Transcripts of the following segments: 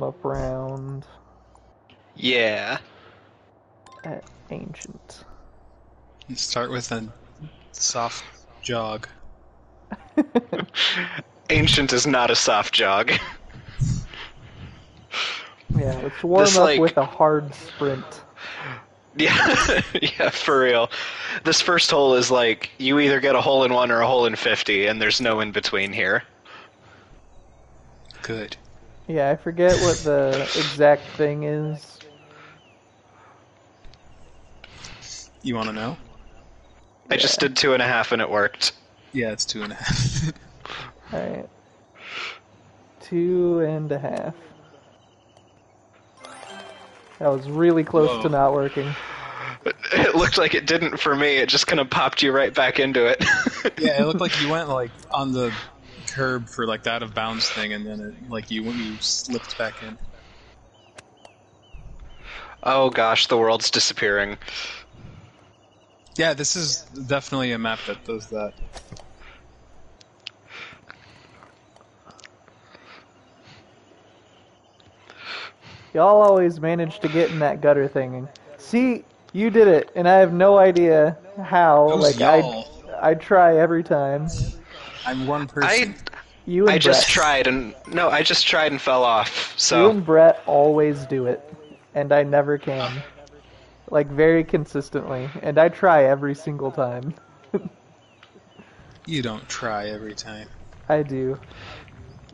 up round. Yeah. At ancient. You start with a soft jog. Ancient is not a soft jog. Yeah, let's warm up with a hard sprint. Yeah, yeah, for real. This first hole is like, you either get a hole in 1 or a hole in 50, and there's no in between here. Good. Yeah, I forget what the exact thing is. You want to know? I just did 2.5 and it worked. Yeah, it's 2.5. Alright. 2.5. That was really close to not working. It looked like it didn't for me. It just kind of popped you right back into it. Yeah, it looked like you went like on the curb for like the out of bounds thing, and then it, like you slipped back in. Oh gosh, the world's disappearing. Yeah, this is definitely a map that does that. Y'all always manage to get in that gutter thing. See, you did it, and I have no idea how. Who's y'all? I try every time. I'm one person. I just tried and fell off. So you and Brett always do it, and I never can. Like very consistently, and I try every single time. You don't try every time. I do.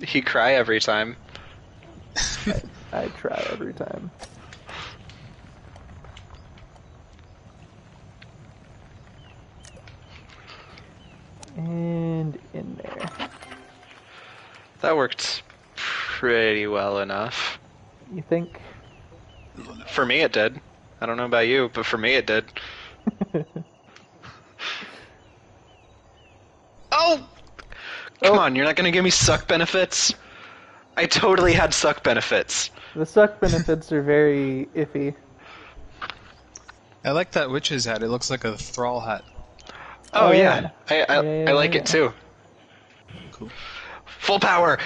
He cry every time. I try every time. And in there. That worked pretty well enough. You think? For me it did. I don't know about you, but for me it did. Oh! Come on, you're not gonna give me suck benefits? I totally had suck benefits. The suck benefits are very iffy. I like that witch's hat. It looks like a thrall hat. Oh yeah. I like it too. Cool. Full power!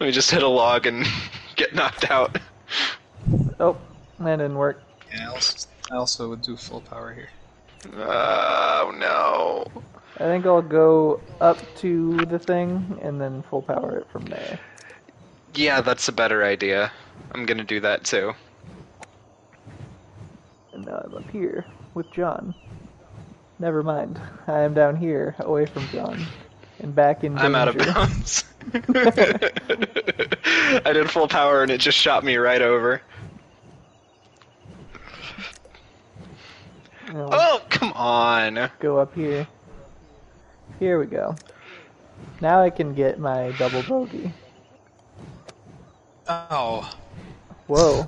Let me just hit a log and get knocked out. Oh, that didn't work. Yeah, I also would do full power here. Oh no. I think I'll go up to the thing and then full power it from there. Yeah, that's a better idea. I'm gonna do that too. And now I'm up here with John. Never mind. I am down here, away from John. And back in danger. I'm out of bounds. I did full power and it just shot me right over. Oh, come on. Go up here. Here we go. Now I can get my double bogey. Oh. Whoa.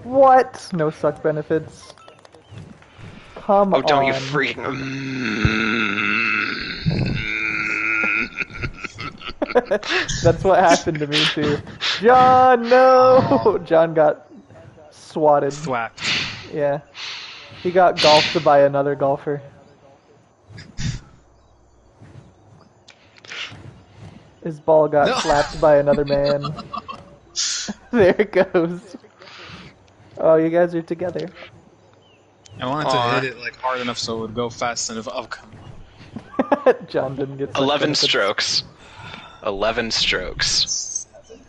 What? No suck benefits. Come on. Oh, don't you freaking... That's what happened to me too. John, no! John got swatted. Thwacked. Yeah. He got golfed by another golfer. His ball got slapped by another man. There it goes. Oh, you guys are together. I wanted to hit it like hard enough so it would go fast enough. Oh, come on. John didn't get 11 strokes. 11 strokes. 7.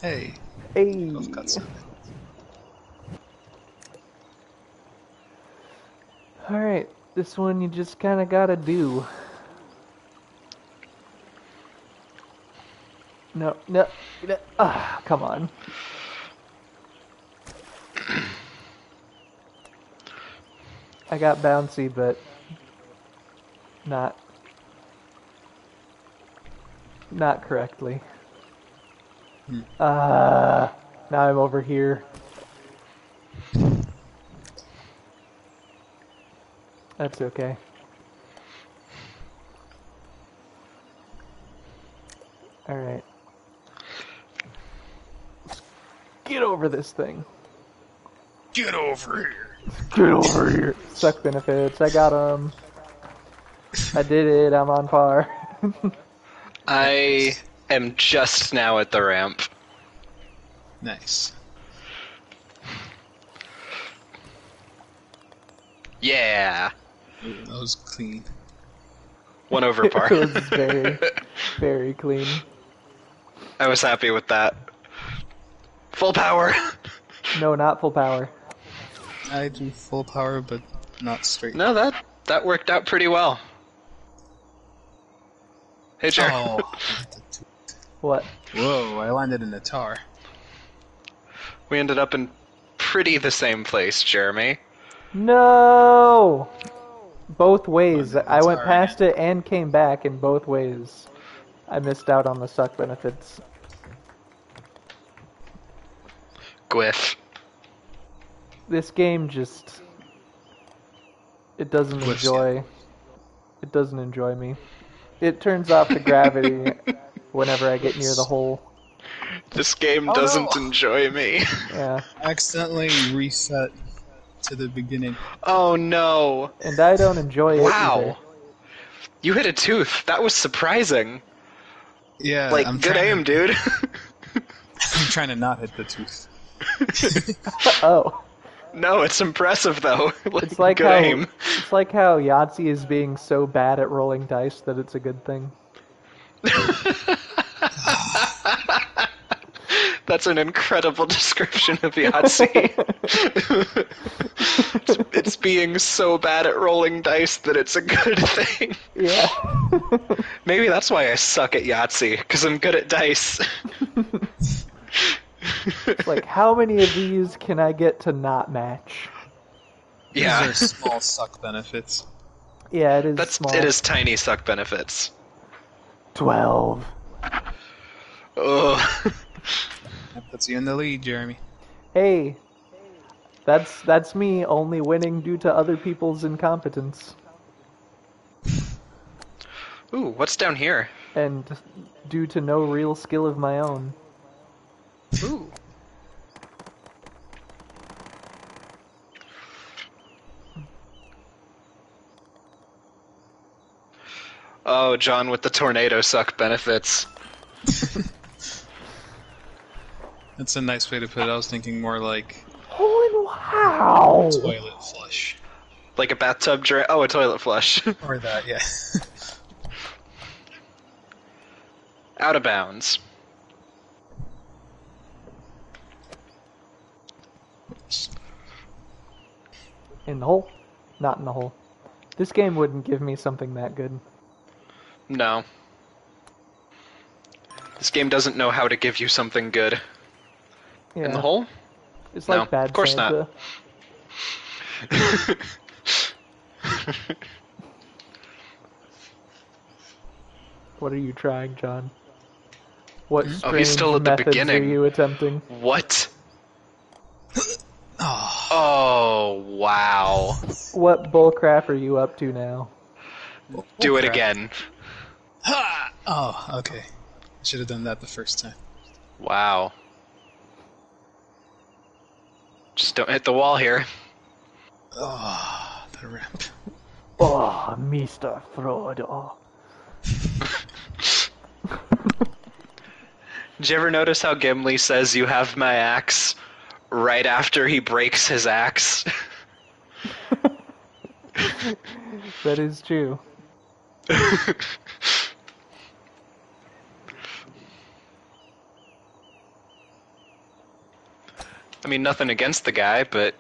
Hey. Hey. Both got 7. Alright, this one you just kind of gotta do. No, come on. I got bouncy, but not correctly. Now I'm over here. That's okay. Alright. Get over this thing. Get over here. Get over here. Suck benefits. I got them. I did it. I'm on par. I am just now at the ramp. Nice. Yeah! Ooh, that was clean. 1 over par. It was very, very clean. I was happy with that. Full power! No, not full power. I do full power, but not straight. No, that worked out pretty well. Hey, Jer. Oh. What? Whoa, I landed in a tar. We ended up in pretty the same place, Jeremy. No! Both ways. Oh, I went tar past again. it and came back in both ways. I missed out on the suck benefits. Gwyff. This game just... It doesn't Glyphs, enjoy... It doesn't enjoy me. It turns off the gravity whenever I get near the hole. This game Oh, doesn't no. enjoy me. Yeah. I accidentally reset to the beginning. Oh no. And I don't enjoy it Wow. either. You hit a tooth. That was surprising. Yeah, Like, I'm good trying aim, dude. I'm trying to not hit the tooth. Oh. No, it's impressive though. It's like good how aim. it's like how Yahtzee is being so bad at rolling dice that it's a good thing. That's an incredible description of Yahtzee. It's being so bad at rolling dice that it's a good thing. Yeah. Maybe that's why I suck at Yahtzee, because I'm good at dice. It's like, how many of these can I get to not match? Yeah, These are small suck benefits. Yeah, it is small. it is tiny suck benefits. 12. Ugh. That puts you in the lead, Jeremy. Hey, that's me only winning due to other people's incompetence. Ooh, what's down here? And due to no real skill of my own. Ooh. Oh, John with the tornado suck benefits. That's a nice way to put it. I was thinking more like Oh, wow! toilet flush. Like a bathtub drain. Oh, a toilet flush. Or that, yeah. Out of bounds. In the hole? Not in the hole. This game wouldn't give me something that good. No. This game doesn't know how to give you something good. Yeah. In the hole? It's No, like Bad of course Santa. What are you trying, John? What Oh, strange he's still at the methods beginning. are you attempting? What? Oh, Oh, wow. What bullcrap are you up to now? Do it crap. again. ha! Oh, okay. I should have done that the first time. Wow. Just don't hit the wall here. Oh, the ramp. Oh, Mr. Frodo. Did you ever notice how Gimli says, "You have my axe," right after he breaks his axe? That is true. I mean, nothing against the guy, but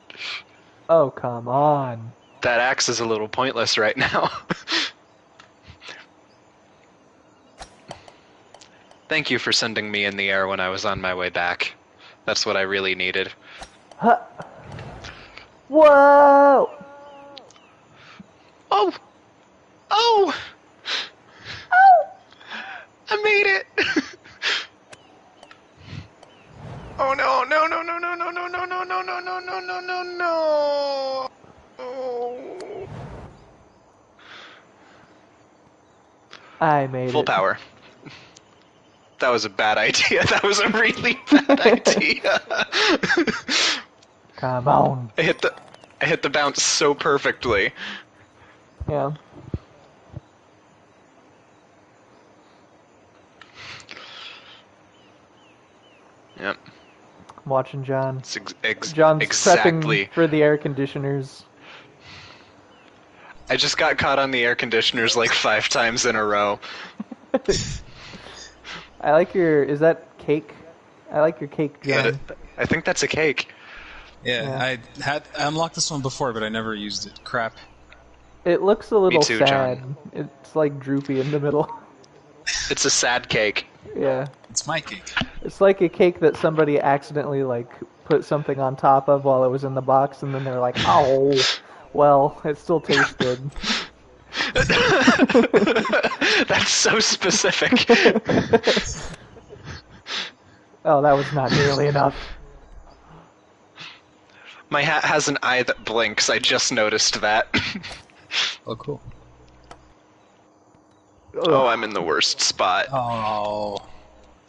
Oh, come on. that axe is a little pointless right now. Thank you for sending me in the air when I was on my way back. That's what I really needed. Huh. Whoa! Oh! Oh! Oh! I made it! Oh no, no, no, no, no, no, no, no, no, no, no, no, no, no, no, no! Oh. I made it. Full power. That was a bad idea. That was a really bad idea. Come on. I hit the bounce so perfectly. Yeah. Yep. I'm watching John. It's John's exactly. prepping for the air conditioners. I just got caught on the air conditioners like 5 times in a row. I like your... Is that cake? I like your cake, John. Yeah, I think that's a cake. Yeah, I unlocked this one before, but I never used it. Crap. It looks a little Me too, sad. John. It's like droopy in the middle. It's a sad cake. Yeah. It's my cake. It's like a cake that somebody accidentally like put something on top of while it was in the box, and then they're like, "Oh, well, it still tastes good." That's so specific. Oh, that was not nearly enough. My hat has an eye that blinks. I just noticed that. Oh, cool. Oh, I'm in the worst spot. Oh,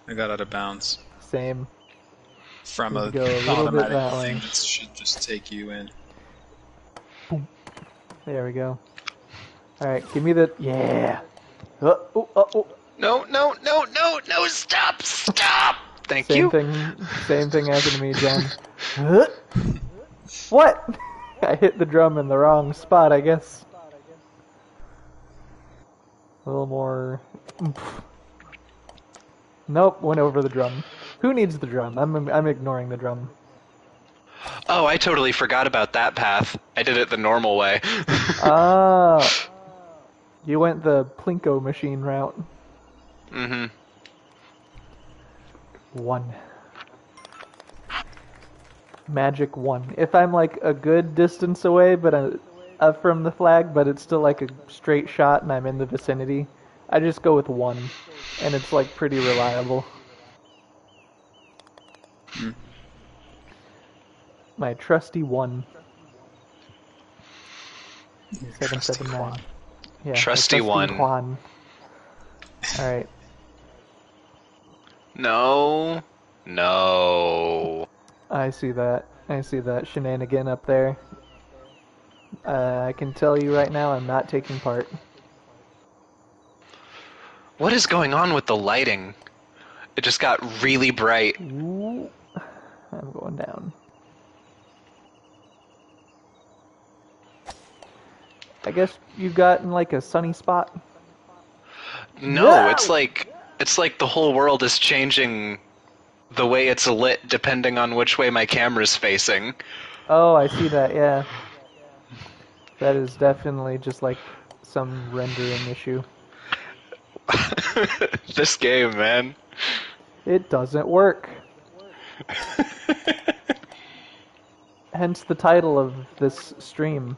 I got out of bounds. Same. From Need a to go a little bit automatic that thing way. that should just take you in. There we go. All right, give me the yeah. Oh. No, stop! Thank Same you. Same thing happened to me, John. What? I hit the drum in the wrong spot, I guess. A little more. Oomph. Nope, went over the drum. Who needs the drum? I'm ignoring the drum. Oh, I totally forgot about that path. I did it the normal way. Ah, you went the Plinko machine route. Mm-hmm. 1. Magic 1. If I'm like a good distance away, but from the flag, but it's still like a straight shot, and I'm in the vicinity, I just go with 1, and it's like pretty reliable. My trusty 1. 779. Yeah, Trusty one. Juan. All right. No. I see that. Shenanigan up there. I can tell you right now, I'm not taking part. What is going on with the lighting? It just got really bright. Ooh, I'm going down. I guess you've gotten like a sunny spot. No, Whoa! it's like the whole world is changing the way it's lit depending on which way my camera's facing. Oh, I see that, yeah. That is definitely just like some rendering issue. This game, man. It doesn't work. Hence the title of this stream.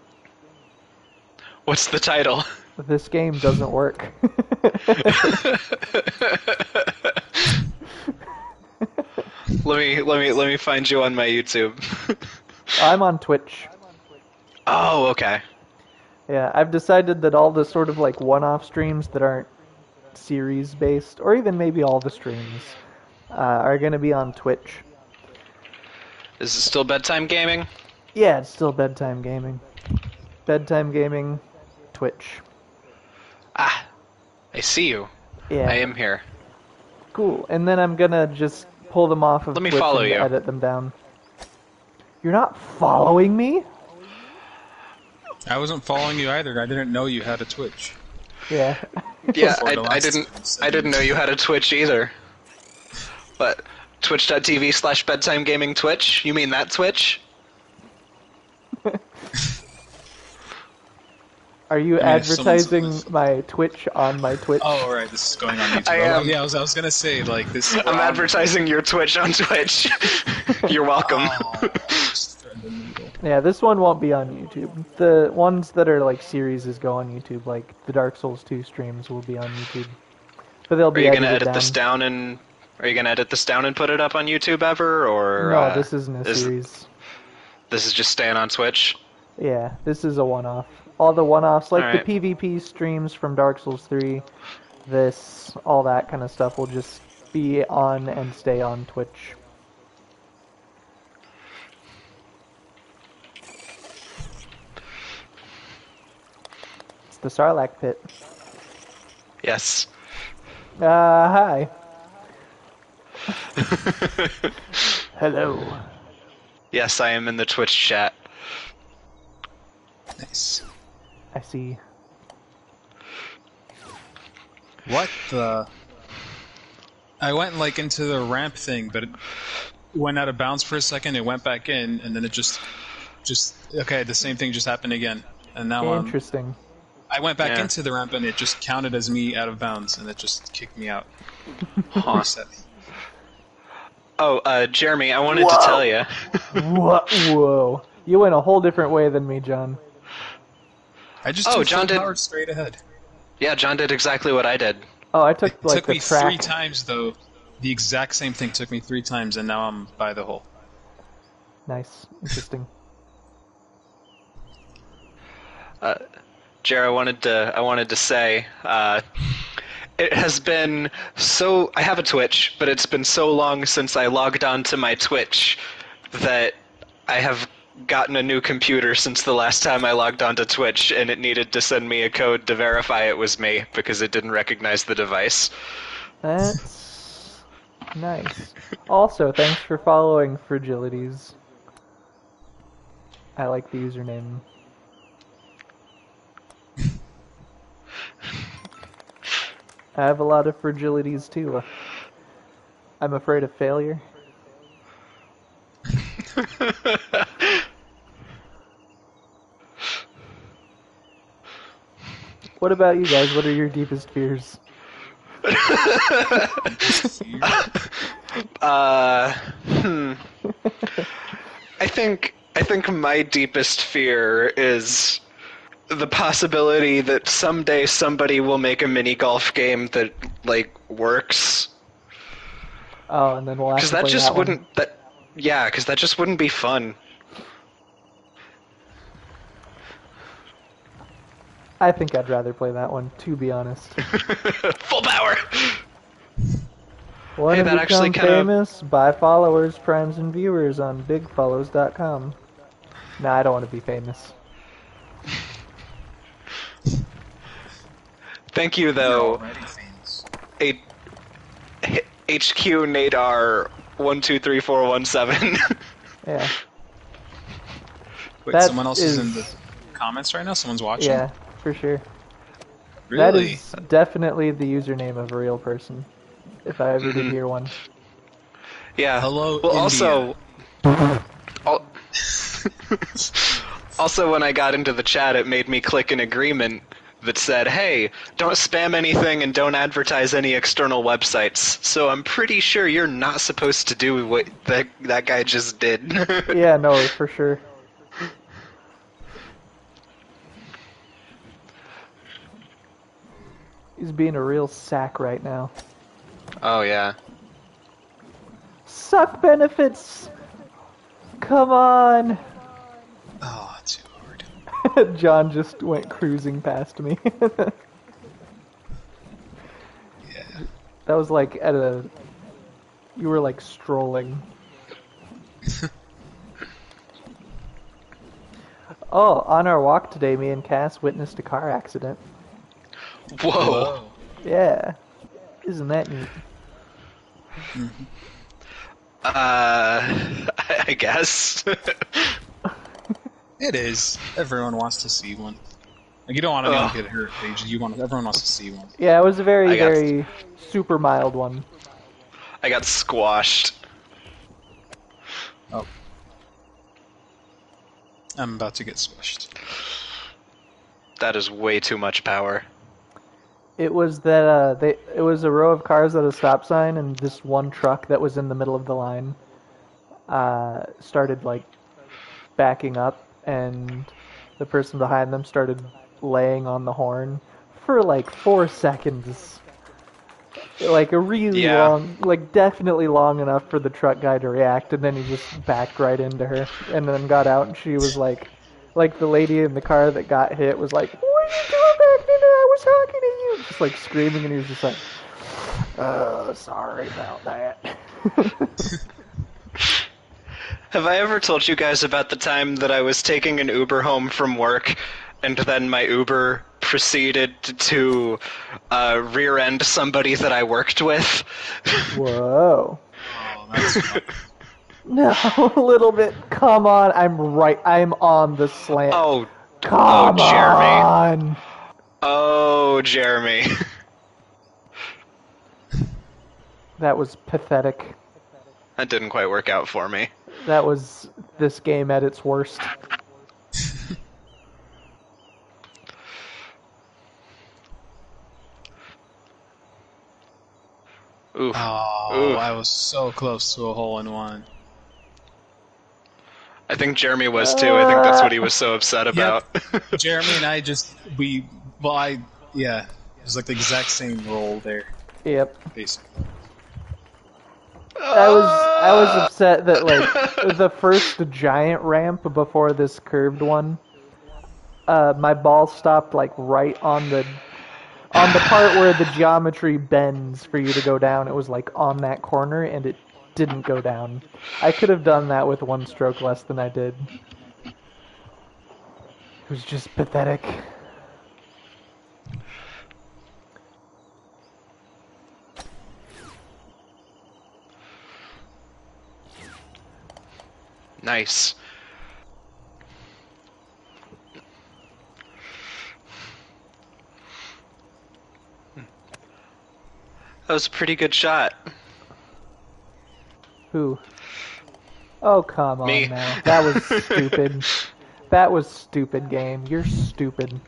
What's the title? This game doesn't work. Let me find you on my YouTube. I'm on Twitch. Oh, okay. Yeah, I've decided that all the sort of like one-off streams that aren't series-based, or even maybe all the streams, are going to be on Twitch. Is it still bedtime gaming? Yeah, it's still bedtime gaming. Bedtime gaming, Twitch. Ah, I see you. Yeah. I am here. Cool. And then I'm gonna just pull them off of Let me Twitch follow and you. edit them down. You're not following me? I wasn't following you either. I didn't know you had a Twitch. Yeah. Yeah, For the I last I didn't know you had a Twitch either. But twitch.tv/bedtime gaming Twitch? You mean that Twitch? Are you I mean, if someone's- advertising my Twitch on my Twitch? Oh, right, this is going on YouTube. I am. Yeah, I was gonna say, like, this... I'm advertising your Twitch on Twitch. You're welcome. Oh, just thread the needle. Yeah, this one won't be on YouTube. The ones that are like series go on YouTube, like the Dark Souls 2 streams will be on YouTube. But they'll Are be you gonna edited edit this down and put it up on YouTube ever, or No, this isn't a series. This is just staying on Twitch? Yeah, this is a one-off. All the one-offs, like Alright. the PvP streams from Dark Souls 3, all that kind of stuff will just be on and stay on Twitch. It's the Sarlacc pit. Yes. Hi. Hello. Yes, I am in the Twitch chat. Nice. I see. What the? I went like into the ramp thing, but it went out of bounds for a second. It went back in, and then it just okay. The same thing just happened again, and now Interesting. I went back Yeah. into the ramp, and it just counted as me out of bounds, and it just kicked me out. Huh. Reset me. Oh, Jeremy, I wanted to tell you. Whoa. You went a whole different way than me, John. I just Oh, took John full did- power straight ahead. Yeah, John did exactly what I did. Oh, I took It like took the me track. 3 times though. The exact same thing took me 3 times, and now I'm by the hole. Nice. Interesting. Jer, I wanted to say, it has been so. I have a Twitch, but it's been so long since I logged on to my Twitch that I have gotten a new computer since the last time I logged onto Twitch, and it needed to send me a code to verify it was me because it didn't recognize the device. That's nice. Also, thanks for following Fragilities. I like the username. I have a lot of fragilities too. I'm afraid of failure. What about you guys? What are your deepest fears? I think my deepest fear is the possibility that someday somebody will make a mini golf game that like works. Oh, and then we'll have Because to that play just that one. wouldn't because that just wouldn't be fun. I think I'd rather play that one, to be honest. Full power. Want Hey, to that actually become kinda- famous? Buy followers, friends, and viewers on bigfollows.com. Nah, I don't want to be famous. Thank you You're though, already famous. HQ Nadar 123417. Yeah. Wait, That someone else is in is- the comments right now? Someone's watching? Yeah, for sure. Really? That is definitely the username of a real person. If I ever did hear one. Yeah. Hello, Well, India. also, when I got into the chat, it made me click an agreement that said, "Hey, don't spam anything and don't advertise any external websites." So I'm pretty sure you're not supposed to do what that guy just did. Yeah, no, for sure. He's being a real sack right now. Oh yeah. Suck benefits! Come on! Oh, too hard. John just went cruising past me. Yeah. That was like at a... You were like strolling. Oh, on our walk today, me and Cass witnessed a car accident. Whoa. Yeah. Isn't that neat? I guess. It is. Everyone wants to see one. Like, you don't want anyone Ugh. to get hurt. Everyone wants to see one. Yeah, it was a very, I got- very super mild one. I got squashed. Oh. I'm about to get squished. That is way too much power. It was that it was a row of cars at a stop sign, and this one truck that was in the middle of the line started like backing up, and the person behind them started laying on the horn for like 4 seconds. Like a really Yeah. long, like definitely long enough for the truck guy to react, and then he just backed right into her, and then got out, and she was like the lady in the car that got hit was like, "What are you doing back in there? I was talking to you," just like screaming, and he was just like, sorry about that." Have I ever told you guys about the time that I was taking an Uber home from work, and then my Uber proceeded to rear-end somebody that I worked with? Whoa. Oh, that's fun. No, a little bit. Come on, I'm on the slant. Oh, Come Jeremy. on. Oh, Jeremy. That was pathetic. That didn't quite work out for me. That was this game at its worst. Oof. Oh, Oof. I was so close to a hole-in-one. I think Jeremy was too. I think that's what he was so upset about. Yep. Jeremy and I yeah, it was like the exact same roll there, Yep. basically. I was upset that like the first giant ramp before this curved one, my ball stopped like right on the part where the geometry bends for you to go down. It was like on that corner and it didn't go down. I could have done that with one stroke less than I did. It was just pathetic. Nice. That was a pretty good shot. Who? Oh, come on Me. now. That was stupid. That was stupid, game. You're stupid.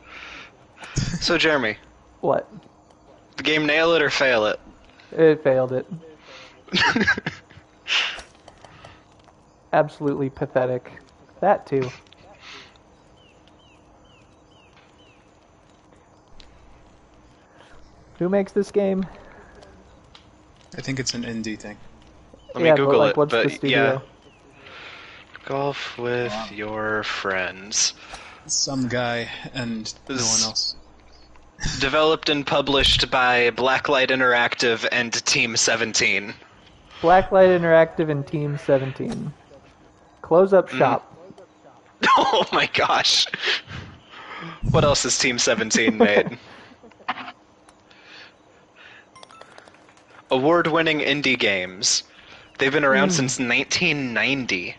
So, Jeremy, What? the game nail it or fail it? It failed it. Absolutely pathetic. That too. Who makes this game? I think it's an indie thing. Let me Yeah, Google but like, it. what's But the studio? yeah, golf with your friends. Some guy and no one This- else. Developed and published by Blacklight Interactive and Team 17. Blacklight Interactive and Team 17. Close up shop. Oh my gosh. What else has Team 17 made? Award-winning indie games. They've been around since 1990.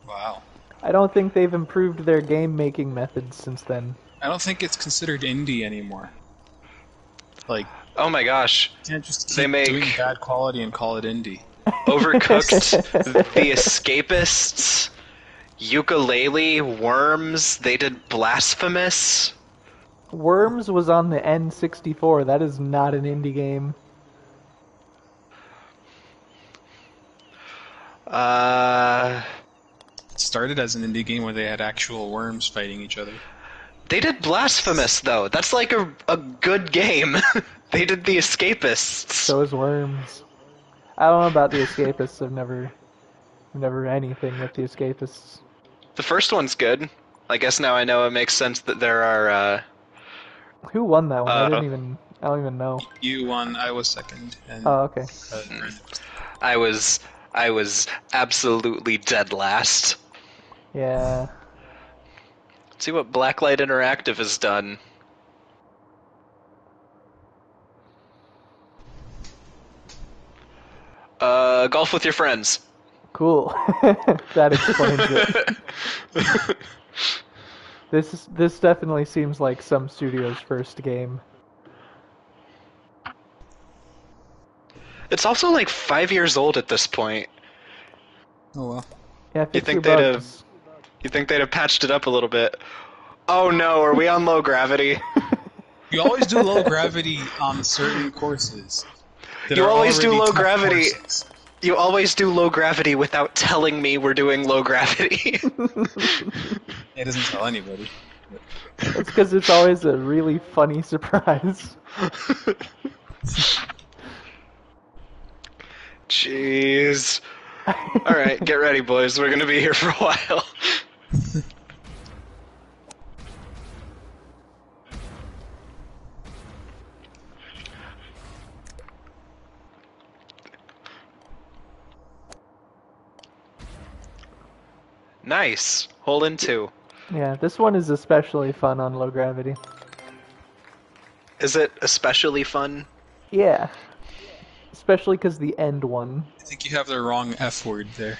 Wow. I don't think they've improved their game making methods since then. I don't think it's considered indie anymore. Like, Oh my gosh. you can't just They keep make- doing bad quality and call it indie. Overcooked, The Escapists, Ukulele, Worms, they did Blasphemous. Worms was on the N64. That is not an indie game. It started as an indie game where they had actual worms fighting each other. They did Blasphemous, though. That's like a good game. They did The Escapists. So is Worms. I don't know about the Escapists. I've never anything with the Escapists. The first one's good. I guess now I know it makes sense that there are, Who won that one? I don't even know. You won, I was second, and Oh, okay. I was absolutely dead last. Yeah. Let's see what Blacklight Interactive has done. Golf with your friends. Cool. That explains it. This definitely seems like some studio's first game. It's also like 5 years old at this point. oh well. Yeah, fix think your they'd have- bugs. You think they'd have patched it up a little bit? Oh no, are we on low gravity? You always do low gravity on certain courses. that You are always do already low tough gravity. courses. You always do low gravity without telling me we're doing low gravity. It doesn't tell anybody. That's because it's always a really funny surprise. Jeez. Alright, get ready, boys. We're gonna be here for a while. Nice. Hole in 2. Yeah, this one is especially fun on low gravity. Is it especially fun? Yeah. especially because the end one. I think you have the wrong F word there.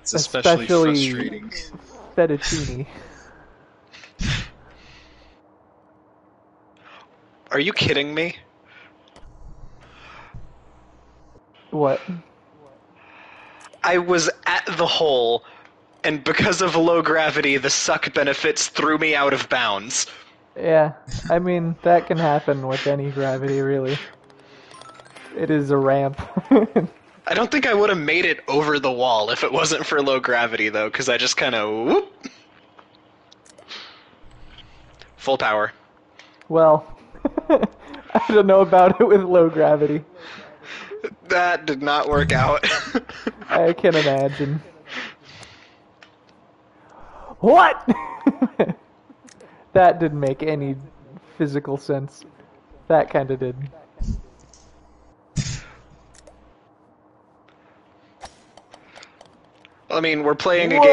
It's especially frustrating. Fettuccine. Are you kidding me? What? I was at the hole, and because of low gravity, the suck benefits threw me out of bounds. Yeah, I mean, that can happen with any gravity, really. It is a ramp. I don't think I would have made it over the wall if it wasn't for low gravity, though, because I just kind of whoop. Full power. Well, I don't know about it with low gravity. That did not work out. I can imagine. What? That didn't make any physical sense. That kind of did. I mean, we're playing a Whoa!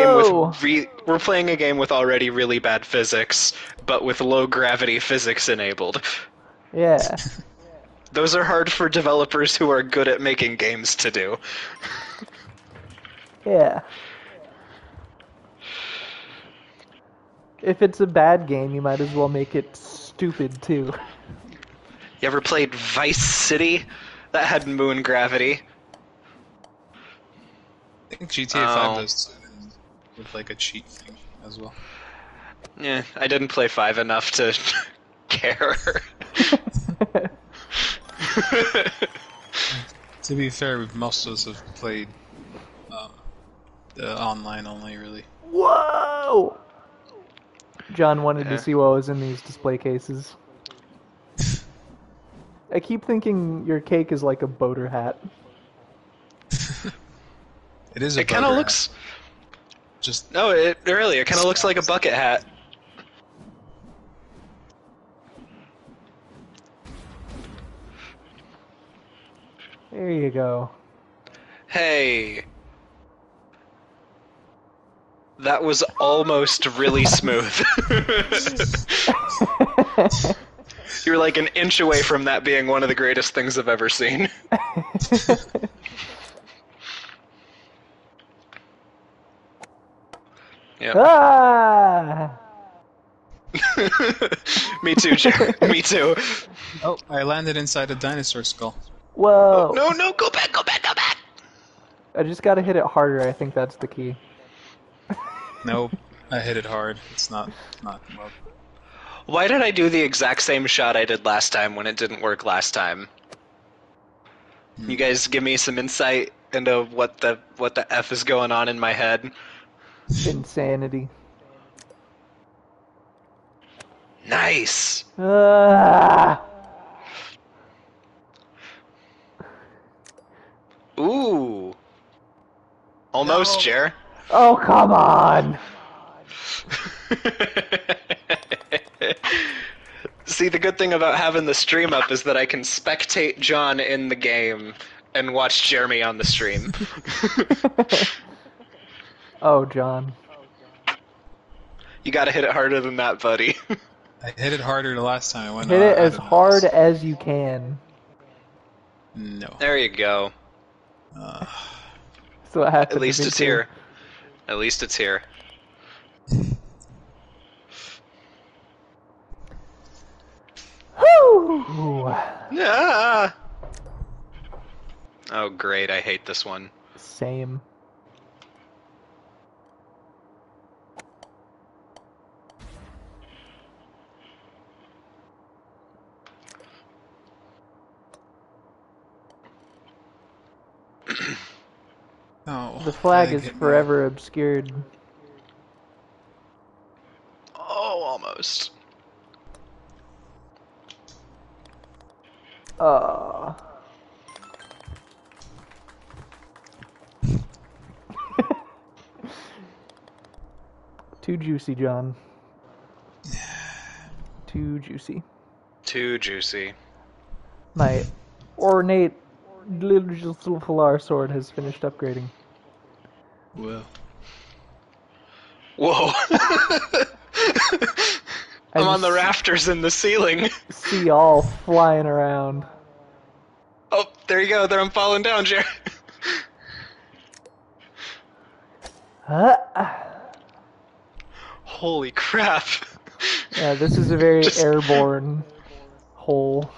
game with we're playing a game with already really bad physics, but with low gravity physics enabled. Yeah. Those are hard for developers who are good at making games to do. Yeah. If it's a bad game, you might as well make it stupid too. You ever played Vice City? That had moon gravity. I think GTA 5 does too, with like a cheat thing as well. Yeah, I didn't play 5 enough to care. To be fair, most of us have played the online only, really. Whoa! John wanted Yeah. to see what was in these display cases. I keep thinking your cake is like a boater hat. It is a It kind of bugger looks. hat. Just No, it really. It kind of looks like a bucket hat. There you go. Hey. That was almost really smooth. You're like an inch away from that being one of the greatest things I've ever seen. Yep. Ah! Me too, Jared. Me too. oh, I landed inside a dinosaur skull. Whoa! No, no, go back, go back, go back! I just gotta hit it harder, I think that's the key. Nope, I hit it hard. It's not well. Why did I do the exact same shot I did last time when it didn't work last time? You guys give me some insight into what the F is going on in my head? Insanity. Nice! Ah! Ooh. Almost, No. Jer. Oh, come on! See, the good thing about having the stream up is that I can spectate John in the game and watch Jeremy on the stream. Oh, John. You gotta hit it harder than that, buddy. I hit it harder the last time I went. Hit it out as of hard bounds. as you can. No. There you go. That's what happened. At least to me it's too. here. At least it's here. Woo! Ah! Oh, great. I hate this one. Same. No. The flag Gotta is get my- forever obscured. Oh, almost. Too juicy, John. Too juicy. Too juicy. My ornate little Falar sword has finished upgrading. Well. Whoa. I I'm on the just rafters in the ceiling. see y'all flying around. Oh, there you go. There I'm falling down, Jared. Huh? Holy crap. Yeah, this is a very Just- airborne hole.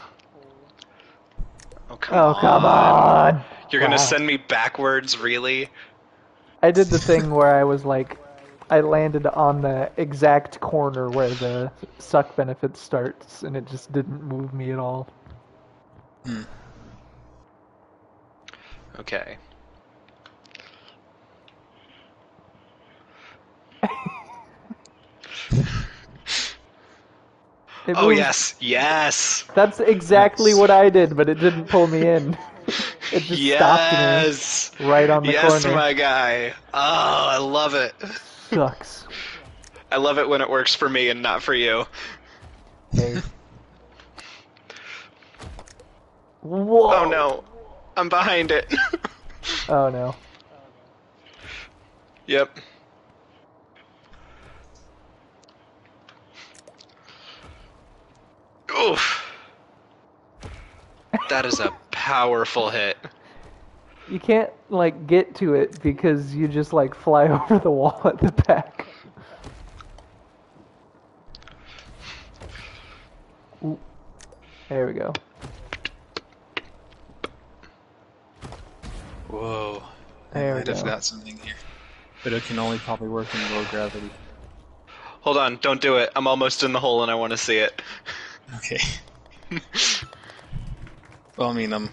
Oh, come Oh, come on. on! You're gonna Wow. send me backwards, really? I did the thing where I was like, I landed on the exact corner where the suck benefit starts, and it just didn't move me at all. Okay. It Oh, moves- yes. Yes. That's exactly what I did, but it didn't pull me in. It just Yes. stopped me right on the Yes, corner. my guy. Oh, I love it. Sucks. I love it when it works for me and not for you. Hey. Whoa! Oh no. I'm behind it. Oh no. Yep. Oof. That is a powerful hit. You can't, like, get to it because you just, like, fly over the wall at the back. Ooh. There we go. Whoa. There I we might have go. got something here. But it can only probably work in low gravity. Hold on, don't do it. I'm almost in the hole and I want to see it. Okay. Well, I mean, I'm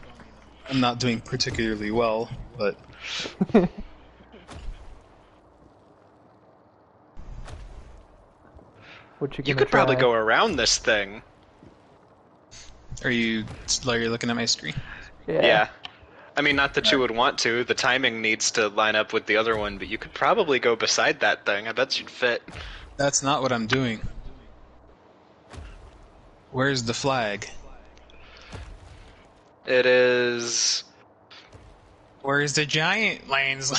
not doing particularly well, but What you You gonna could probably try? go around this thing. are you looking at my screen? Yeah. I mean, not that you would want to. The timing needs to line up with the other one, but you could probably go beside that thing. I bet you'd fit. That's not what I'm doing. Where's the flag? It is... Where's the giant lands?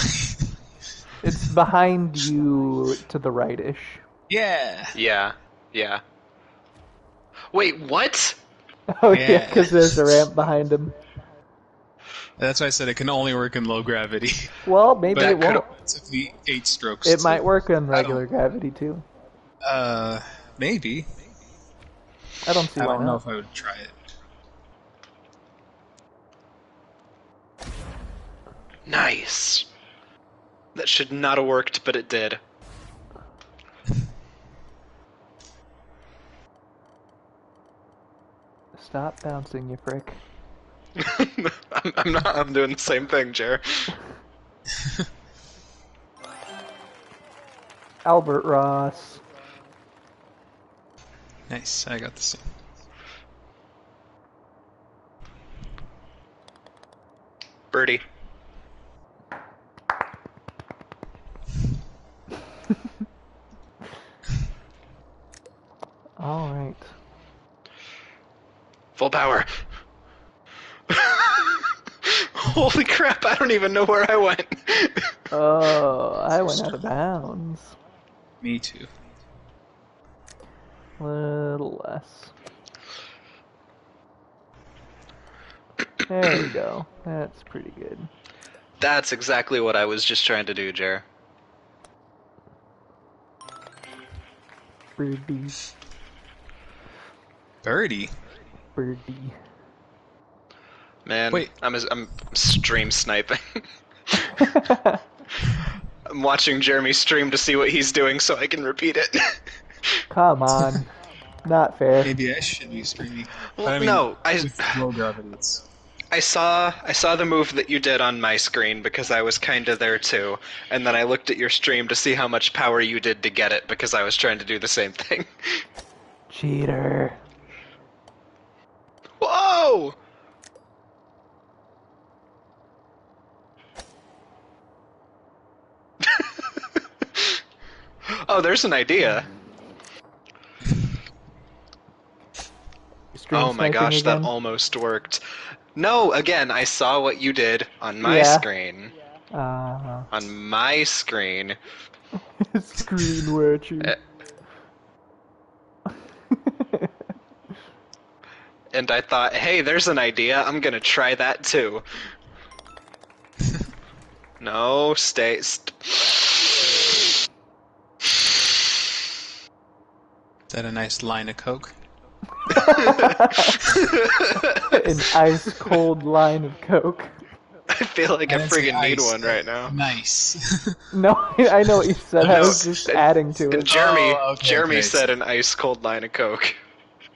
It's behind you to the right-ish. Yeah. Yeah. Yeah. Wait, what? Oh yeah, Yeah. because there's a ramp behind him. That's why I said it can only work in low gravity. Well, maybe But it won't. it took me 8 strokes. It to- might work on I don't- regular gravity too. Maybe. I don't see I why don't know not. if I would try it. Nice. That should not have worked, but it did. Stop bouncing, you prick. I'm not. I'm doing the same thing, Jer. Albert Ross. Nice, I got the same. Birdie. All right. Full power. Holy crap! I don't even know where I went. Oh, I went out of bounds. Me too. Little less. There we go. That's pretty good. That's exactly what I was just trying to do, Jer. Birdie. Birdie? Birdie. Man, Wait. I'm stream sniping. I'm watching Jeremy stream to see what he's doing so I can repeat it. Come on. Not fair. Maybe I should be streaming. Well, I mean, no, with low gravity, it's... I saw the move that you did on my screen because I was kinda there too, and then I looked at your stream to see how much power you did to get it because I was trying to do the same thing. Cheater. Whoa! Oh, there's an idea. Stream Oh my sniping gosh, again? that almost worked. No, again, I saw what you did on my Yeah. screen. Uh-huh. On my screen. Screen watching. Eh. and I thought, hey, there's an idea. I'm gonna try that too. No, stay. Is that a nice line of coke? An ice cold line of Coke. I feel like I friggin' need one right now. Nice. No, I know what you said. I was just adding to And it. Jeremy said an ice cold line of Coke.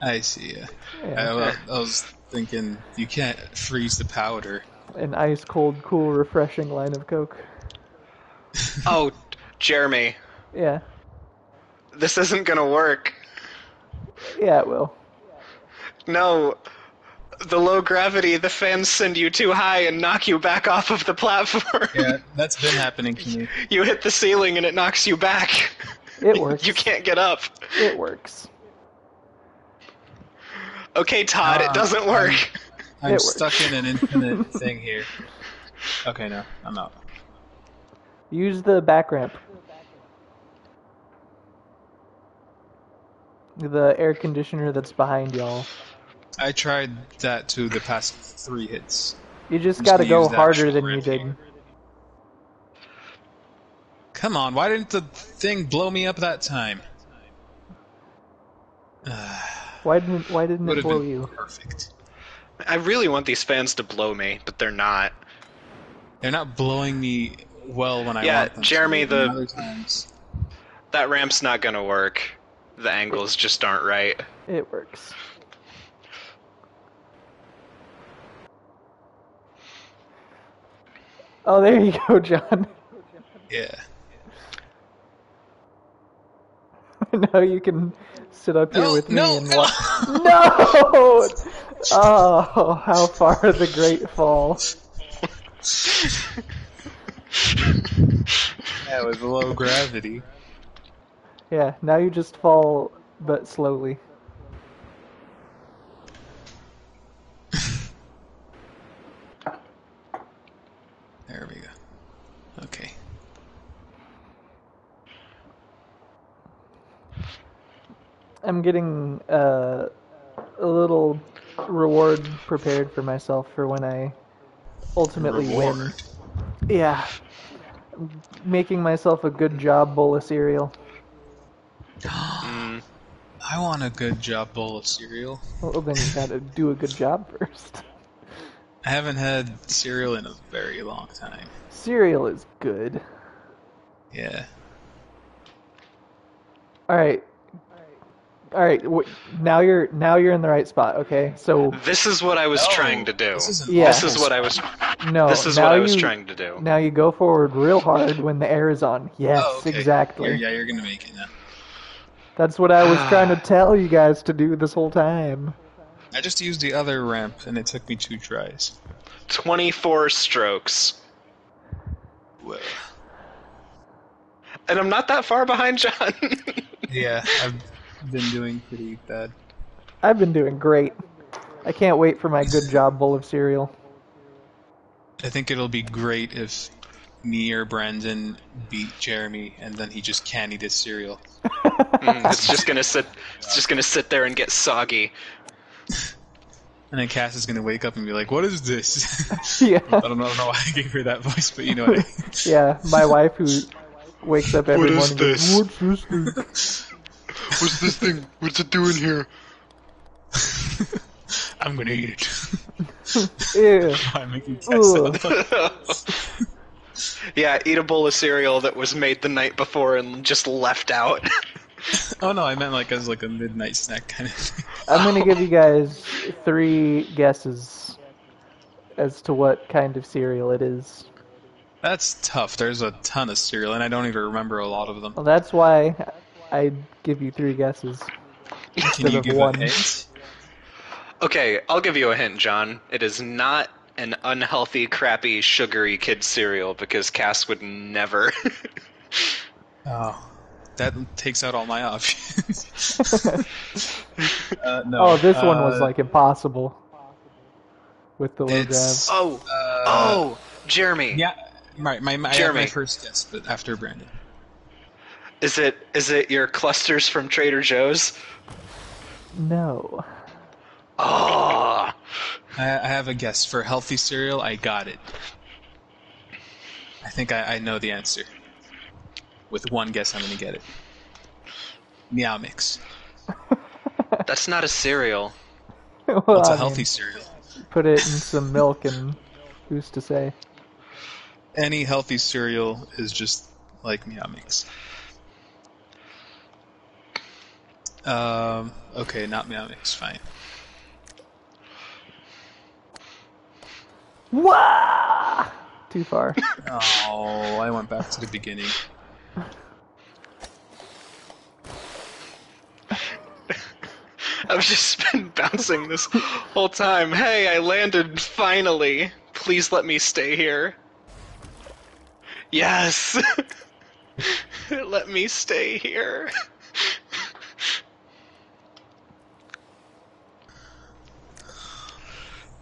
I see. Yeah. Yeah. I was thinking you can't freeze the powder. An ice cold, cool, refreshing line of Coke. Oh, Jeremy, Yeah. this isn't gonna work. Yeah, it will. No, the low gravity, the fans send you too high and knock you back off of the platform. Yeah, that's been happening to me. You hit the ceiling and it knocks you back. It works. You can't get up. It works. Okay, Todd, it doesn't work. I'm It works. stuck in an infinite thing here. Okay, no, I'm out. Use the back ramp. The air conditioner that's behind y'all. I tried that too the past 3 hits. You just I'm gotta gonna go use the harder actual than you ramp did. here. Come on, why didn't the thing blow me up that time? Why didn't it Would've blow been you? perfect. I really want these fans to blow me, but they're not. They're not blowing me well when I Yeah, want them Jeremy, to. And other times. That ramp's not gonna work. The angles just aren't right. It works. Oh, there you go, John. Yeah. Now you can sit up here No, with me no, and no. watch. No! Oh, how far the great fall. Yeah, with low gravity. Yeah, now you just fall, but slowly. There we go. Okay. I'm getting a little reward prepared for myself for when I ultimately win. Reward. Yeah. I'm making myself a good job bowl of cereal. Mm. I want a good job bowl of cereal. Well, then you gotta do a good job first. I haven't had cereal in a very long time. Cereal is good. Yeah. Alright. Alright, now you're in the right spot, okay? So, This is what I was trying to do. This is an Yeah. This is what I was. no. This is now what I was you- trying to do. Now you go forward real hard when the air is on. Yes, Oh, okay. exactly. You're gonna make it now. That's what I was trying to tell you guys to do this whole time. I just used the other ramp and it took me 2 tries. 24 strokes. Whoa. And I'm not that far behind John. Yeah, I've been doing pretty bad. I've been doing great. I can't wait for my good job bowl of cereal. I think it'll be great if me or Brandon beat Jeremy and then he just can't eat his cereal. It's just gonna sit. It's just gonna sit there and get soggy. And then Cass is gonna wake up and be like, "What is this?" Yeah. I don't know why I gave her that voice, but you know what I mean. Yeah, my wife who wakes up every What is morning and goes, this? "What's this thing?" What's this thing? What's it doing here? I'm gonna eat it. Ew. I'm making Cass Ugh. sound. Yeah, eat a bowl of cereal that was made the night before and just left out. Oh no, I meant like as like a midnight snack kind of thing. I'm gonna give you guys 3 guesses as to what kind of cereal it is. That's tough. There's a ton of cereal, and I don't even remember a lot of them. Well, that's why I give you 3 guesses Can instead you of give 1. a hint? Okay, I'll give you a hint, John. It is not an unhealthy, crappy, sugary kid cereal because Cass would never. Oh, that takes out all my options. No. Oh, this one was like impossible with the low grab. it's Oh, Jeremy. yeah. Right, I have Jeremy. my first guess, but after Brandon. Is it your clusters from Trader Joe's? No. Oh, I have a guess. For healthy cereal, I got it. I think I know the answer. With one guess, I'm going to get it. Meow Mix. that's not a cereal. Well, It's a I healthy mean, cereal. put it in some milk and who's to say? Any healthy cereal is just like Meow Mix. Okay, not Meow Mix, fine. Wah! Too far. Oh, I went back to the beginning. I've just been bouncing this whole time. Hey, I landed finally. Please let me stay here. Yes! Let me stay here.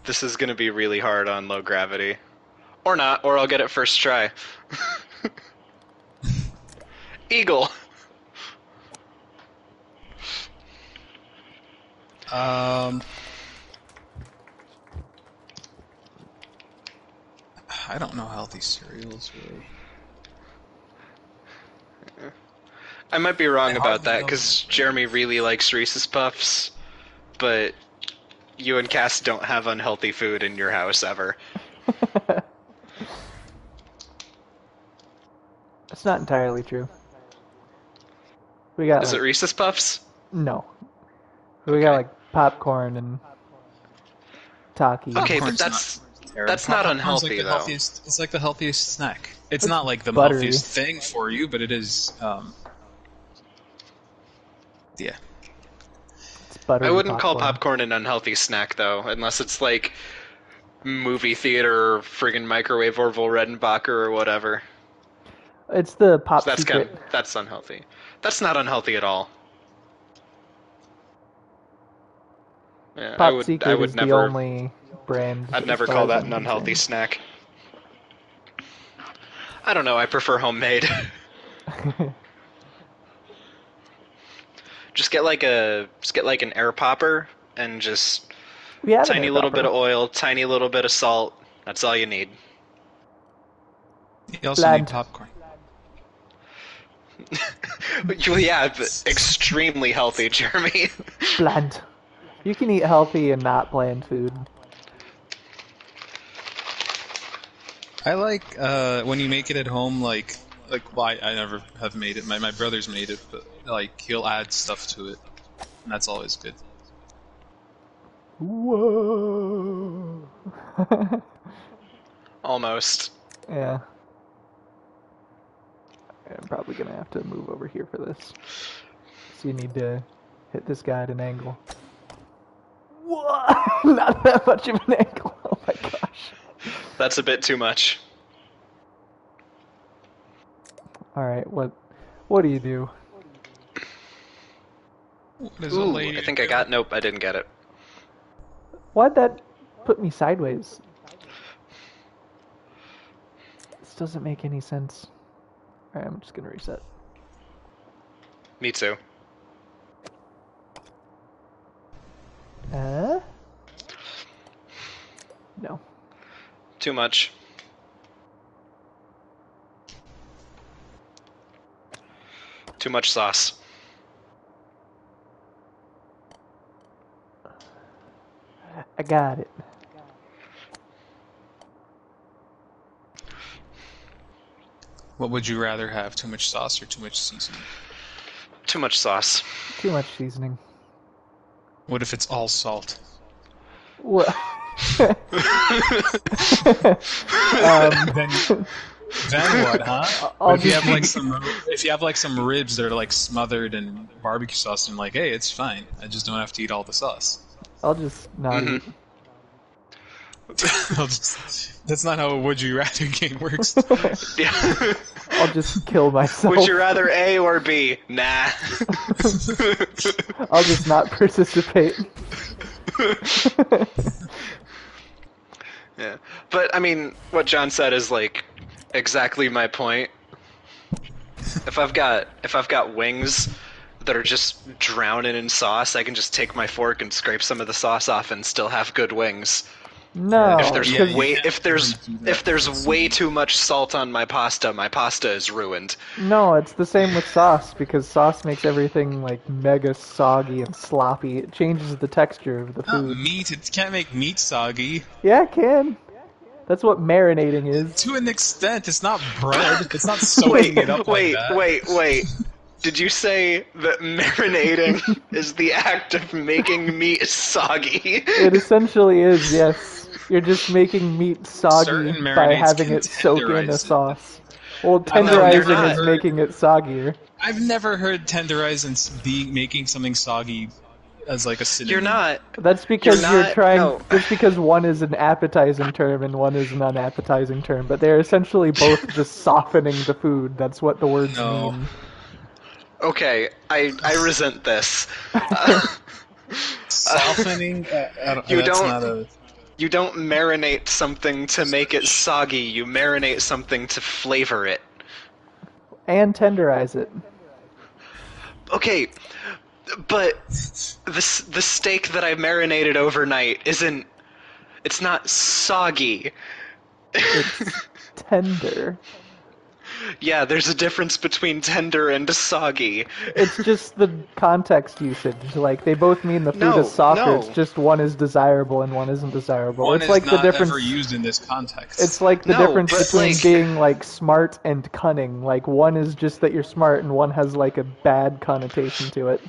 This is gonna be really hard on low gravity. Or not, or I'll get it first try. Eagle! I don't know healthy cereals, really. I might be wrong I about hardly that, know because Jeremy really likes Reese's Puffs, but you and Cass don't have unhealthy food in your house ever. It's not entirely true. We got Is it Reese's Puffs? no. We got like popcorn and Takis. Okay, Popcorn's but that's not Popcorn's unhealthy, like the though. healthiest. It's like the healthiest snack. It's not like the buttery. healthiest thing for you, but it is. Yeah. It's buttery I wouldn't call popcorn. popcorn an unhealthy snack, though, unless it's like movie theater or friggin' microwave Orville Redenbacher or whatever. It's the pop So secret. that's unhealthy. That's not unhealthy at all. Yeah, Pop secret I would is never, the only brand. I'd as never far call as that I'm an unhealthy concerned. snack. I don't know. I prefer homemade. Just get like an air popper and just We have an tiny air little bit popper. of oil, tiny little bit of salt. That's all you need. You also Bland. need popcorn. Well, yeah, but extremely healthy, Jeremy. Bland. You can eat healthy and not bland food. I like when you make it at home. Well, I never have made it. My brother's made it, but like he'll add stuff to it, and that's always good. Whoa. Almost. Yeah. I'm probably gonna have to move over here for this. So you need to hit this guy at an angle. Whoa! Not that much of an angle. Oh my gosh. That's a bit too much. All right. What do you do? What is a Ooh, lady I think I do? got. Nope, I didn't get it. Why'd that put me sideways? This doesn't make any sense. All right, I'm just gonna reset. Me too. No. Too much. Too much sauce. I got it. What would you rather have? Too much sauce or too much seasoning? Too much sauce. Too much seasoning. What if it's all salt? What? Then what, huh? I'll But if you just- have like some ribs that are like smothered in barbecue sauce, and like, hey, it's fine. I just don't have to eat all the sauce. I'll just not eat. That's not how a would you rather game works. Yeah. I'll just kill myself. Would you rather A or B? Nah. I'll just not participate. Yeah. But I mean, what John said is like exactly my point. If I've got wings that are just drowning in sauce, I can just take my fork and scrape some of the sauce off and still have good wings. No, If there's yeah, way you if there's way too much salt on my pasta is ruined. no, it's the same with sauce because sauce makes everything like mega soggy and sloppy. It changes the texture of the Not food. meat. It can't make meat soggy. Yeah, it can. That's what marinating is. To an extent, it's not bread. It's not soaking it up like that. Wait. Did you say that marinating is the act of making meat soggy? It essentially is, yes. You're just making meat soggy Certain by marinades having can it soak in tenderize a it. sauce. Well, I know, they're tenderizing not. is making it soggier. I've never heard tenderize and making something soggy as like a synonym. You're not. That's because You're you're not- trying. no. Just because one is an appetizing term and one is an unappetizing term, but they're essentially both just softening the food. That's what the words No. mean. Okay, I resent this. Softening. I don't, You that's don't- Not a, You don't marinate something to make it soggy. You marinate something to flavor it. And tenderize it. Okay, but the steak that I marinated overnight isn't. It's not soggy. It's tender. Yeah, there's a difference between tender and soggy. It's just the context usage. Like they both mean the food No, is softer. no. It's just one is desirable and one isn't desirable. one it's is like not the difference. ever used in this context. It's like the No, difference but, between like- being like smart and cunning. Like one is just that you're smart and one has like a bad connotation to it.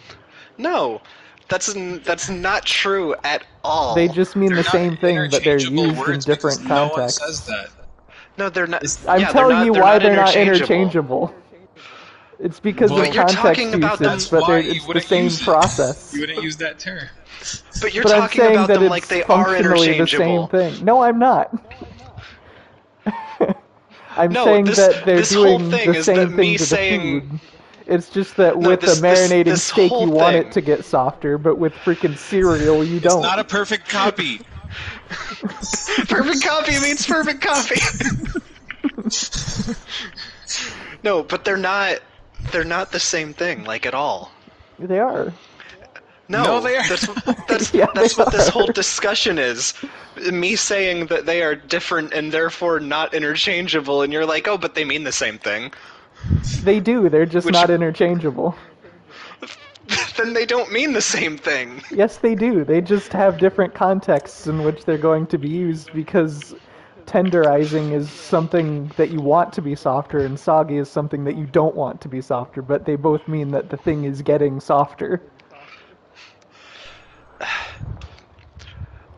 No, that's not true at all. They just mean They're the same not thing, but they're interchangeable used in words different because no one contexts. says that. No, they're not. I'm yeah, telling you why they're not interchangeable. interchangeable. It's because Well, of but you're context talking about them- usage, but Why they're- you it's the wouldn't same use it. process. You wouldn't use that term. But you're But I'm talking saying about that them it's like they are functionally the same interchangeable. thing. No, I'm not. I'm No, saying this- that they're this whole doing thing the is same that thing me to the saying- food. It's just that No, with this- a marinating this steak, whole you want thing- it to get softer, but with freaking cereal, you It's don't. not a perfect copy. Perfect copy means perfect copy. No, but they're not. They're not the same thing, like at all. They are. No, they are. That's Yeah, that's they what this are. whole discussion is. Me saying that they are different and therefore not interchangeable, and you're like, oh, but they mean the same thing. They do. They're just Which- not interchangeable. Then they don't mean the same thing. Yes, they do. They just have different contexts in which they're going to be used because tenderizing is something that you want to be softer and soggy is something that you don't want to be softer, but they both mean that the thing is getting softer.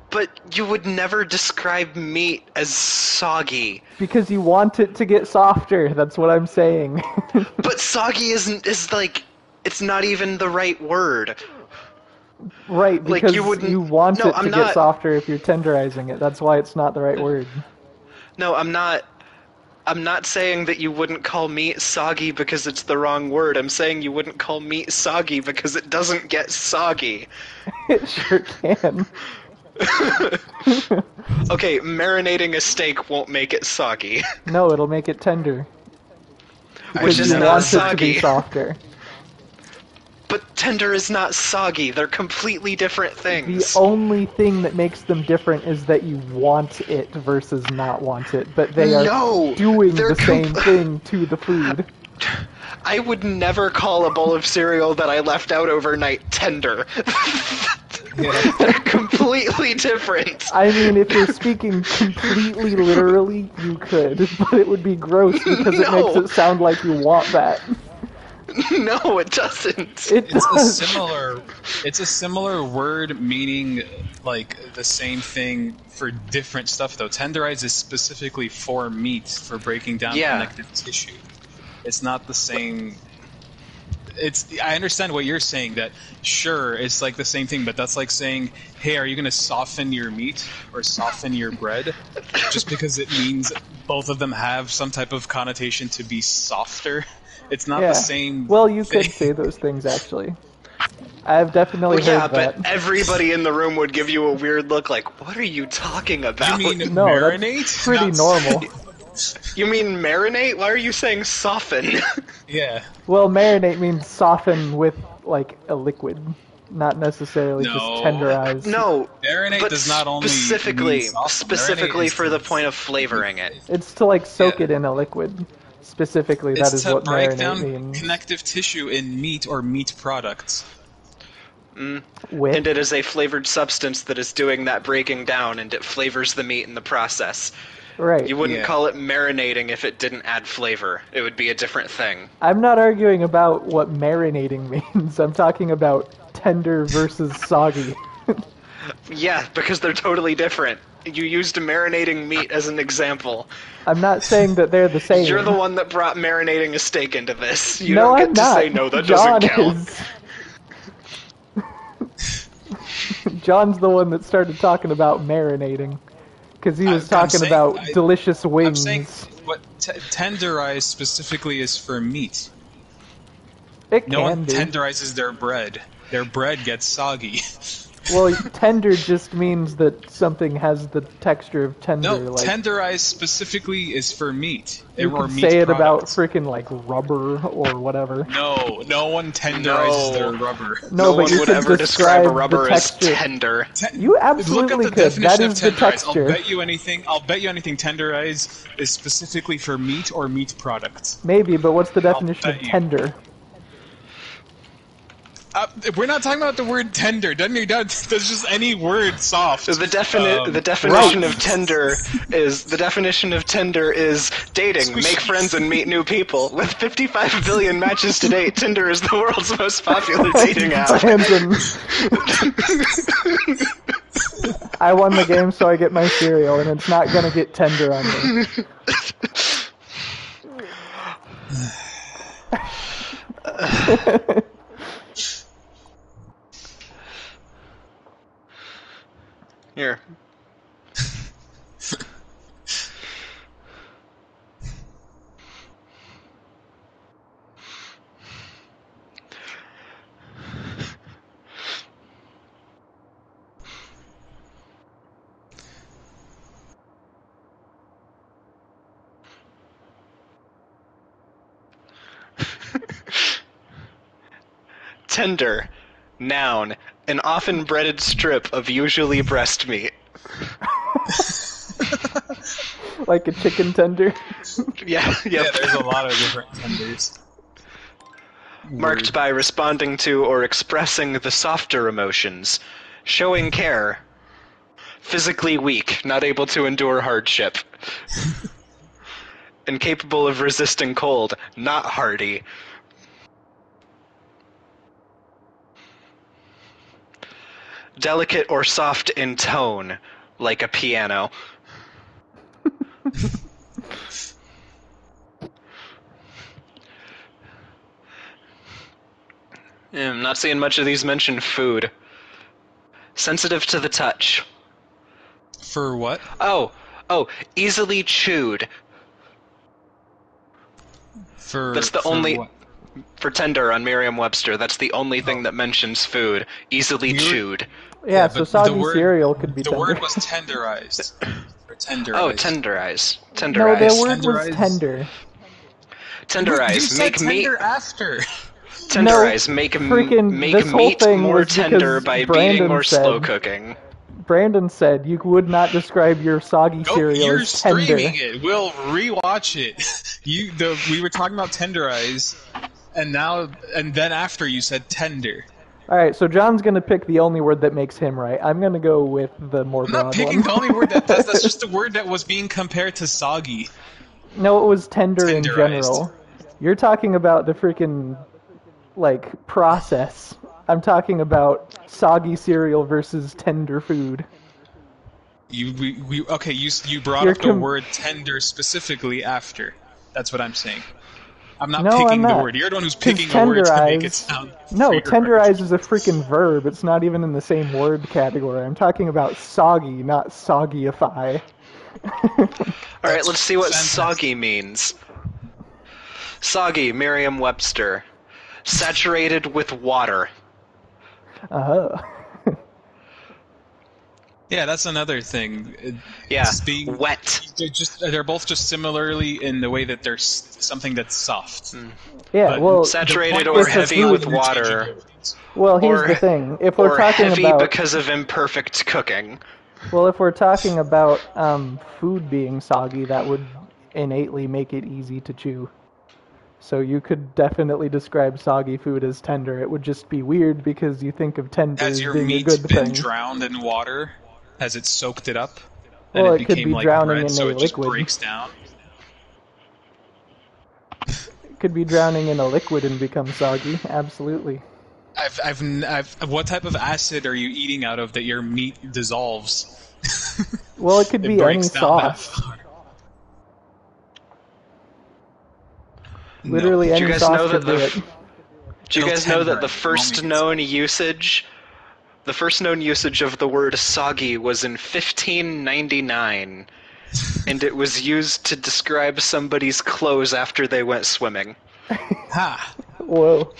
But you would never describe meat as soggy. Because you want it to get softer, that's what I'm saying. But soggy is like, it's not even the right word. Right, Like, because you wouldn't- you want No, it to I'm get not- softer if you're tenderizing it. That's why it's not the right word. No, I'm not. I'm not saying that you wouldn't call meat soggy because it's the wrong word. I'm saying you wouldn't call meat soggy because it doesn't get soggy. It sure can. Okay, marinating a steak won't make it soggy. No, it'll make it tender. Which Because is you not want it to be soggy. softer. But tender is not soggy. They're completely different The things. only thing that makes them different is that you want it versus not want it, but they are No, doing they're the same thing to the food. I would never call a bowl of cereal that I left out overnight tender. They're completely different. I mean, if you're speaking completely literally, you could, but it would be gross because it No. makes it sound like you want that. No, it doesn't. It It's a does. similar word meaning like the same thing for different stuff though. Tenderize is specifically for meat, for breaking down Yeah. connective tissue. It's not the same. I understand what you're saying, that sure it's like the same thing, but that's like saying, hey, are you going to soften your meat or soften your bread? Just because it means both of them have some type of connotation to be softer. It's not Yeah. the same. Well, you could thing. say those things actually. I've definitely Well, yeah, heard that. but everybody in the room would give you a weird look like, what are you talking about? You mean No, marinate? that's pretty Not normal. You mean marinate? Why are you saying soften? Yeah. Well, marinate means soften with like a liquid, not necessarily just No. tenderized. No, Marinate but does not only specifically, mean soft. specifically Marinate is for the to- point of flavoring it. It's to like soak Yeah. it in a liquid. Specifically, It's that is to what break marinate down means. connective tissue in meat or meat products. With And it is a flavored substance that is doing that breaking down, and it flavors the meat in the process. right. You wouldn't Yeah. call it marinating if it didn't add flavor. It would be a different thing. I'm not arguing about what marinating means. I'm talking about tender versus soggy. Yeah, because they're totally different. You used marinating meat as an example. I'm not saying that they're the same. You're the one that brought marinating a steak into this. You no, don't get I'm to not. say no, that John doesn't count. is. John's the one that started talking about marinating. Because he was I'm talking saying- about delicious I'm wings. saying what tenderized specifically is for meat. It No can one be. tenderizes their bread. Their bread gets soggy. Well, tender just means that something has the texture of tender. No, like, tenderized specifically is for meat. you or could meat say it about products. freaking like rubber or whatever. No, no one tenderizes No. their rubber. No but one you would could ever describe a the rubber as texture. tender. You absolutely Look up the could. That definition is of the tenderized. texture. I'll bet you anything. Tenderized is specifically for meat or meat products. Maybe, but what's the definition of bet you. tender? We're not talking about the word tender. There's just any word soft. The definition of tender is dating, make friends, and meet new people. With 55 billion matches to date, Tinder is the world's most popular dating app. Brandon. I won the game, so I get my cereal, and it's not gonna get tender on me. Here. Tender, noun, an often breaded strip of usually breast meat. Like a chicken tender. Yeah, Yeah, yep. there's a lot of different tenders. Marked by responding to or expressing the softer emotions, showing care, physically weak, not able to endure hardship, incapable of resisting cold, not hardy. Delicate or soft in tone, like a piano. Yeah, I'm not seeing much of these mention food. Sensitive to the touch. For what? Oh, easily chewed. That's the For only... what? For tender on Merriam-Webster, that's the only thing that mentions food. Easily chewed. Yeah, so but soggy the word- cereal could be The tender. word was tenderized. Or tenderized. Oh, tenderize. No, Tenderize. the word was Tenderize. tender. Tenderize. You said Make meat... tender after. Tenderize. No, make freaking- make this whole meat thing more was because tender by beating Brandon or slow said- cooking. Brandon said you would not describe your soggy Nope, cereal you're as tender. streaming it. We'll rewatch it. We were talking about tenderize, and then after you said tender. Alright, so John's gonna pick the only word that makes him right. I'm gonna go with the more I'm broad not picking one. the only word that's just the word that was being compared to soggy. No, it was tender in Tenderized. general. You're talking about the freaking, like, process. I'm talking about soggy cereal versus tender food. You brought You're up the word tender specifically after. That's what I'm saying. I'm not No, I'm picking the not. word. You're the one who's 'Cause picking a word to make it tenderize- sound. No, freaking tenderize is a freaking verb. It's not even in the same word category. I'm talking about soggy, not soggyify. Alright, let's see what fantastic. soggy means. Soggy, Merriam-Webster. Saturated with water. Uh-huh. Yeah, that's another thing. Yeah, It's being- wet. They're both just similarly in the way that they're something that's soft. Yeah, But well, Saturated the or point it's a heavy food. with water. Well, here's Or- the thing. If we're or talking heavy about because of imperfect cooking. well, if we're talking about food being soggy, that would innately make it easy to chew. So you could definitely describe soggy food as tender. It would just be weird because you think of tender Has as your being a meat good been thing. drowned in water? Has it soaked it up? And Well, it it could became be like drowning bread, in so a it just liquid. breaks down? It could be drowning in a liquid and become soggy. Absolutely. What type of acid are you eating out of that your meat dissolves? Well, it could It be any breaks down that sauce. far. Literally Do you any guys sauce know could that do the it. Do you It'll guys know that tender the it. first It won't make it known soggy. usage, the first known usage of the word soggy was in 1599, and it was used to describe somebody's clothes after they went swimming. Ha! Whoa.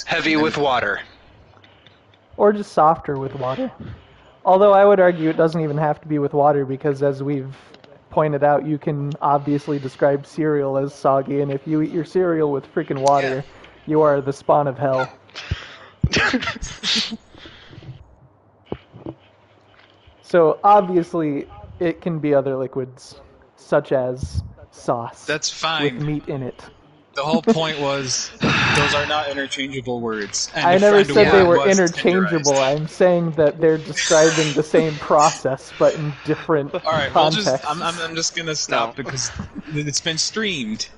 Heavy with water. Or just softer with water. Although I would argue it doesn't even have to be with water because, as we've pointed out, you can obviously describe cereal as soggy, and if you eat your cereal with freaking water, you are the spawn of hell. So obviously, it can be other liquids, such as sauce That's with fine. meat in it. The whole point was those are not interchangeable words. And I if never friend said they word were was interchangeable. tenderized. I'm saying that they're describing the same process, but in different All right, well, contexts. I'm just gonna stop because it's been streamed.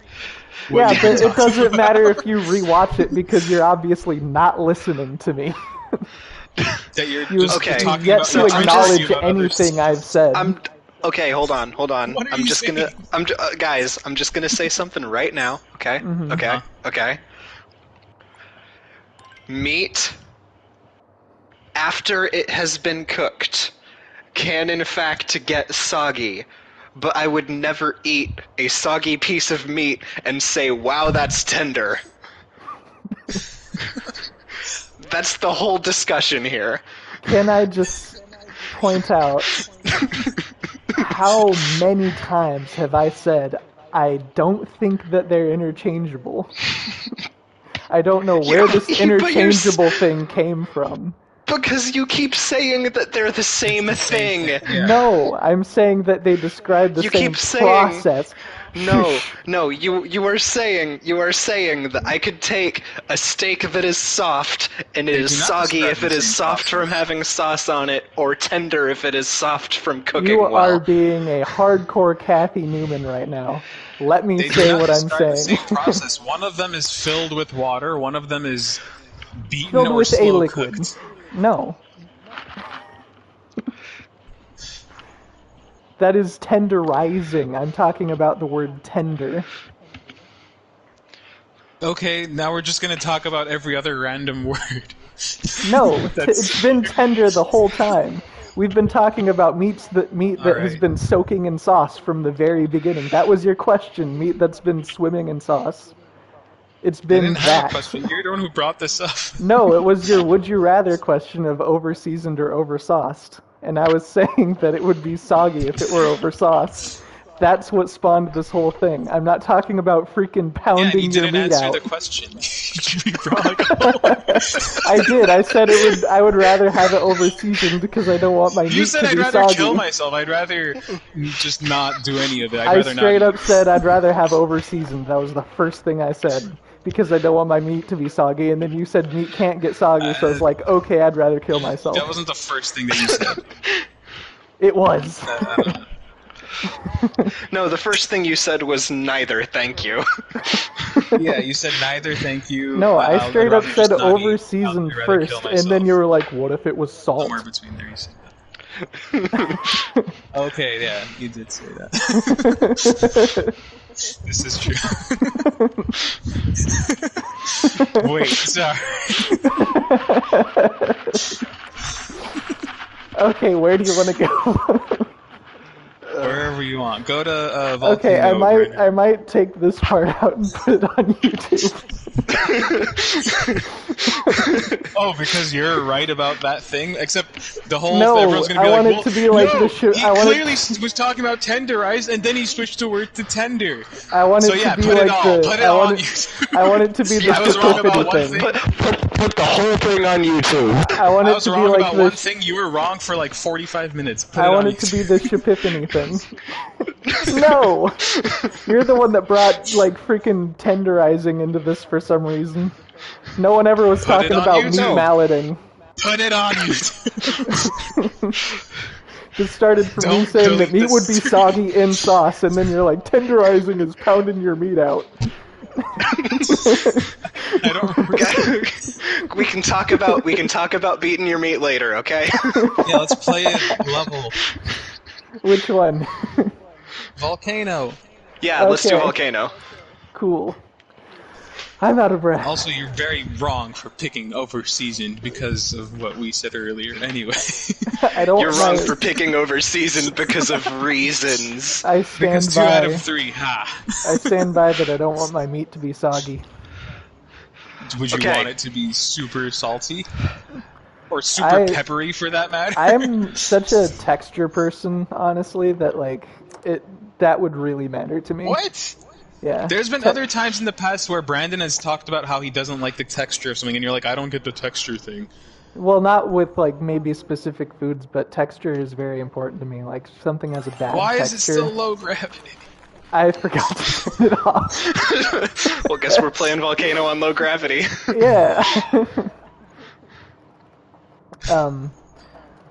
Yeah, What but you're it doesn't talking matter about. if you rewatch it because you're obviously not listening to me. That you're You've just Okay, talking yet about. to you're talking acknowledge about other anything stuff. I've said. Okay, hold on. What are I'm you just saying? guys, I'm just gonna say something right now, okay? Okay, Uh-huh. okay. Meat, after it has been cooked, can in fact get soggy, but I would never eat a soggy piece of meat and say, wow, that's tender. That's the whole discussion here. Can I just point out how many times have I said I don't think that they're interchangeable? I don't know where Yeah, this but you're interchangeable thing came from. Because you keep saying that they're the same thing. Yeah. No, I'm saying that they describe the You same keep saying- process. No, you are saying that I could take a steak that is soft and it They is do not soggy describe if the it is same soft from process. having sauce on it, or tender if it is soft from cooking You well. are being a hardcore Kathy Newman right now. Let me They do say not what I'm describe the saying. same process. One of them is filled with water. One of them is beaten Filled or with a slow liquid. cooked. No. That is tenderizing. I'm talking about the word tender. Okay, now we're just going to talk about every other random word. No, That's- it's been tender the whole time. We've been talking about meat that has Alright. been soaking in sauce from the very beginning. That was your question, meat that's been swimming in sauce. It's I been didn't have that. a question. You're the one who brought this up. No, it was your would you rather question of over seasoned or over sauced. And I was saying that it would be soggy if it were over sauced. That's what spawned this whole thing. I'm not talking about freaking Yeah, pounding you your didn't meat answer out. the question. You brought like a whole- I did. I said I would rather have it over seasoned because I don't want my You meat said to I'd be rather soggy. kill myself. I'd rather just not do any of it. I'd I rather straight not. up said I'd rather have over seasoned. That was the first thing I said. Because I don't want my meat to be soggy, and then you said meat can't get soggy, so it's like, okay, I'd rather kill myself. That wasn't the first thing that you said. It was. I don't know. No, the first thing you said was neither, thank you. Yeah, you said neither, thank you. No, I I'd straight up rather said just not over eat. seasoned I'd rather first, kill and then myself. you were like, what if it was salt? Somewhere between there, you said that. Okay, yeah, you did say that. This is true. Wait, sorry. Okay, where do you want to go? Wherever you want. Go to Volcano. Okay, I Brandon. might take this part out and put it on YouTube. Oh, because you're right about that thing. Except the whole No, everyone's gonna be I like, want it well, to be like no, the show. he I want clearly it. was talking about tenderized, and then he switched the word to tender. I want it So to yeah, be put it like all. the. Put it I all want on it. YouTube. I want it to be the I was wrong about Shapifity one thing. thing. Put the whole thing on YouTube. I want I it was to be wrong like about the. one thing. You were wrong for like 45 minutes. Put I it want on it to YouTube. be the Shapifity thing. No, you're the one that brought like freaking tenderizing into this for some reason. No one ever was Put it talking on about meat YouTube. malleting. Put it on YouTube. This started from me Don't saying that delete meat would be this. soggy in sauce, and then you're like, tenderizing is pounding your meat out. I don't remember. We can talk about beating your meat later, okay? Yeah, let's play it level. Which one? Volcano. Yeah, let's do Okay. Volcano. Cool. I'm out of breath. Also, you're very wrong for picking over seasoned because of what we said earlier. Anyway, I don't. You're wrong my- for picking over seasoned because of reasons. I stand because 2 by. out of 3. Ha. I stand by that. I don't want my meat to be soggy. Would you Okay. want it to be super salty? Or super peppery, for that matter? I'm such a texture person, honestly, that like that would really matter to me. What? Yeah. There's been other times in the past where Brandon has talked about how he doesn't like the texture of something, and you're like, I don't get the texture thing. Well, not with like maybe specific foods, but texture is very important to me. Like something has a bad Why texture. is it still low gravity? I forgot to turn it off. Well, guess we're playing Volcano on low gravity. Yeah.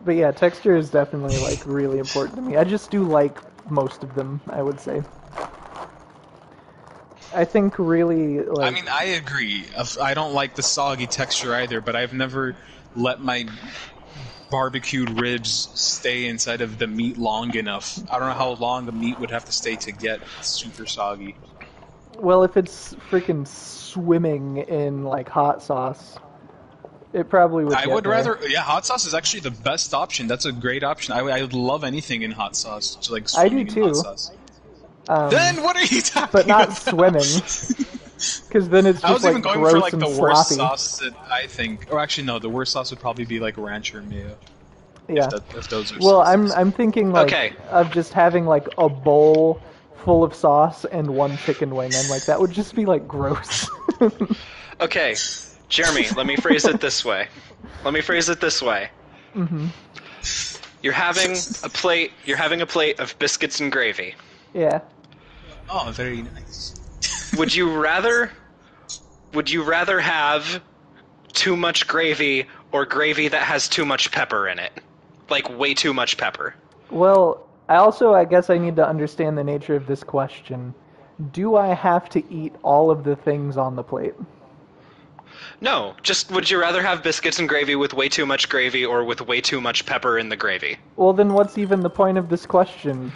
But yeah, texture is definitely like really important to me. I just do like most of them, I would say. I think really like I mean, I agree. I don't like the soggy texture either, but I've never let my barbecued ribs stay inside of the meat long enough. I don't know how long the meat would have to stay to get super soggy. well, if it's freaking swimming in like hot sauce, it probably would. I get would there. rather, yeah, hot sauce is actually the best option. That's a great option. I would love anything in hot sauce, just like I do swimming in too. hot sauce. Then What are you talking but not about? swimming. Because then it's I just was even like going gross for like and the worst sloppy. sauce that I think, or actually no, the worst sauce would probably be like ranch or mayo. Yeah. If those are. Well, sauces. I'm thinking like Okay. of just having like a bowl full of sauce and one chicken wing. I'm like that would just be like gross. Okay, Jeremy, let me phrase it this way. Mm-hmm. You're having a plate of biscuits and gravy. Yeah. Oh, very nice. Would you rather have too much gravy or gravy that has too much pepper in it? Like way too much pepper. Well, I guess I need to understand the nature of this question. Do I have to eat all of the things on the plate? No, just would you rather have biscuits and gravy with way too much gravy or with way too much pepper in the gravy? Well, then what's even the point of this question?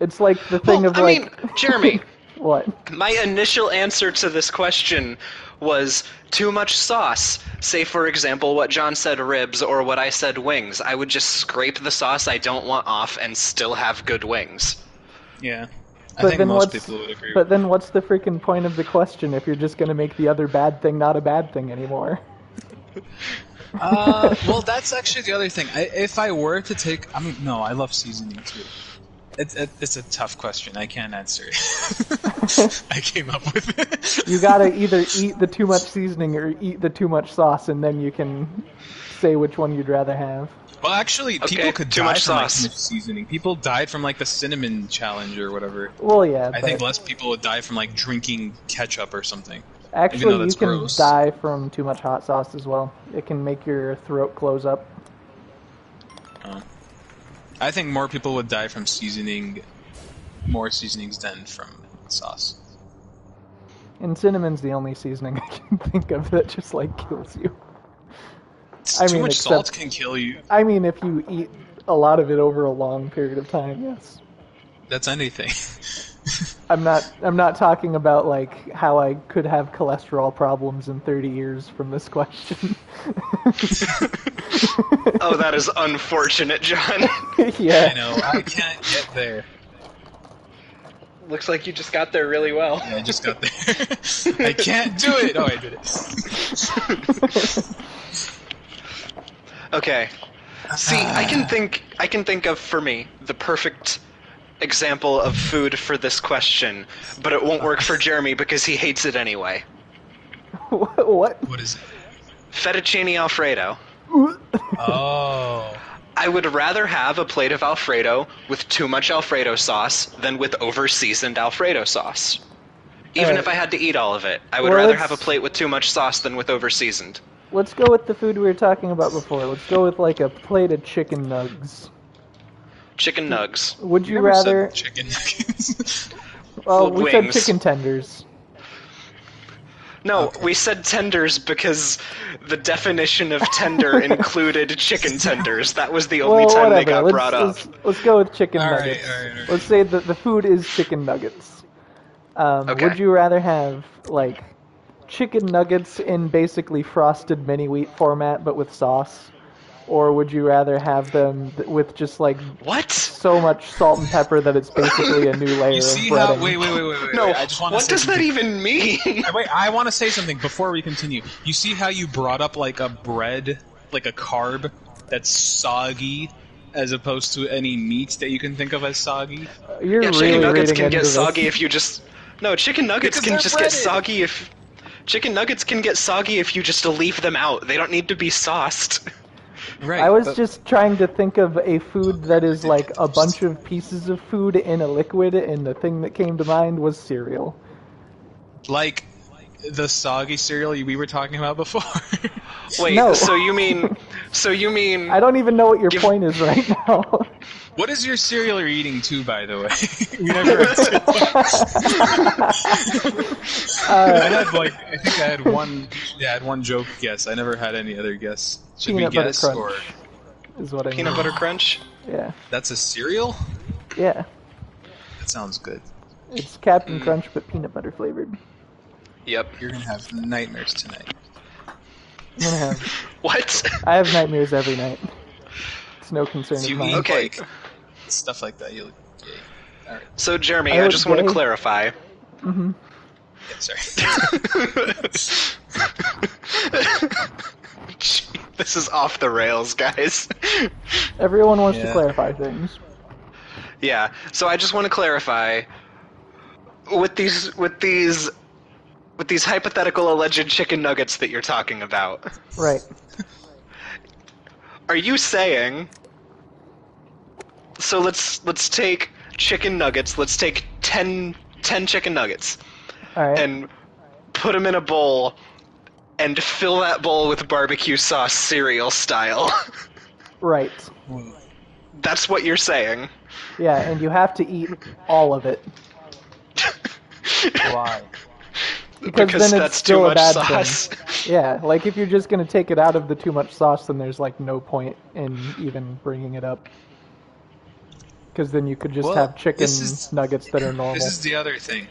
It's like the thing Well, of I like mean, Jeremy, what? my initial answer to this question was too much sauce. Say, for example, what John said, ribs, or what I said, wings. I would just scrape the sauce I don't want off and still have good wings. Yeah. I But think then most what's people would agree. but then what's the freaking point of the question if you're just gonna make the other bad thing not a bad thing anymore? Well, that's actually the other thing. If I were to take, I mean, no, I love seasoning too. It's a tough question. I can't answer it. I came up with it. You gotta either eat the too much seasoning or eat the too much sauce, and then you can say which one you'd rather have. Well, actually, Okay, people could too die much from like, sauce. too much seasoning. People died from like the cinnamon challenge or whatever. Well, yeah, I but think less people would die from like drinking ketchup or something. even actually though you that's can gross. die from too much hot sauce as well. It can make your throat close up. I think more people would die from more seasonings than from sauce. And cinnamon's the only seasoning I can think of that just like kills you. Too much except- salt can kill you. I mean, if you eat a lot of it over a long period of time, yes. That's anything. I'm not talking about like how I could have cholesterol problems in 30 years from this question. Oh, that is unfortunate, John. I Yeah. know. I can't get there. Looks like you just got there really well. Yeah, I just got there. I can't do it! Oh, I did it. Okay. See, I can think of, for me, the perfect example of food for this question, but it won't work for Jeremy because he hates it anyway. What? What is it? Fettuccine Alfredo. Oh. I would rather have a plate of Alfredo with too much Alfredo sauce than with over-seasoned Alfredo sauce. Even if I had to eat all of it, I would rather have a plate with too much sauce than with over-seasoned. Let's go with the food we were talking about before. Let's go with like a plate of chicken nugs. Chicken nugs. Would you Never rather? said chicken nuggets. Well, we said Wings. chicken tenders. No, Okay. we said tenders because the definition of tender included chicken tenders. That was the only Well, time whatever. they got brought up. Let's go with chicken All right, nuggets. all right. Let's say that the food is chicken nuggets. Okay. Would you rather have like chicken nuggets in basically frosted mini wheat format but with sauce, or would you rather have them with just like What? so much salt and pepper that it's basically a new layer You of see breading? how? Wait. No, I just want to what say does that something. even mean? Wait, I want to say something before we continue. You see how you brought up like a bread, like a carb that's soggy, as opposed to any meat that you can think of as soggy? You're Yeah, really chicken nuggets reading can into get this. soggy if you just... No, chicken nuggets Because can they're just get breaded. soggy if... Chicken nuggets can get soggy if you just leave them out. They don't need to be sauced. Right. I was but- just trying to think of a food that is like a bunch of pieces of food in a liquid, and the thing that came to mind was cereal. like the soggy cereal we were talking about before. Wait, No. so you mean... I don't even know what your Give- point is right now. What is your cereal you're eating too, by the way? We never answered I think I had one. Yeah, I had one joke guess. I never had any other guess. Should Peanut we butter guess crunch or is what I Peanut mean. butter crunch? Yeah, that's a cereal? yeah. That sounds good. It's Captain Crunch, but peanut butter flavored. Yep. You're gonna have nightmares tonight. I'm gonna have. What? I have nightmares every night. It's no concern If of you mine. eat Okay. like stuff like that, you'll. Yeah. All right. So, Jeremy, I I was just want to gay. clarify. Mm-hmm. Yeah, sorry. Gee, this is off the rails, guys. Everyone wants to Yeah. clarify things. Yeah, so I just want to clarify with these hypothetical alleged chicken nuggets that you're talking about. Right. Are you saying? So let's take chicken nuggets. Let's take 10 chicken nuggets All right. and put them in a bowl and fill that bowl with barbecue sauce cereal style. Right. That's what you're saying. Yeah, and you have to eat all of it Why? because then it's that's still too a much bad sauce. thing. Yeah, like if you're just gonna take it out of the too much sauce, then there's like no point in even bringing it up. Because then you could just Well, have chicken this is- nuggets that are normal. This is the other thing.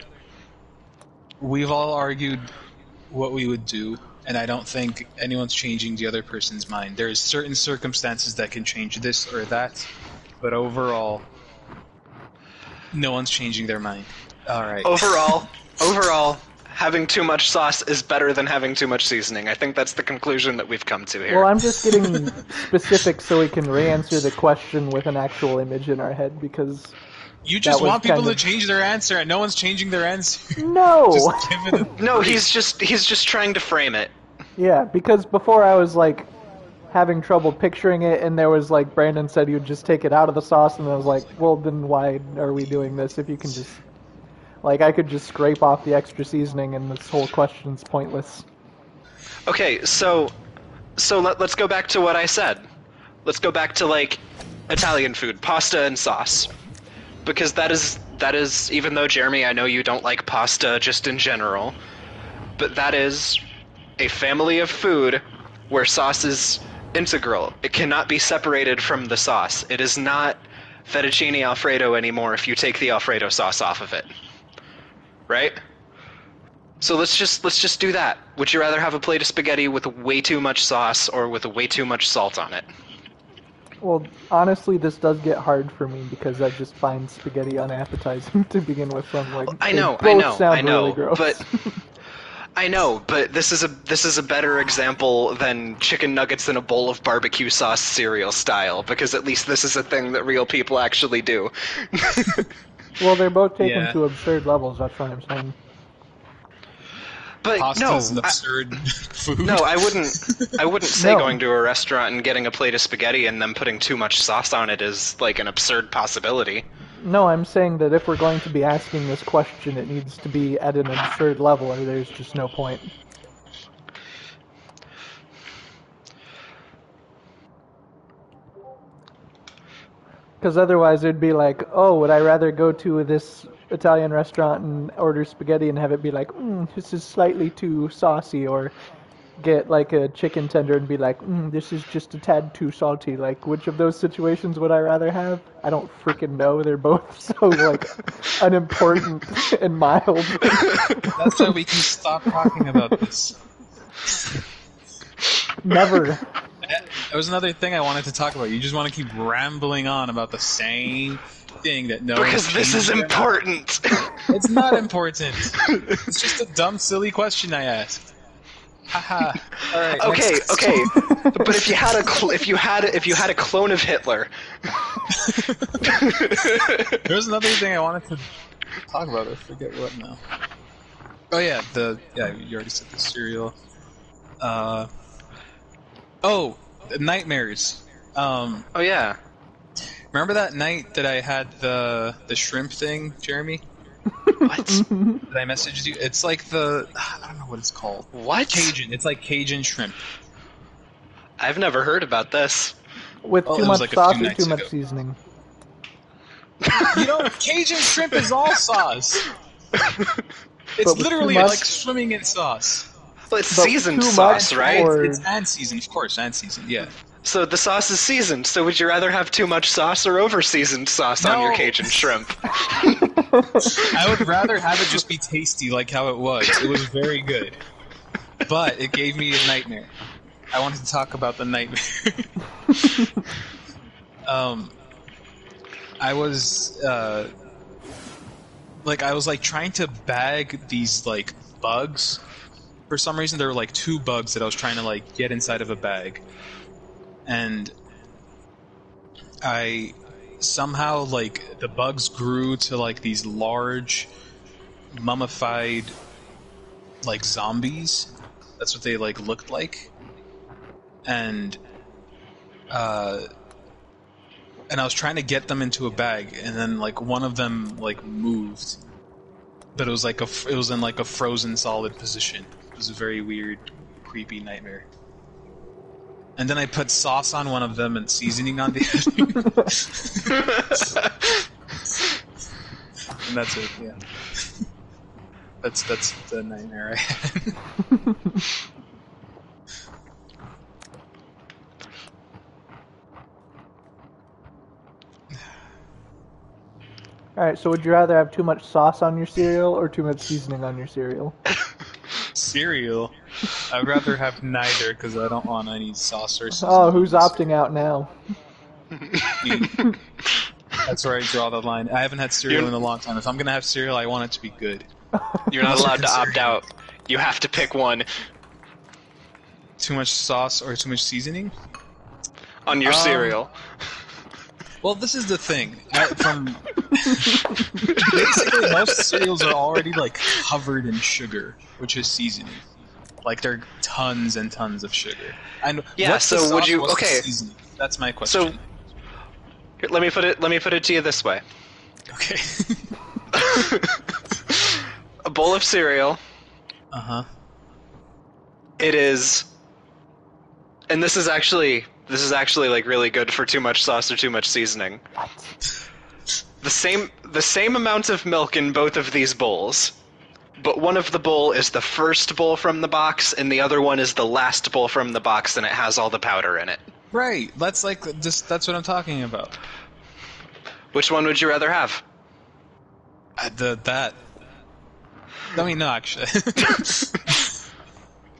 We've all argued what we would do, and I don't think anyone's changing the other person's mind. There's certain circumstances that can change this or that, but overall, no one's changing their mind. All right. Overall, having too much sauce is better than having too much seasoning. I think that's the conclusion that we've come to here. Well, I'm just getting specific so we can re-answer the question with an actual image in our head because You just that was want people kind to of- change their answer, and no one's changing their answer. no. Just give it a No, break. he's just trying to frame it. Yeah, because before I was like having trouble picturing it, and there was like Brandon said you'd just take it out of the sauce, and I was like, well, then why are we doing this if you can just like I could just scrape off the extra seasoning, and this whole question's pointless. Okay, so let's go back to what I said. Let's go back to like Italian food, pasta and sauce. Because that is even though Jeremy, I know you don't like pasta just in general, but that is a family of food where sauce is integral. It cannot be separated from the sauce. It is not fettuccine alfredo anymore if you take the alfredo sauce off of it. Right? So let's just do that. Would you rather have a plate of spaghetti with way too much sauce or with way too much salt on it? Well, honestly, this does get hard for me because I just find spaghetti unappetizing to begin with. So I'm like, I they know, both sound really gross. but I know, but this is a better example than chicken nuggets in a bowl of barbecue sauce cereal style, because at least this is a thing that real people actually do. Well, they're both taken Yeah. to absurd levels. That's what I'm saying. But Pasta is an absurd food. no, I wouldn't say No. going to a restaurant and getting a plate of spaghetti and then putting too much sauce on it is like an absurd possibility. No, I'm saying that if we're going to be asking this question, it needs to be at an absurd level, or there's just no point. Because otherwise, it'd be like, oh, would I rather go to this Italian restaurant and order spaghetti and have it be like, this is slightly too saucy, or get like a chicken tender and be like, this is just a tad too salty. Like, which of those situations would I rather have? I don't freaking know. They're both so like unimportant and mild. That's why we can stop talking about this. Never. There was another thing I wanted to talk about. You just want to keep rambling on about the same thing that no Because one's this is changed their mind. important. It's not important. It's just a dumb, silly question I asked. Haha. All right. Okay, next. okay. But if you had a clone of Hitler, There was another thing I wanted to talk about. I forget what now. Oh yeah, you already said the cereal. Nightmares. oh yeah. Remember that night that I had the shrimp thing, Jeremy? What? That I messaged you? It's like I don't know what it's called. What? Cajun. It's like Cajun shrimp. I've never heard about this. With Well, too it was much like a sauce few or nights too much ago. seasoning? You know, Cajun shrimp is all sauce. It's with literally too much- like swimming in sauce. Well, it's But seasoned too sauce, much right? or- It's and seasoned, of course, and seasoned. Yeah. So the sauce is seasoned. So would you rather have too much sauce or over-seasoned sauce on your No. Cajun shrimp? I would rather have it just be tasty like how it was. It was very good. But it gave me a nightmare. I wanted to talk about the nightmare. I was trying to bag these like bugs. For some reason there were like 2 bugs that I was trying to like get inside of a bag. And I somehow like the bugs grew to like these large mummified like zombies. That's what they like looked like. And I was trying to get them into a bag, and then like one of them like moved, but it was like it was in like a frozen solid position. It was a very weird, creepy nightmare. And then I put sauce on one of them and seasoning on the other. And that's it. Yeah. That's the nightmare I had. Alright, so would you rather have too much sauce on your cereal or too much seasoning on your cereal? Cereal. I'd rather have neither because I don't want any sauce or seasoning. Oh, who's opting out now? That's where I draw the line. I haven't had cereal in a long time. If I'm gonna have cereal, I want it to be good. You're not Unless allowed to you're opt out. You have to pick one Too much sauce or too much seasoning? on your cereal. Well, this is the thing. Basically, most cereals are already like covered in sugar, which is seasoning. Like they're tons and tons of sugar. And Yeah, what's so the sauce, would you- what's the okay. seasoning? That's my question. So here, let me put it to you this way: Okay. a bowl of cereal. Uh-huh. It is, and this is actually like really good for too much sauce or too much seasoning. The same amount of milk in both of these bowls, but one of the bowl is the first bowl from the box, and the other one is the last bowl from the box, and it has all the powder in it. Right. That's like that's what I'm talking about. Which one would you rather have? That. I mean, no, actually.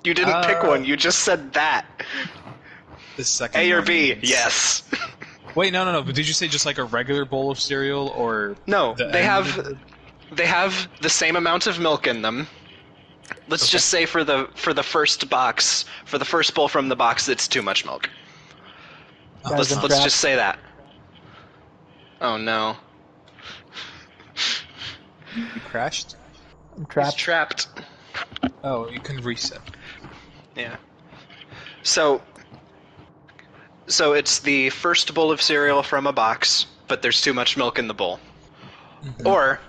You didn't pick one. You just said that. The second A or one B? is- Yes. Wait, no. But did you say just like a regular bowl of cereal, or No, the they end have of the- they have the same amount of milk in them. Let's Okay. just say for the first box, for the first bowl from the box, it's too much milk. Guys, I'm Let's trapped. just say that. Oh no, You crashed? I'm he's trapped. trapped. Oh, you can reset. Yeah. So it's the first bowl of cereal from a box, but there's too much milk in the bowl. Or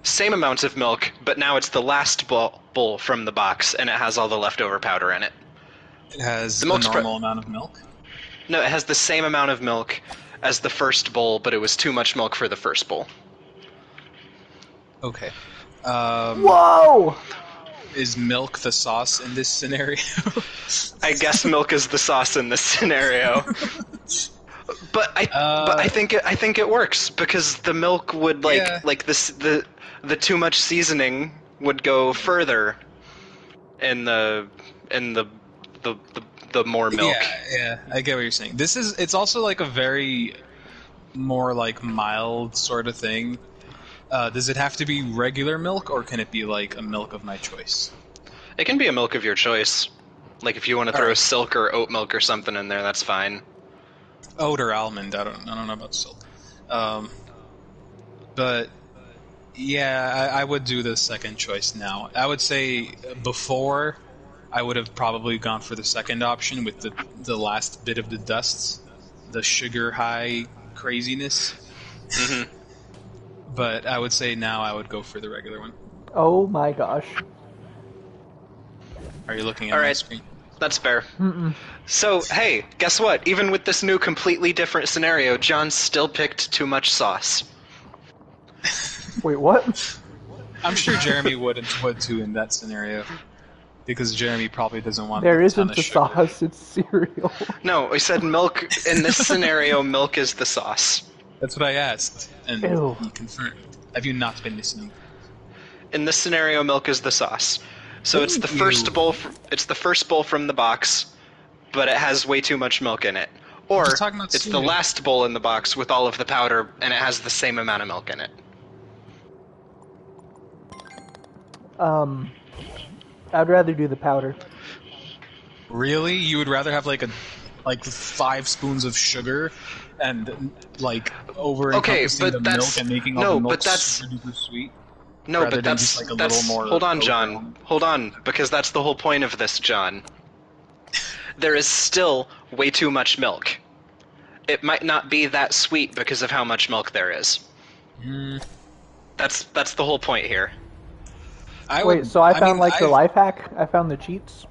same amount of milk, but now it's the last bowl from the box, and it has all the leftover powder in it. It has The a milk's normal amount of milk. No, it has the same amount of milk as the first bowl, but it was too much milk for the first bowl. Okay. Whoa! Is milk the sauce in this scenario? I guess milk is the sauce in this scenario. But I think it works because the milk would Yeah. the too much seasoning would go further in the more milk. Yeah, I get what you're saying. It's also like a very more like mild sort of thing. Does it have to be regular milk, or can it be like a milk of my choice? It can be a milk of your choice. Like if you want to throw silk or oat milk or something in there, that's fine. Oat or almond? I don't know about silk. But yeah, I would do the second choice now. I would say before I would have probably gone for the second option with the last bit of the dust, the sugar high craziness. Mhm. But I would say now I would go for the regular one. Oh my gosh. Are you looking at All my right. screen? That's fair. Mm-mm. So, hey, guess what? Even with this new completely different scenario, John still picked too much sauce. Wait, what? I'm sure Jeremy would too in that scenario, because Jeremy probably doesn't want There a ton isn't of a sugar. sauce, it's cereal. No, I said milk. In this scenario, milk is the sauce. That's what I asked, and Ew. he confirmed. Have you not been listening? In this scenario, milk is the sauce. So it's the first bowl. It's the first bowl from the box, but it has way too much milk in it. Or just talking about it's the cereal. last bowl in the box with all of the powder, and it has the same amount of milk in it. I'd rather do the powder. Really? You would rather have like 5 spoons of sugar and like over Okay, encompassing the but that's- milk and making all no, the milk but that's- super duper sweet? No, Rather but than that's just, like, a that's. little more Hold on, overwhelming. John. Hold on, because that's the whole point of this, John. There is still way too much milk. It might not be that sweet because of how much milk there is. That's the whole point here. Wait, so I found mean, the life hack? I found the cheats?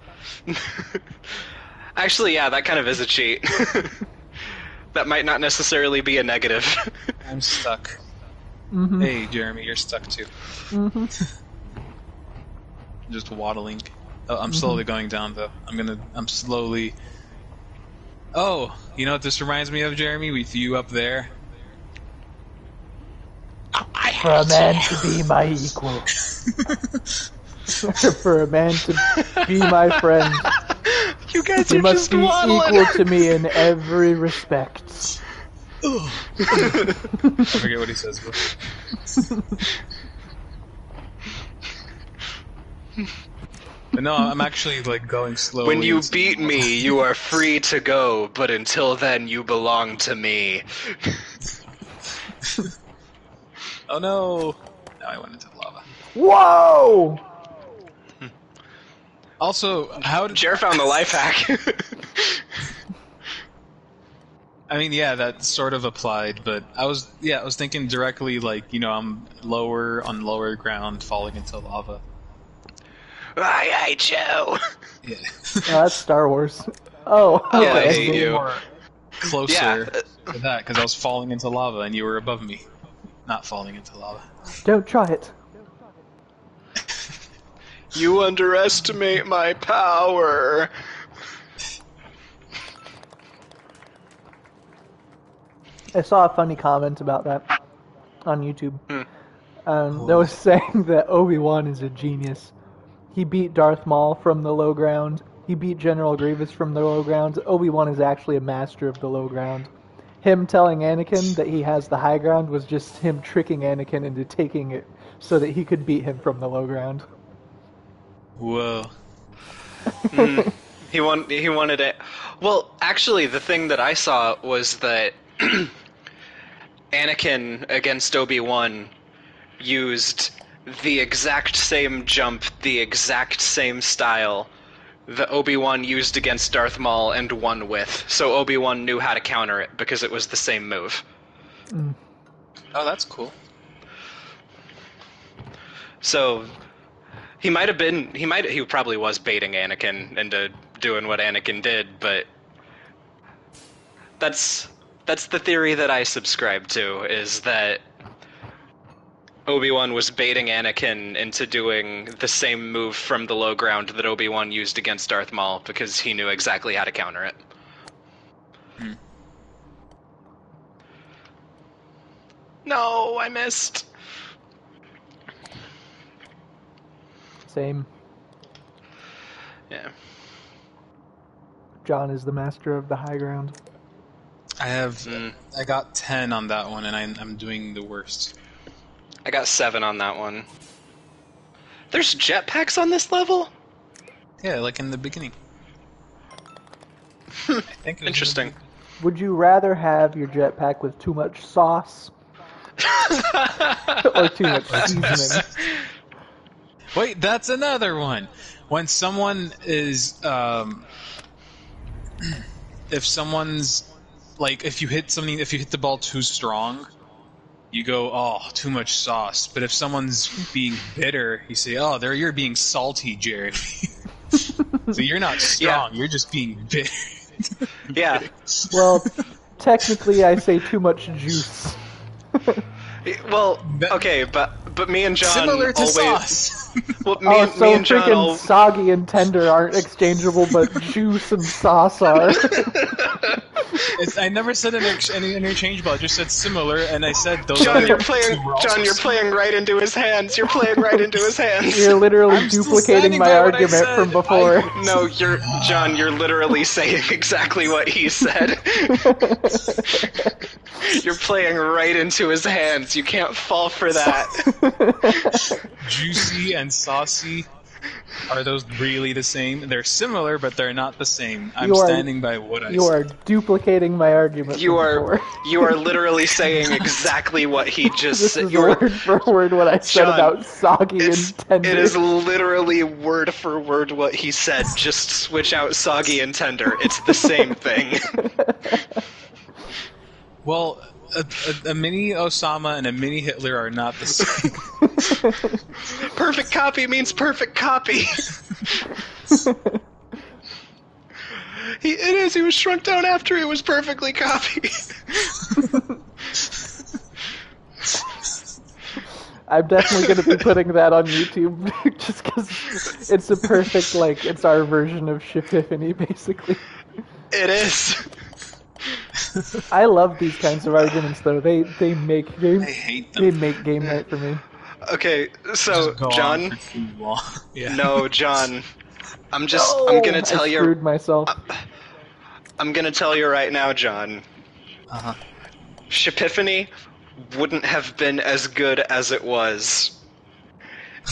Actually, yeah, that kind of is a cheat. That might not necessarily be a negative. I'm stuck. Mm-hmm. Hey, Jeremy, you're stuck too. Mm-hmm. Just waddling. Oh, I'm slowly going down though. I'm slowly. Oh, you know what this reminds me of, Jeremy? With you up there. For a man to be my equal. For a man to be my friend. You guys He are must just be waddling. equal to me in every respect. I forget what he says. But no, I'm actually like going slowly. When you into- beat me, you are free to go, but until then, you belong to me. Oh no! Now I went into lava. Whoa! Also, how did Jer found the life hack. I mean, yeah, that sort of applied, but I was thinking directly, like, I'm on lower ground, falling into lava. Aye, Joe. Yeah, Oh, that's Star Wars. Oh, Yeah, I okay. hate you. more closer Yeah. to that because I was falling into lava and you were above me, not falling into lava. Don't try it. You underestimate my power. I saw a funny comment about that on YouTube. That was saying that Obi-Wan is a genius. He beat Darth Maul from the low ground. He beat General Grievous from the low ground. Obi-Wan is actually a master of the low ground. him telling Anakin that he has the high ground was just him tricking Anakin into taking it so that he could beat him from the low ground. Whoa. He wanted it. Well, actually, the thing that I saw was that Anakin against Obi-Wan used the exact same jump, the exact same style that Obi-Wan used against Darth Maul and won with. So Obi-Wan knew how to counter it because it was the same move. Oh, that's cool. So he probably was baiting Anakin into doing what Anakin did, but that's the theory that I subscribe to, is that Obi-Wan was baiting Anakin into doing the same move from the low ground that Obi-Wan used against Darth Maul because he knew exactly how to counter it. No, I missed. Same. Yeah. John is the master of the high ground. I got 10 on that one, and I'm doing the worst. I got 7 on that one. There's jetpacks on this level? Yeah, like in the beginning. I think it was Interesting. Would you rather have your jetpack with too much sauce or too much seasoning? Wait, that's another one. When someone is, if someone's, like, if you hit the ball too strong, you go, oh, too much sauce. But if someone's being bitter, you say, oh, you're being salty, Jeremy. So you're not strong, you're just being bitter. Yeah. Well, technically I say too much juice. Well, okay, but me and John Similar to always... sauce. Well, So me and John freaking soggy and tender aren't exchangeable, but juice and sauce are. I never said any interchangeable. I just said similar, and I said those. John, are you're playing right into his hands. You're playing right into his hands. You're literally I'm still duplicating standing my by what I argument said. from before. No, John, you're literally saying exactly what he said. You're playing right into his hands. You can't fall for that. Juicy and saucy. Are those really the same? They're similar, but they're not the same. I'm standing by what I said. You are duplicating my argument. You from before. are literally saying exactly what he just This said. is word for word what I said John, about soggy and tender. It is literally word for word what he said. Just switch out soggy and tender. It's the same thing. Well, a mini Osama and a mini Hitler are not the same. Perfect copy means perfect copy. It is. He was shrunk down after he was perfectly copied. I'm definitely going to be putting that on YouTube just because it's a perfect, like, it's our version of Shipiphany, basically. It is. I love these kinds of arguments, though. They make game. I hate them. They make game night for me. Okay, so John. Yeah. No, John. I'm gonna tell I you. screwed myself. I'm gonna tell you right now, John. Uh-huh. Shipiphany wouldn't have been as good as it was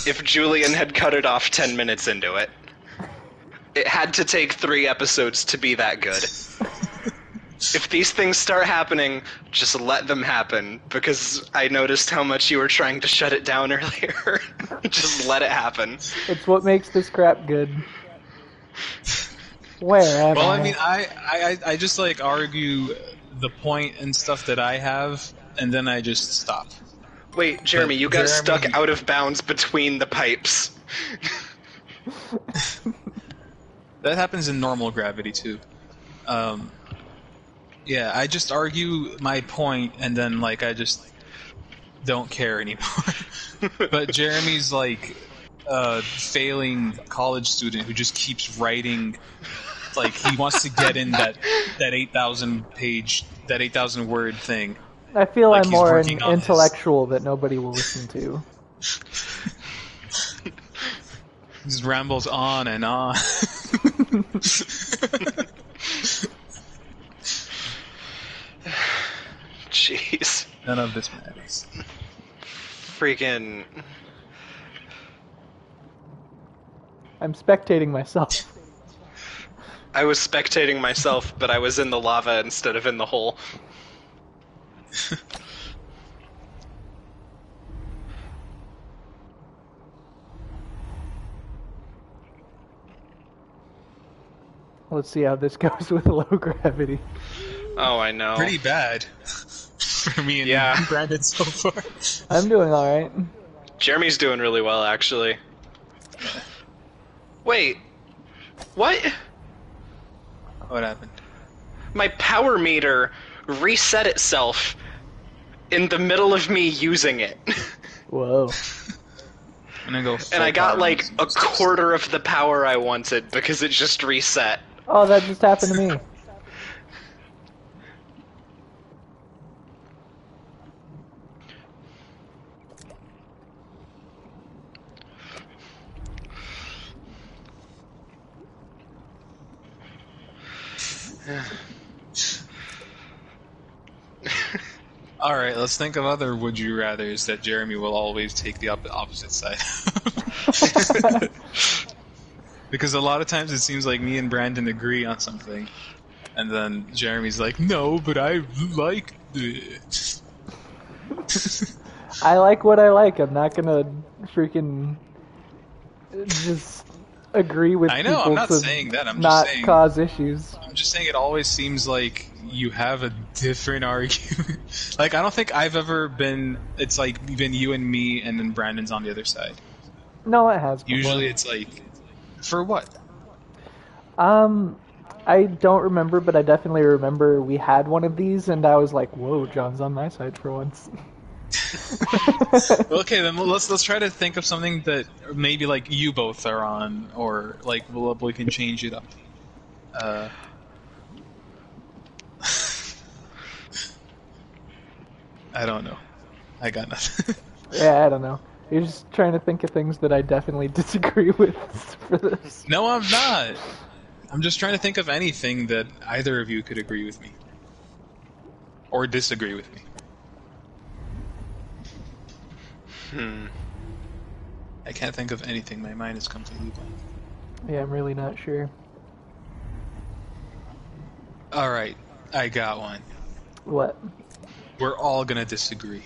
if Julian had cut it off 10 minutes into it. It had to take 3 episodes to be that good. If these things start happening, just let them happen, because I noticed how much you were trying to shut it down earlier. Just let it happen. It's what makes this crap good. Where am Well, I? I mean, I just like argue the point and stuff that I have, and then I just stop. Wait, Jeremy, you got Jeremy- stuck out of bounds between the pipes. That happens in normal gravity too. Yeah, I just argue my point, and then like I just don't care anymore. But Jeremy's like a failing college student who just keeps writing. Like he wants to get in that 8,000 word thing. I feel like I'm he's more working an on intellectual that nobody will listen to. He just rambles on and on. Jeez. None of this matters. Freaking. I'm spectating myself. I was spectating myself, but I was in the lava instead of in the hole. Let's see how this goes with low gravity. Oh, I know. Pretty bad for me and Yeah. Brandon so far. I'm doing alright. Jeremy's doing really well, actually. Wait. What? What happened? My power meter reset itself in the middle of me using it. Whoa. I'm gonna go. And I got full like power. a quarter of the power I wanted because it just reset. Oh, that just happened to me. All right, let's think of other would you rather's that Jeremy will always take the opposite side. Because a lot of times it seems like me and Brandon agree on something, and then Jeremy's like, "No, but I like it." I like what I like. I'm not gonna freaking just agree with I know. people I'm not to saying that. I'm not just saying. cause issues. I'm just saying it always seems like you have a different argument. Like I don't think I've ever been. It's like been you and me, and then Brandon's on the other side. No, it has before. Usually it's like, for what? I don't remember, but I definitely remember we had one of these, and I was like, "Whoa, John's on my side for once." Okay, then let's try to think of something that maybe like you both are on, or like we can change it up. I don't know. I got nothing. Yeah, I don't know. You're just trying to think of things that I definitely disagree with for this. No, I'm not. I'm just trying to think of anything that either of you could agree with me. Or disagree with me. I can't think of anything. My mind is completely blank. Yeah, I'm really not sure. Alright, I got one. What? We're all gonna disagree.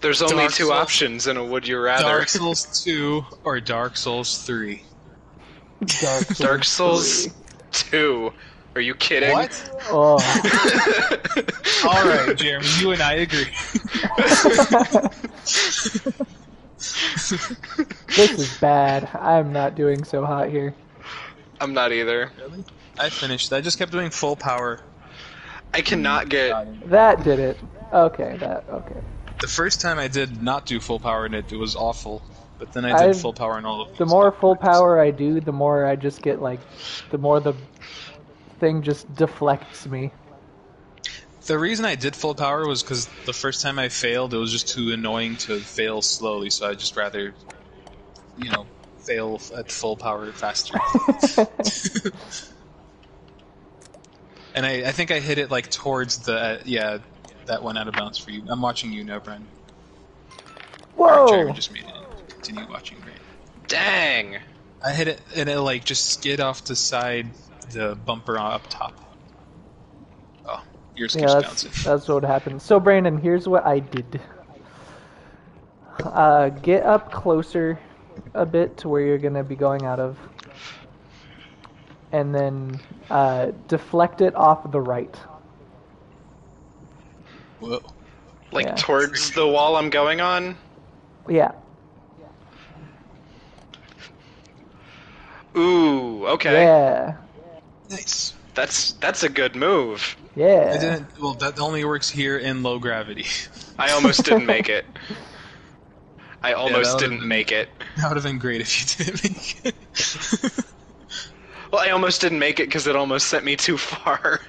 There's only Dark two Souls- options in a would you rather. Dark Souls 2 or Dark Souls 3. Dark Souls 3. 2. Are you kidding? What? Oh. Alright, Jeremy, you and I agree. This is bad. I'm not doing so hot here. I'm not either. Really? I finished. I just kept doing full power. I cannot get... That did it. Okay. The first time I did not do full power in it, it was awful. But then I did I've- full power in all of them. The more full power I do, the more I just get like, the more the thing just deflects me. The reason I did full power was because the first time I failed, it was just too annoying to fail slowly, so I'd just rather, fail at full power faster. And I think I hit it like towards the, that went out of bounds for you. I'm watching you now, Brandon. Whoa! Jeremy just made it. Continue watching, Brandon. Dang! I hit it, and it like just skid off the side, the bumper up top. Oh, yours keeps Yeah, bouncing. that's what happened. So Brandon, here's what I did. Get up closer a bit to where you're gonna be going out of, and then deflect it off the right. Whoa. Like Yeah. towards the wall I'm going on? Yeah. Ooh, okay. Yeah. Nice. That's a good move. Yeah. It didn't. Well, that only works here in low gravity. I almost didn't make it. I that almost would've didn't been- make it. That would have been great if you didn't make it. Well, I almost didn't make it because it almost sent me too far.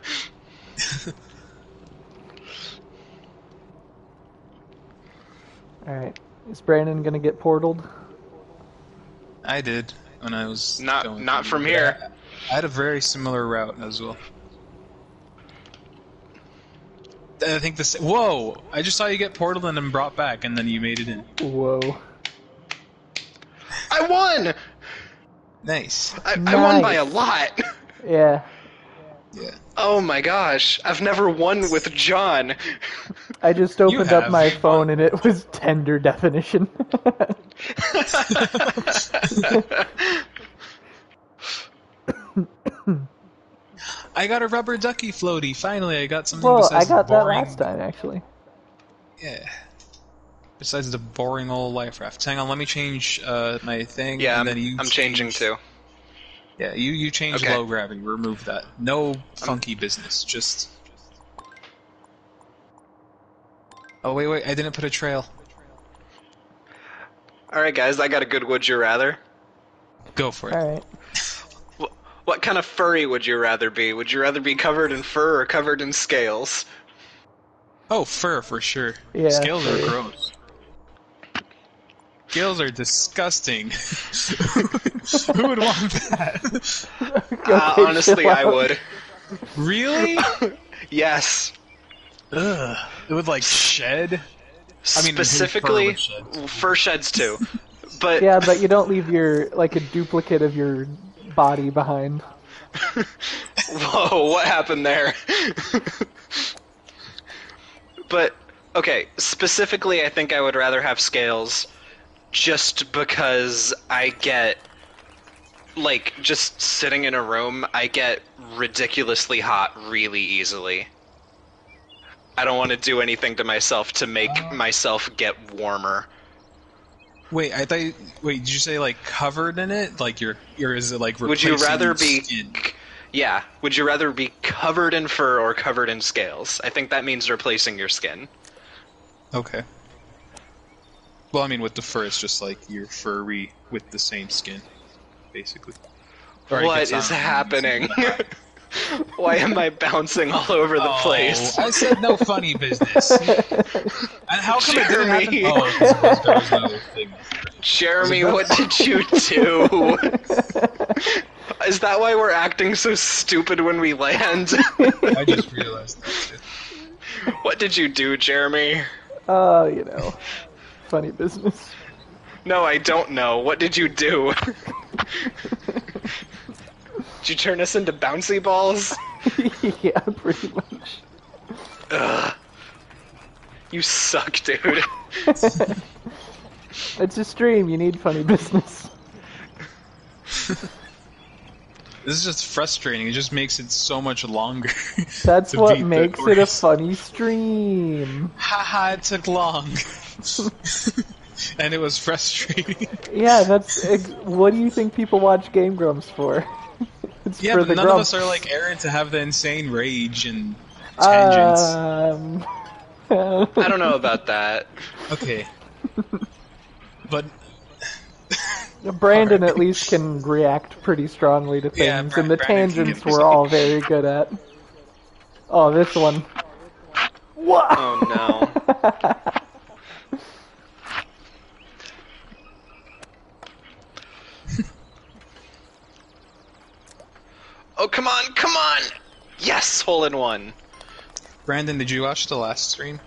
Alright. Is Brandon gonna get portaled? I did when I was Not going from but here. I had a very similar route as well. I think this. Whoa! I just saw you get portaled and then brought back, and then you made it in. Whoa. I won! Nice. I won by a lot. Yeah. Yeah. Oh my gosh. I've never won with John. I just opened up have. my phone and it was tender definition. I got a rubber ducky floaty. Finally, I got something Well, besides I got the that boring... last time, actually. Yeah. Besides the boring old life raft. Hang on, let me change my thing. Yeah, and then you I'm changing too. Yeah, you change Okay. low gravity. Remove that. No funky business. Just... Oh, wait. I didn't put a trail. Alright guys, I got a good would you rather. Go for it. Alright. What kind of furry would you rather be? Would you rather be covered in fur or covered in scales? Oh, fur for sure. Yeah, Scales fur. are gross. Scales are disgusting. Who would want that? Okay, Honestly, chill I out. would. Really? Yes. Ugh. It would like shed. I mean, Specifically, his fur would shed. fur sheds too. But Yeah, but you don't leave your, like, a duplicate of your body behind. whoa, what happened there? But okay, specifically, I think I would rather have scales, just because I get, like, just sitting in a room, I get ridiculously hot really easily. I don't want to do anything to myself to make myself get warmer. Wait, wait, did you say like covered in it? Like is it like Would you replacing rather be skin? Yeah, would you rather be covered in fur or covered in scales? I think that means replacing your skin. Okay. Well, I mean, with the fur, it's just like you're furry with the same skin, basically. Or it What gets is on- happening? Why am I bouncing all over the place? I said no funny business. And how come it didn't happen? Jeremy. Oh, because there was no thing. Jeremy, what did you do? Is that why we're acting so stupid when we land? I just realized that shit. What did you do, Jeremy? You know, funny business. No, I don't know. What did you do? Did you turn us into bouncy balls? Yeah, pretty much. Ugh. You suck, dude. It's a stream, you need funny business. This is just frustrating. It just makes it so much longer. That's to what beat the makes it a race. funny stream. Haha, it took long. And it was frustrating. Yeah, what do you think people watch Game Grumps for? It's Yeah, for but the none grumps. of us are like Aaron to have the insane rage and tangents. I don't know about that. Okay. But Brandon Alright. at least can react pretty strongly to things, Yeah, and the Brandon can tangents give we're all very good at. Oh, this one. What? Oh no. Oh, come on, come on! Yes, hole in one. Brandon, did you watch the last stream?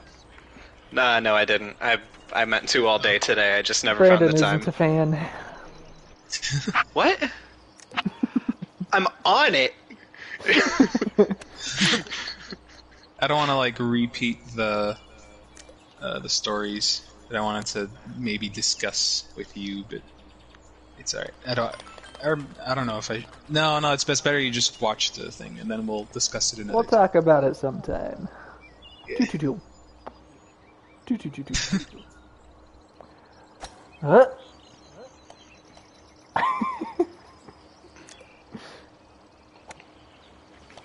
Nah, no, I didn't. I meant to all day today. I just never Brandon found the time. isn't a fan. What? I'm on it. I don't want to like repeat the stories that I wanted to maybe discuss with you, but it's alright. I don't know if I. No, it's better you just watch the thing and then we'll discuss it another We'll time. talk about it sometime. Doo-doo-doo. Doo-doo-doo-doo. Huh?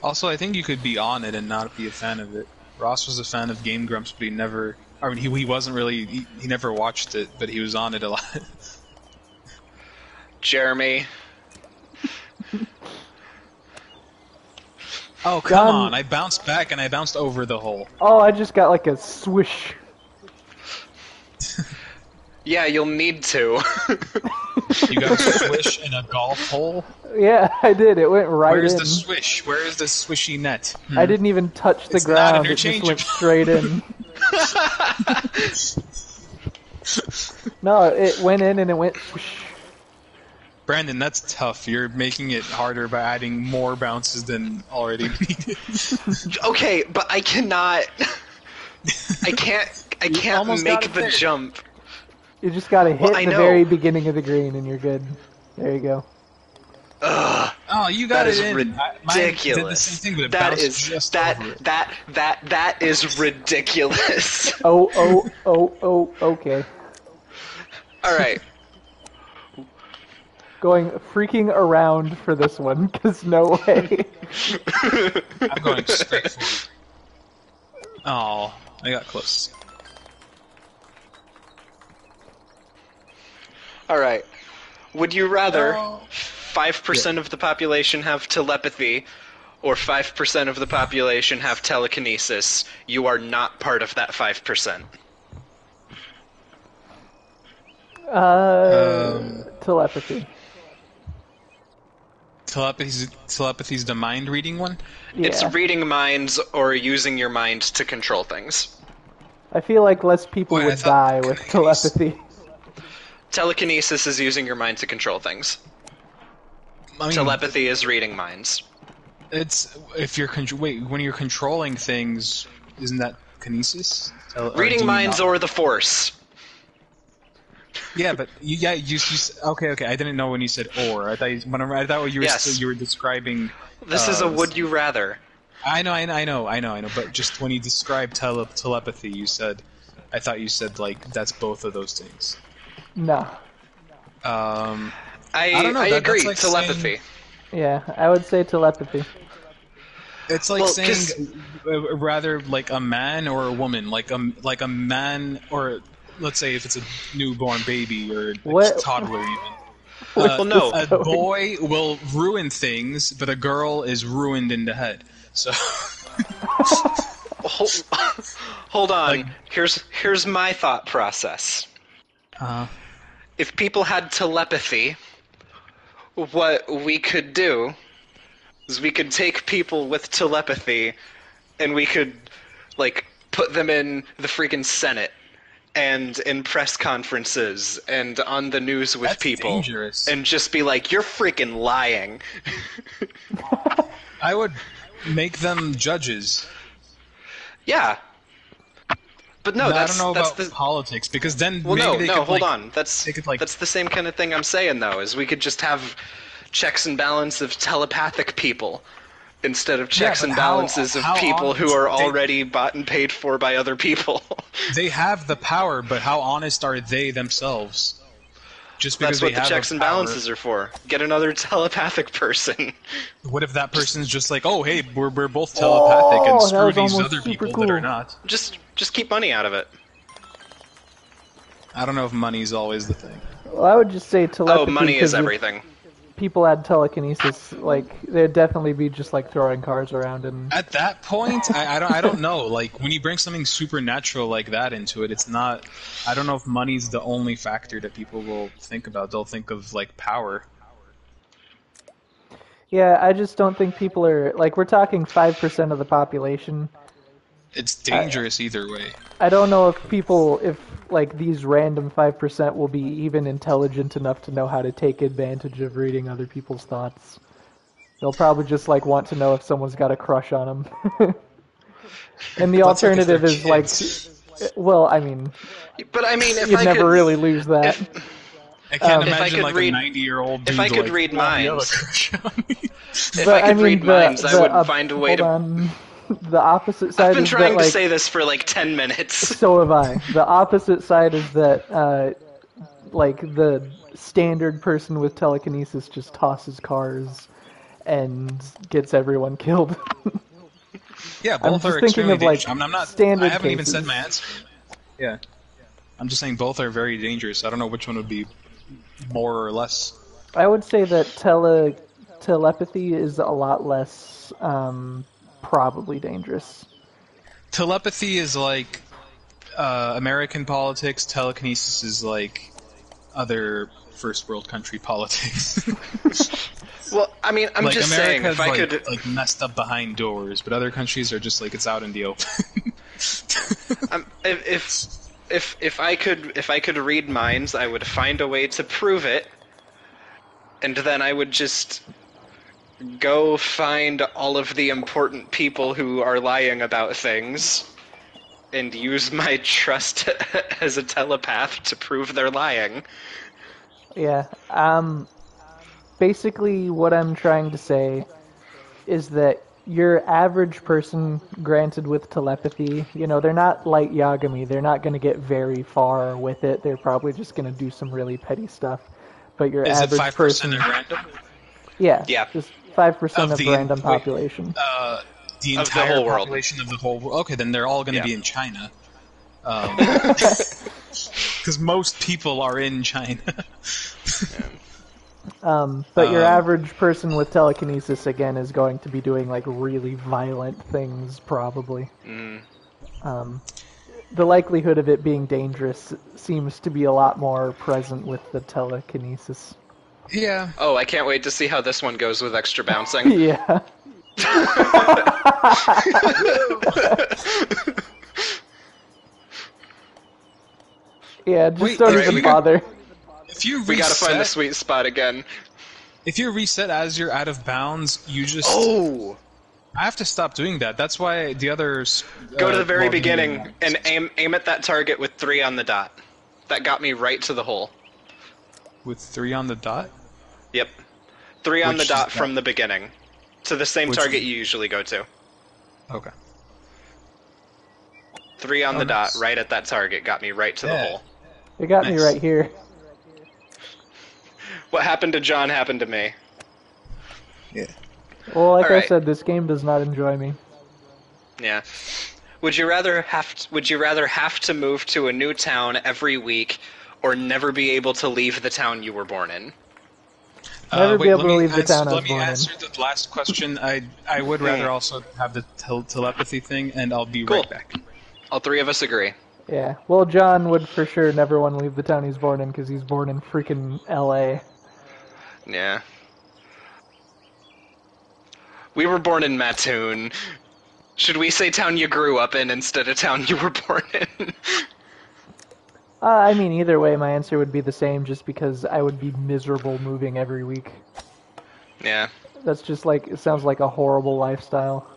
Also, I think you could be on it and not be a fan of it. Ross was a fan of Game Grumps, but he never. I mean, he wasn't really. He never watched it, but he was on it a lot. Jeremy. Oh, come John- on. I bounced back and I bounced over the hole. Oh, I just got like a swish. Yeah, you'll need to. You got a swish in a golf hole? Yeah, I did. It went right Where's in. the swish? Where is the swishy net? I didn't even touch the It's not ground. It just went interchangeable. straight in. No, it went in and it went. Whoosh. Brandon, that's tough. You're making it harder by adding more bounces than already needed. Okay, but I cannot. I can't almost got make it the there. jump. You just gotta hit I the know. very beginning of the green and you're good. There you go. Ugh, Oh, you got that it is in. Mine ridiculous. did the same thing, but it That bounced is just that over it. that is ridiculous. Oh, okay. All right. Going freaking around for this one, because no way. I'm going straight for it. Oh, I got close. All right. Would you rather Oh. 5% of the population have telepathy or 5% of the population have telekinesis? You are not part of that 5%. Telepathy. Telepathy's the mind reading one? Yeah. It's reading minds or using your mind to control things. I feel like less people Wait, I would thought die with telekinesis- telepathy. Telekinesis is using your mind to control things. I mean, Telepathy is reading minds. it's if you're when you're controlling things, isn't that kinesis? Or do Reading you minds not? or the Force. Yeah, but you okay. I didn't know when you said or. I thought you were Yes. you were describing. This is a would you rather. I know. But just when you described telepathy, I thought you said like that's both of those things. No. I don't know, that's agree. like Telepathy. Yeah, I would say telepathy. It's like Well, saying rather like a man or a woman, like a man or let's say if it's a newborn baby or a What? toddler even. Well, no. A boy will ruin things, but a girl is ruined in the head. So Hold on. Like- Here's my thought process. If people had telepathy, what we could do is we could take people with telepathy and we could like put them in the freaking Senate and in press conferences and on the news with That's people dangerous. and just be like, you're freaking lying. I would make them judges. Yeah. But no, I that's don't know that's about the politics because then Well, maybe no, they no, could, hold like, on. That's they could, like- that's the same kind of thing I'm saying though. Is we could just have checks and balance of telepathic people instead of checks but and how- balances of how people who honest are they- already bought and paid for by other people. They have the power, but how honest are they themselves? Just because That's what they the have checks and power, balances are for. Get another telepathic person. What if that person's just like, oh, hey, we're both telepathic, and that screw was these almost other super people that are cool. not? Just keep money out of it. I don't know if money's always the thing. Well, I would just say telepathy. Oh, money 'cause is if everything. people had telekinesis, like there'd definitely be just like throwing cars around and At that point, I don't know. Like when you bring something supernatural like that into it, it's not. I don't know if money's the only factor that people will think about. They'll think of like power. yeah, I just don't think people are like we're talking 5% of the population. It's dangerous either way. I don't know if like these random 5% will be even intelligent enough to know how to take advantage of reading other people's thoughts. They'll probably just like want to know if someone's got a crush on them. And the That's like if alternative they're is like, kids. well, I mean, But I mean, if you'd I never could, really lose that. I can't If I imagine could like read- a 90-year-old dude if I could like, read "Oh, you have a minds." crush on me." if But I could read the, minds, I the, would find a way hold to. on. The opposite side I've been is trying that, like, to say this for like 10 minutes. so have I. The opposite side is that, like, the standard person with telekinesis just tosses cars and gets everyone killed. Yeah, I'm both just are thinking extremely of, like, dangerous. I'm not. standard I haven't even cases. said my answer. Yeah, I'm just saying both are very dangerous. I don't know which one would be more or less. I would say that telepathy is a lot less probably dangerous. Telepathy is like American politics. Telekinesis is like other first world country politics. Well, I mean, I'm like just America's saying, if I could, like messed up behind doors, but other countries are just like it's out in the open. if I could read minds, I would find a way to prove it, and then I would just go find all of the important people who are lying about things, and use my trust as a telepath to prove they're lying. Yeah. Basically, what I'm trying to say is that your average person, granted with telepathy, they're not light Yagami. They're not going to get very far with it. They're probably just going to do some really petty stuff. But your Is it average 5% person, at random? Yeah. just 5% Of of the random wait, population. The Of the entire whole world. population of the whole world. Okay, then they're all going to Yeah. be in China. Because most people are in China. But your average person with telekinesis, again, is going to be doing, like, really violent things, probably. The likelihood of it being dangerous seems to be a lot more present with the telekinesis. Yeah. Oh, I can't wait to see how this one goes with extra bouncing. Yeah. Yeah, just Wait, don't alright, even we got- bother. If you reset, We gotta find the sweet spot again. if you reset as you're out of bounds, you just. Oh! I have to stop doing that. That's why the others. Go to the very beginning and aim at that target with 3 on the dot. That got me right to the hole. With 3 on the dot? Yep. 3 on Which the is dot that? from the beginning. To the same Which target is- you usually go to. Okay. 3 on the nice. dot, right at that target, got me right to the Yeah. hole. It got me Nice. right here. What happened to John happened to me. Yeah. Well, like I Alright. said, this game does not enjoy me. Yeah. Would you rather have to move to a new town every week, or never be able to leave the town you were born in? Never be able to leave the town I was Let me born in. answer the last question. I would rather also have the telepathy thing, and I'll be Cool. right back. All 3 of us agree. Yeah. Well, John would for sure never want to leave the town he's born in because he's born in freaking L.A. Yeah. We were born in Mattoon. Should we say town you grew up in instead of town you were born in? I mean, either way, my answer would be the same just because I would be miserable moving every week. Yeah. That's just like, it sounds like a horrible lifestyle.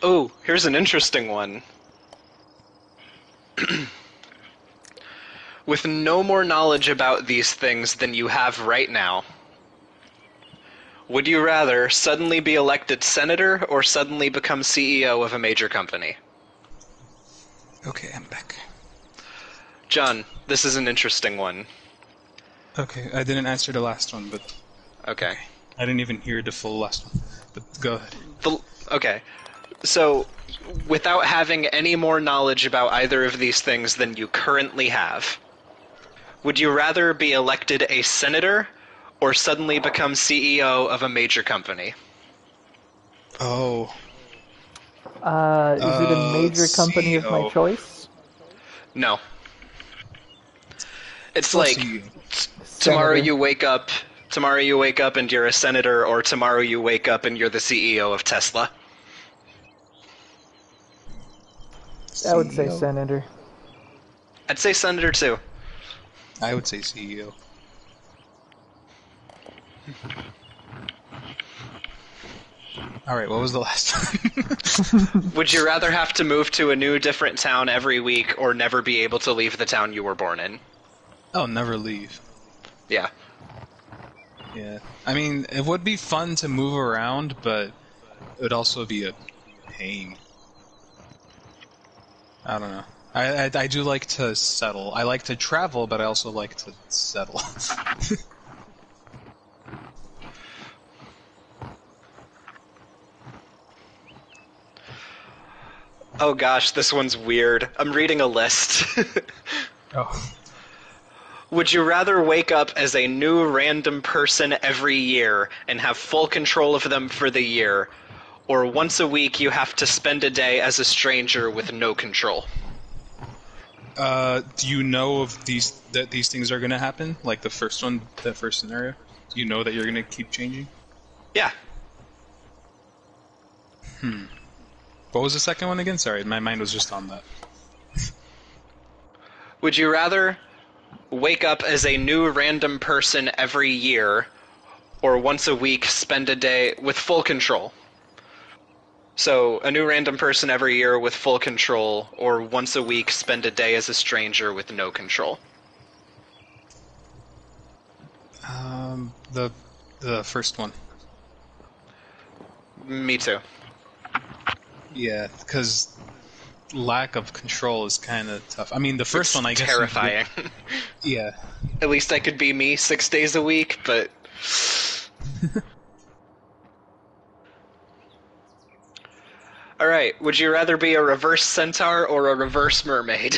Oh, here's an interesting one. With no more knowledge about these things than you have right now, would you rather suddenly be elected senator or suddenly become CEO of a major company? Okay, I'm back. John, this is an interesting one. Okay, I didn't answer the last one, but Okay. I didn't even hear the full last one. But go ahead. Okay. So, without having any more knowledge about either of these things than you currently have, would you rather be elected a senator or suddenly become CEO of a major company? Oh. Is it a major company of my CEO. choice? No. It's Well, like CEO. tomorrow Senator. you wake up and you're a senator, or tomorrow you wake up and you're the CEO of Tesla. I would say CEO? senator. I'd say senator too. I would say CEO. Alright, what was the last one? Would you rather have to move to a new different town every week or never be able to leave the town you were born in? Oh, never leave. Yeah. Yeah. I mean, it would be fun to move around, but it would also be a pain. I don't know. I do like to settle. I like to travel, but I also like to settle. Oh gosh, this one's weird. I'm reading a list. Oh. Would you rather wake up as a new random person every year and have full control of them for the year, or once a week you have to spend a day as a stranger with no control. Do you know of these things are going to happen? Like the first one, that first scenario? Do you know that you're going to keep changing? Yeah. What was the second one again? Sorry, my mind was just on that. Would you rather wake up as a new random person every year, or once a week spend a day with full control? So, a new random person every year with full control, or once a week spend a day as a stranger with no control? The first one. Me too. Yeah, because lack of control is kind of tough. I mean, the first one, I guess... Terrifying. Yeah. At least I could be me 6 days a week, but... Alright, would you rather be a reverse centaur or a reverse mermaid?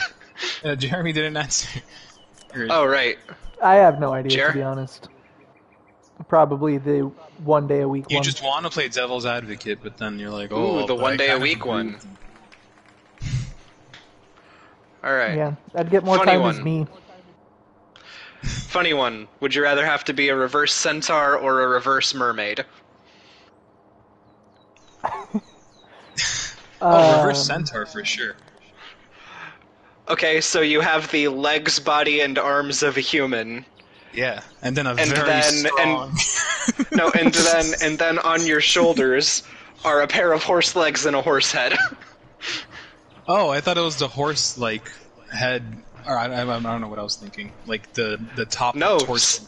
Jeremy didn't answer. Oh, right. I have no idea, Jer? to be honest. Probably the 1 day a week You one. just want to play devil's advocate, but then you're like, Ooh, the but 1 I day a kind of week agree one. with you. Alright. Yeah, I'd get more Funny time one. as me. Funny one. Would you rather have to be a reverse centaur or a reverse mermaid? Reverse centaur for sure. Okay, so you have the legs, body, and arms of a human. Yeah, and then a And very then- strong... And then on your shoulders are a pair of horse legs and a horse head. Oh, I thought it was the horse, like, head... Or I don't know what I was thinking. Like, the top No, torso.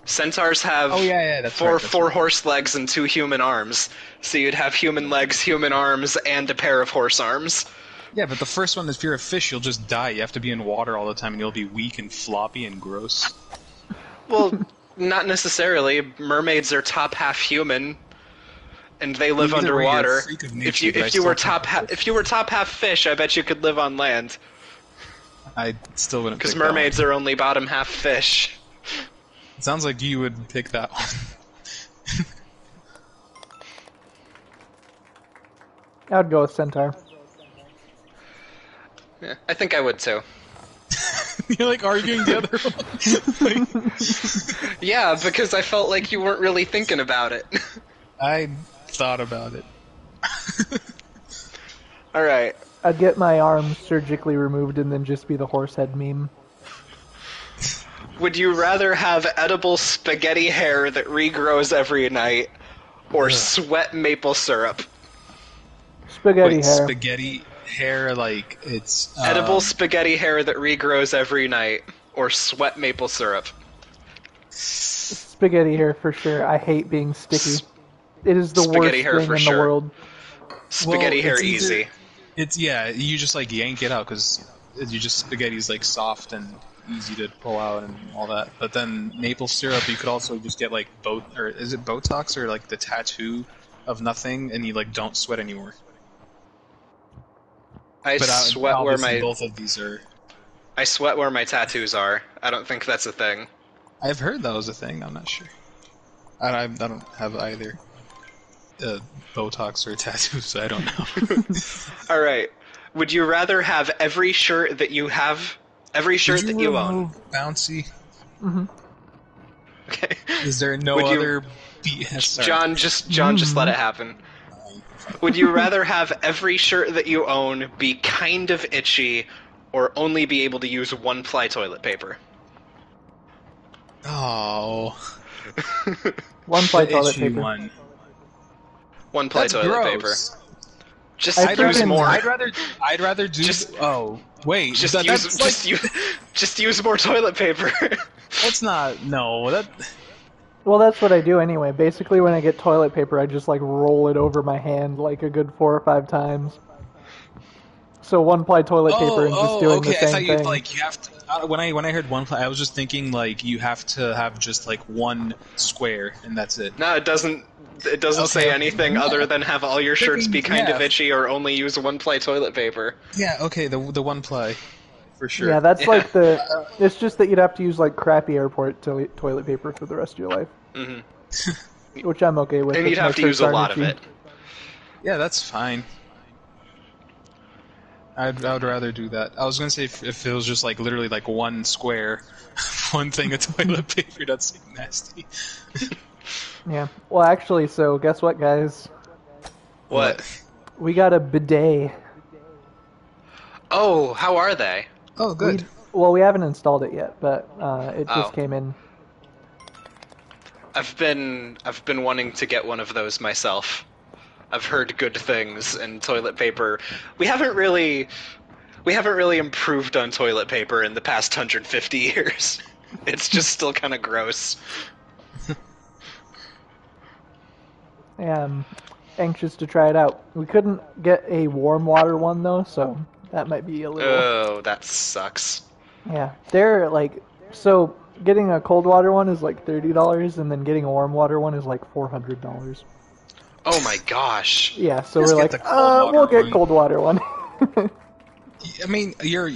Centaurs have Oh, yeah, that's four right, that's right. horse legs and 2 human arms. So you'd have human legs, human arms, and a pair of horse arms. Yeah, but the first one, if you're a fish, you'll just die. You have to be in water all the time, and you'll be weak and floppy and gross. Well, not necessarily. Mermaids are top half human, and they live Either way, you're a underwater. freak of If nature, you but I if you were still top think if you were top half fish, I bet you could live on land. I still wouldn't Because pick that one. mermaids are only bottom half fish. It sounds like you would pick that one. I'd go with centaur. Yeah, I think I would too. You're like arguing the other one. Yeah, because I felt like you weren't really thinking about it. I thought about it. All right. I'd get my arms surgically removed and then just be the horse head meme. Would you rather have edible spaghetti hair that regrows every night, or sweat maple syrup? Spaghetti Wait, hair. spaghetti hair, like, it's... Edible spaghetti hair that regrows every night, or sweat maple syrup? Spaghetti hair for sure. I hate being sticky. It is the worst Spaghetti hair thing for in sure. the world. Spaghetti Well, hair it's either- easy. It's, yeah, you just, like, yank it out, because spaghetti's, like, soft and easy to pull out and all that. But then maple syrup, you could also just get, like, is it Botox, or, like, the tattoo of nothing, and you, like, don't sweat anymore. I But sweat where obviously my both of these are... I sweat where my tattoos are. I don't think that's a thing. I've heard that was a thing, I'm not sure. I don't have either Botox or tattoos, so I don't know. All right. Would you rather have every shirt that you have, every shirt that you own? Bouncy? Okay. Is there no Would you- other... Sorry. John, just let it happen. Would you rather have every shirt that you own be kind of itchy, or only be able to use 1-ply toilet paper? Oh. One ply The toilet itchy paper. one. 1-ply That's toilet gross. paper. Just I'd use rather- more. I'd rather do... Just- oh, wait. Just that's just use more toilet paper. That's not... No, that... Well, that's what I do anyway. Basically, when I get toilet paper, I just like roll it over my hand like a good 4 or 5 times. So 1-ply toilet paper and just doing okay. the I same thought you thing. like you have to. When I heard 1-ply, I was just thinking like you have to have just like one square and that's it. No, it doesn't. It doesn't say Okay. anything Yeah. other than have all your shirts be kind of Yeah. itchy or only use 1-ply toilet paper. Yeah. Okay. The 1-ply, for sure. Yeah, that's Yeah. like the. It's just that you'd have to use like crappy airport toilet paper for the rest of your life, hmm which I'm okay with. And if you'd my have to shirts use a aren't lot of itchy. it. Yeah, that's fine. I would rather do that. I was gonna say if it was just like literally like one square, one thing of toilet paper, that's like nasty. Yeah. Well, actually, so guess what, guys? What? We got a bidet. Oh, how are they? Oh, good. We haven't installed it yet, but it Oh. just came in. I've been wanting to get one of those myself. I've heard good things, and toilet paper. We haven't really improved on toilet paper in the past 150 years. It's just still kind of gross. Yeah, I'm anxious to try it out. We couldn't get a warm water one though, so that might be a little. Oh, that sucks. Yeah, they're like so. Getting a cold water one is like $30, and then getting a warm water one is like $400. Oh my gosh. Yeah, so Just we're get like, the cold water we'll get one. cold water one. I mean, you're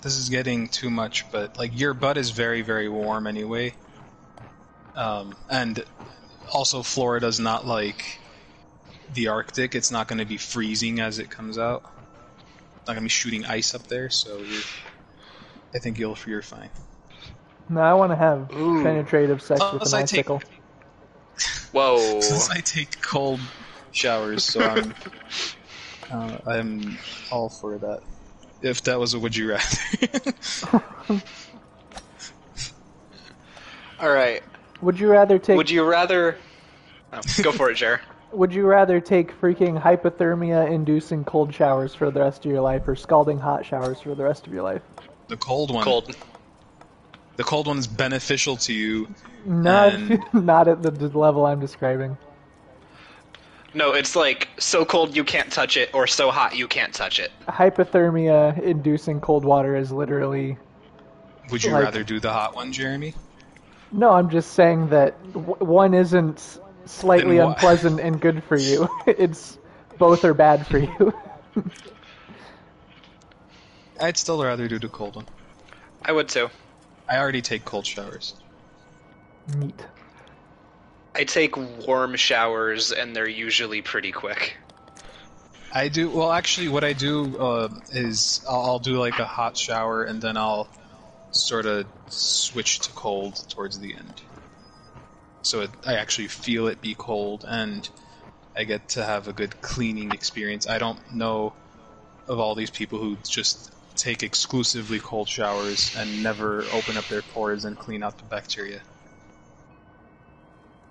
this is getting too much, but like your butt is very, very warm anyway. And also Florida's not like the Arctic. It's not going to be freezing as it comes out. Not going to be shooting ice up there, so I think you're fine. No, I want to have Ooh. penetrative sex with Plus an I icicle. Whoa. Since I take cold showers, so I'm all for that. If that was a would you rather. All right. Would you rather take? Would you rather? Oh, go for it, Jer. Would you rather take freaking hypothermia-inducing cold showers for the rest of your life, or scalding hot showers for the rest of your life? The cold one. Cold. The cold one is beneficial to you. Not, And- not at the level I'm describing. No, it's like so cold you can't touch it, or so hot you can't touch it. Hypothermia-inducing cold water is literally. Would you Like- rather do the hot one, Jeremy? No, I'm just saying that one isn't slightly Then wha- unpleasant and good for you. It's both are bad for you. I'd still rather do the cold one. I would too. I already take cold showers. Neat. I take warm showers, and they're usually pretty quick. I do. Well, actually, what I do is I'll do like a hot shower, and then I'll sort of switch to cold towards the end. So I actually feel it be cold, and I get to have a good cleaning experience. I don't know of all these people who just take exclusively cold showers and never open up their pores and clean out the bacteria.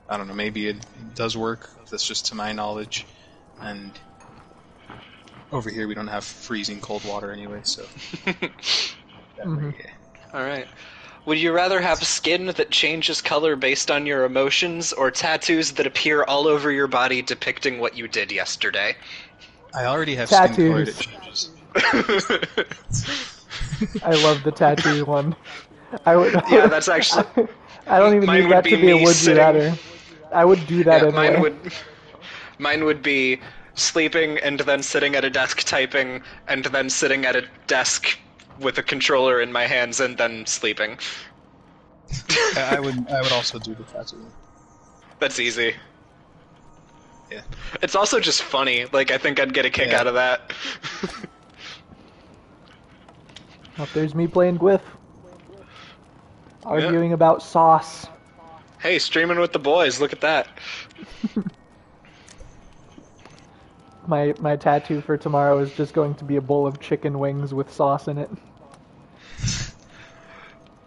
I don't know, maybe it does work. That's just to my knowledge. And over here we don't have freezing cold water anyway, so... Yeah. Alright. Would you rather have skin that changes color based on your emotions, or tattoos that appear all over your body depicting what you did yesterday? I already have skin color that Tattoos. changes. I love the tattoo one. I would. Yeah, that's actually... I don't even Mine need would that be to be a me would you sitting- rather. I would do that Yeah, anyway. mine would be sleeping and then sitting at a desk typing, and then sitting at a desk with a controller in my hands and then sleeping. I would also do the tattoo. That's easy. Yeah. It's also just funny. Like, I think I'd get a kick Yeah. out of that. Oh, there's me playing Gwyff. Arguing about sauce. Hey, streaming with the boys, look at that. My tattoo for tomorrow is just going to be a bowl of chicken wings with sauce in it.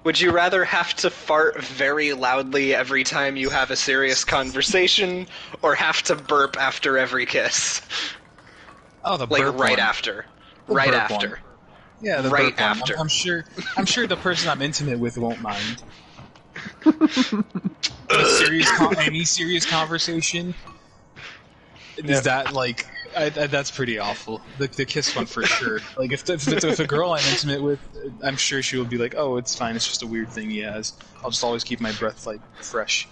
Would you rather have to fart very loudly every time you have a serious conversation, or have to burp after every kiss? Oh, the Like, burp right one. after. The Right burp after. one. Yeah, the Right burp one. after. I'm sure the person I'm intimate with won't mind. Any serious conversation is that like that's pretty awful. The kiss one for sure. Like if it's a girl I'm intimate with, I'm sure she will be like, oh, it's fine. It's just a weird thing he has. I'll just always keep my breath like fresh.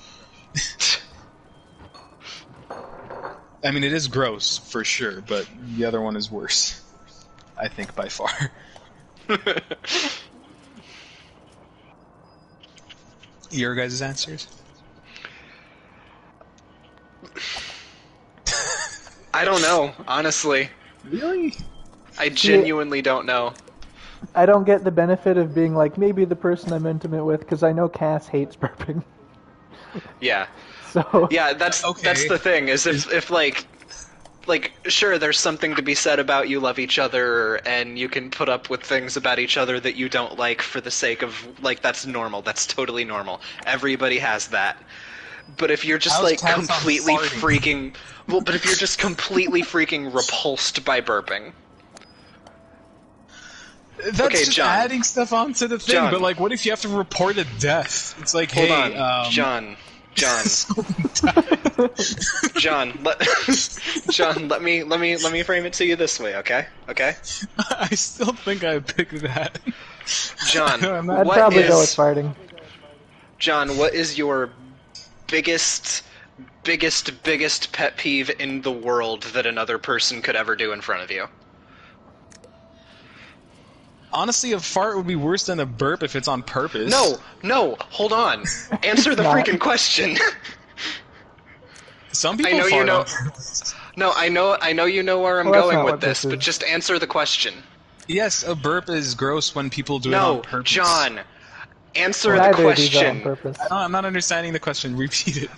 I mean, it is gross for sure, but the other one is worse. I think by far. Your guys' answers? I don't know, honestly. Really? I genuinely don't know. I don't get the benefit of being like maybe the person I'm intimate with because I know Cass hates burping. Yeah. So Yeah, that's the thing, is if like sure, there's something to be said about you love each other and you can put up with things about each other that you don't like for the sake of, like, that's normal. That's totally normal. Everybody has that. But if you're just, How's like, Cass on completely farting? freaking... Well, but if you're just completely freaking repulsed by burping... That's Okay, just John. adding stuff onto the thing. John. But like, what if you have to report a death? It's like, Hold hey, on. John, let me frame it to you this way, okay? Okay? I still think I picked that. John, I'm not- I'd what probably go with is... farting. John, what is your biggest pet peeve in the world that another person could ever do in front of you? Honestly, a fart would be worse than a burp if it's on purpose. No, hold on. Answer the not. freaking question. Some people I know fart you know. on purpose. No, I know you know where I'm Well, that's going not with what this, this but is. just answer the question. Yes, a burp is gross when people do it on No, purpose. John. Answer the Neither of these are on question. purpose. I'm not understanding the question. Repeat it.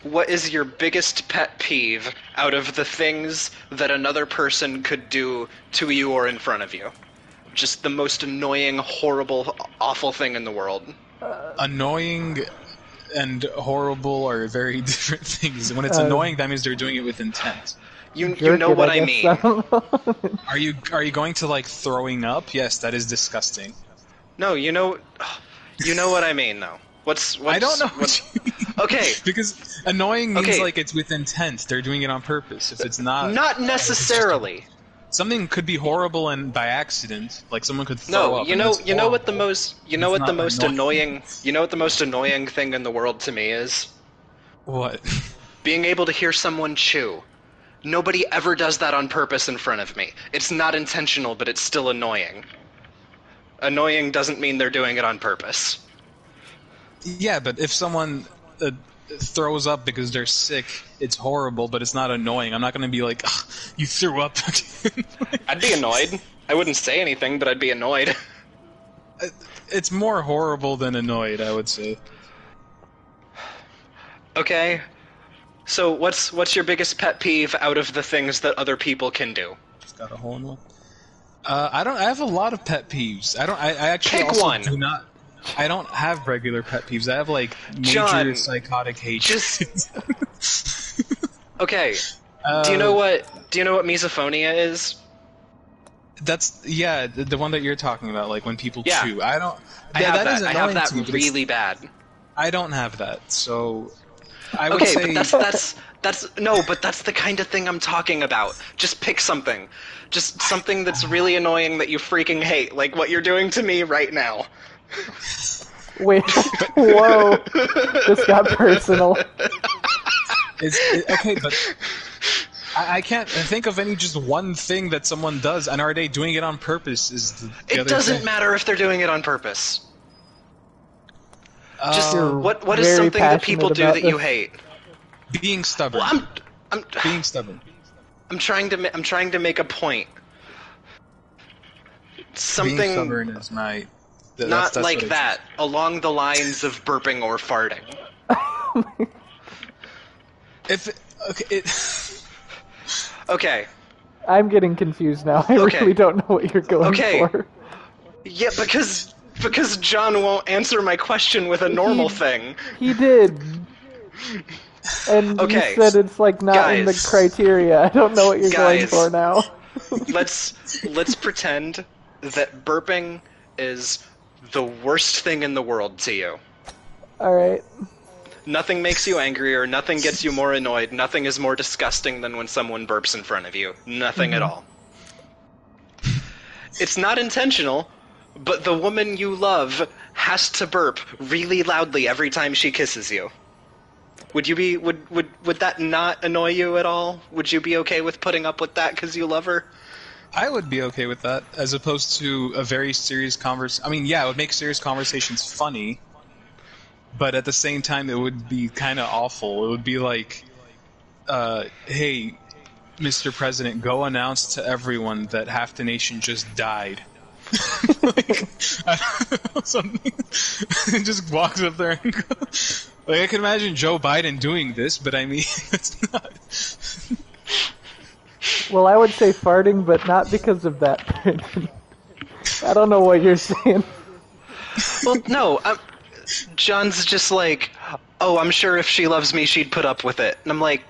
What is your biggest pet peeve out of the things that another person could do to you or in front of you? Just the most annoying, horrible, awful thing in the world. Annoying and horrible are very different things. When it's annoying, that means they're doing it with intent. You Jerk know it, what I guess. mean. I don't know. Are you going to like throwing up? Yes, that is disgusting. No, you know what I mean though. What's I don't know. What's, What you mean. okay, Because annoying means Okay. like it's with intent. They're doing it on purpose. If it's not, not necessarily. something could be horrible and by accident. Like someone could throw No, up. you and know that's what the horrible. most It's not annoying thing in the world to me is? What? Being able to hear someone chew. Nobody ever does that on purpose in front of me. It's not intentional, but it's still annoying. Annoying doesn't mean they're doing it on purpose. Yeah, but if someone throws up because they're sick, it's horrible, but it's not annoying. I'm not going to be like, "Ugh, you threw up. I'd be annoyed. I wouldn't say anything, but I'd be annoyed. It's more horrible than annoyed, I would say. Okay. So what's your biggest pet peeve out of the things that other people can do? Just got a hole in one. I have a lot of pet peeves. I actually Pick also one. do not. I don't have regular pet peeves. I have like major John, psychotic hatred. Okay. Do you know what misophonia is? That's the one that you're talking about, like when people Yeah. chew. I don't. I have that. is I have annoying that to me, but it's- really bad. I don't have that, so I would Okay, say but that's the kind of thing I'm talking about. Just pick something. Just something that's really annoying that you freaking hate, like what you're doing to me right now. Wait, whoa, this got personal. okay, but I can't think of any just one thing that someone does, and are they doing it on purpose? Is the It other doesn't thing. matter if they're doing it on purpose. Just You're what is very something that people passionate do about that you this. hate? Being stubborn. Well, I'm Being stubborn. I'm trying to make a point. Being Something stubborn is my. not that's like what I that, along the lines of burping or farting. choose. If Okay. I'm getting confused now. I Okay. really don't know what you're going Okay. for. Yeah, because John won't answer my question with a normal thing. He did. And Okay, you said it's like not in the guys. criteria. I don't know what you're going Guys. for now. Let's pretend that burping is the worst thing in the world to you. Alright. Nothing makes you angrier, nothing gets you more annoyed, nothing is more disgusting than when someone burps in front of you. Nothing at all. It's not intentional, but the woman you love has to burp really loudly every time she kisses you. Would you be would that not annoy you at all? Would you be okay with putting up with that because you love her? I would be okay with that, as opposed to a very serious conversation. I mean, yeah, it would make serious conversations funny, but at the same time, it would be kind of awful. It would be like hey, Mr. President, go announce to everyone that half the nation just died. Like, I don't know, something. And just walks up there and goes. Like, I can imagine Joe Biden doing this, but I mean, it's not. Well, I would say farting, but not because of that. I don't know what you're saying. Well, no, John's just like, oh, I'm sure if she loves me, she'd put up with it. And I'm like,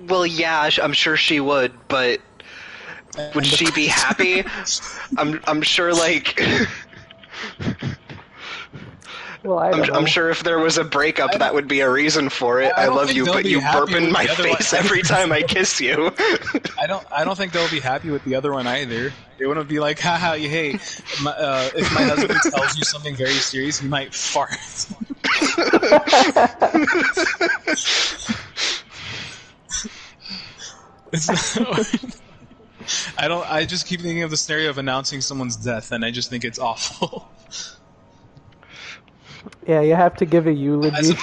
well, yeah, I'm sure she would, but would she be happy? I'm sure, like... Well, I'm sure if there was a breakup, that would be a reason for it. I love you, but you burp in my face every time I kiss you. I don't think they'll be happy with the other one either. They wouldn't be like, haha, hey, if my husband tells you something very serious, he might fart. I just keep thinking of the scenario of announcing someone's death, and I just think it's awful. Yeah, you have to give a eulogy.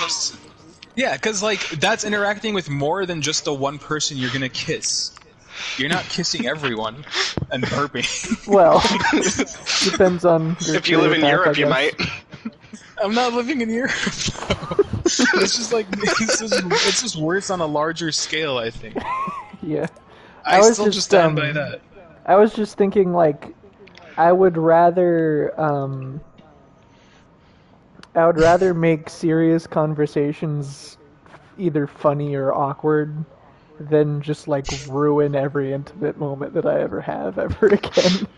Yeah, because like that's interacting with more than just the one person you're gonna kiss. You're not kissing everyone and burping. Well, depends on your if you live in Europe, you might. I'm not living in Europe. It's just like it's just worse on a larger scale, I think. Yeah, I still just stand by that. I was just thinking, like, I would rather make serious conversations either funny or awkward than just, like, ruin every intimate moment that I ever have ever again.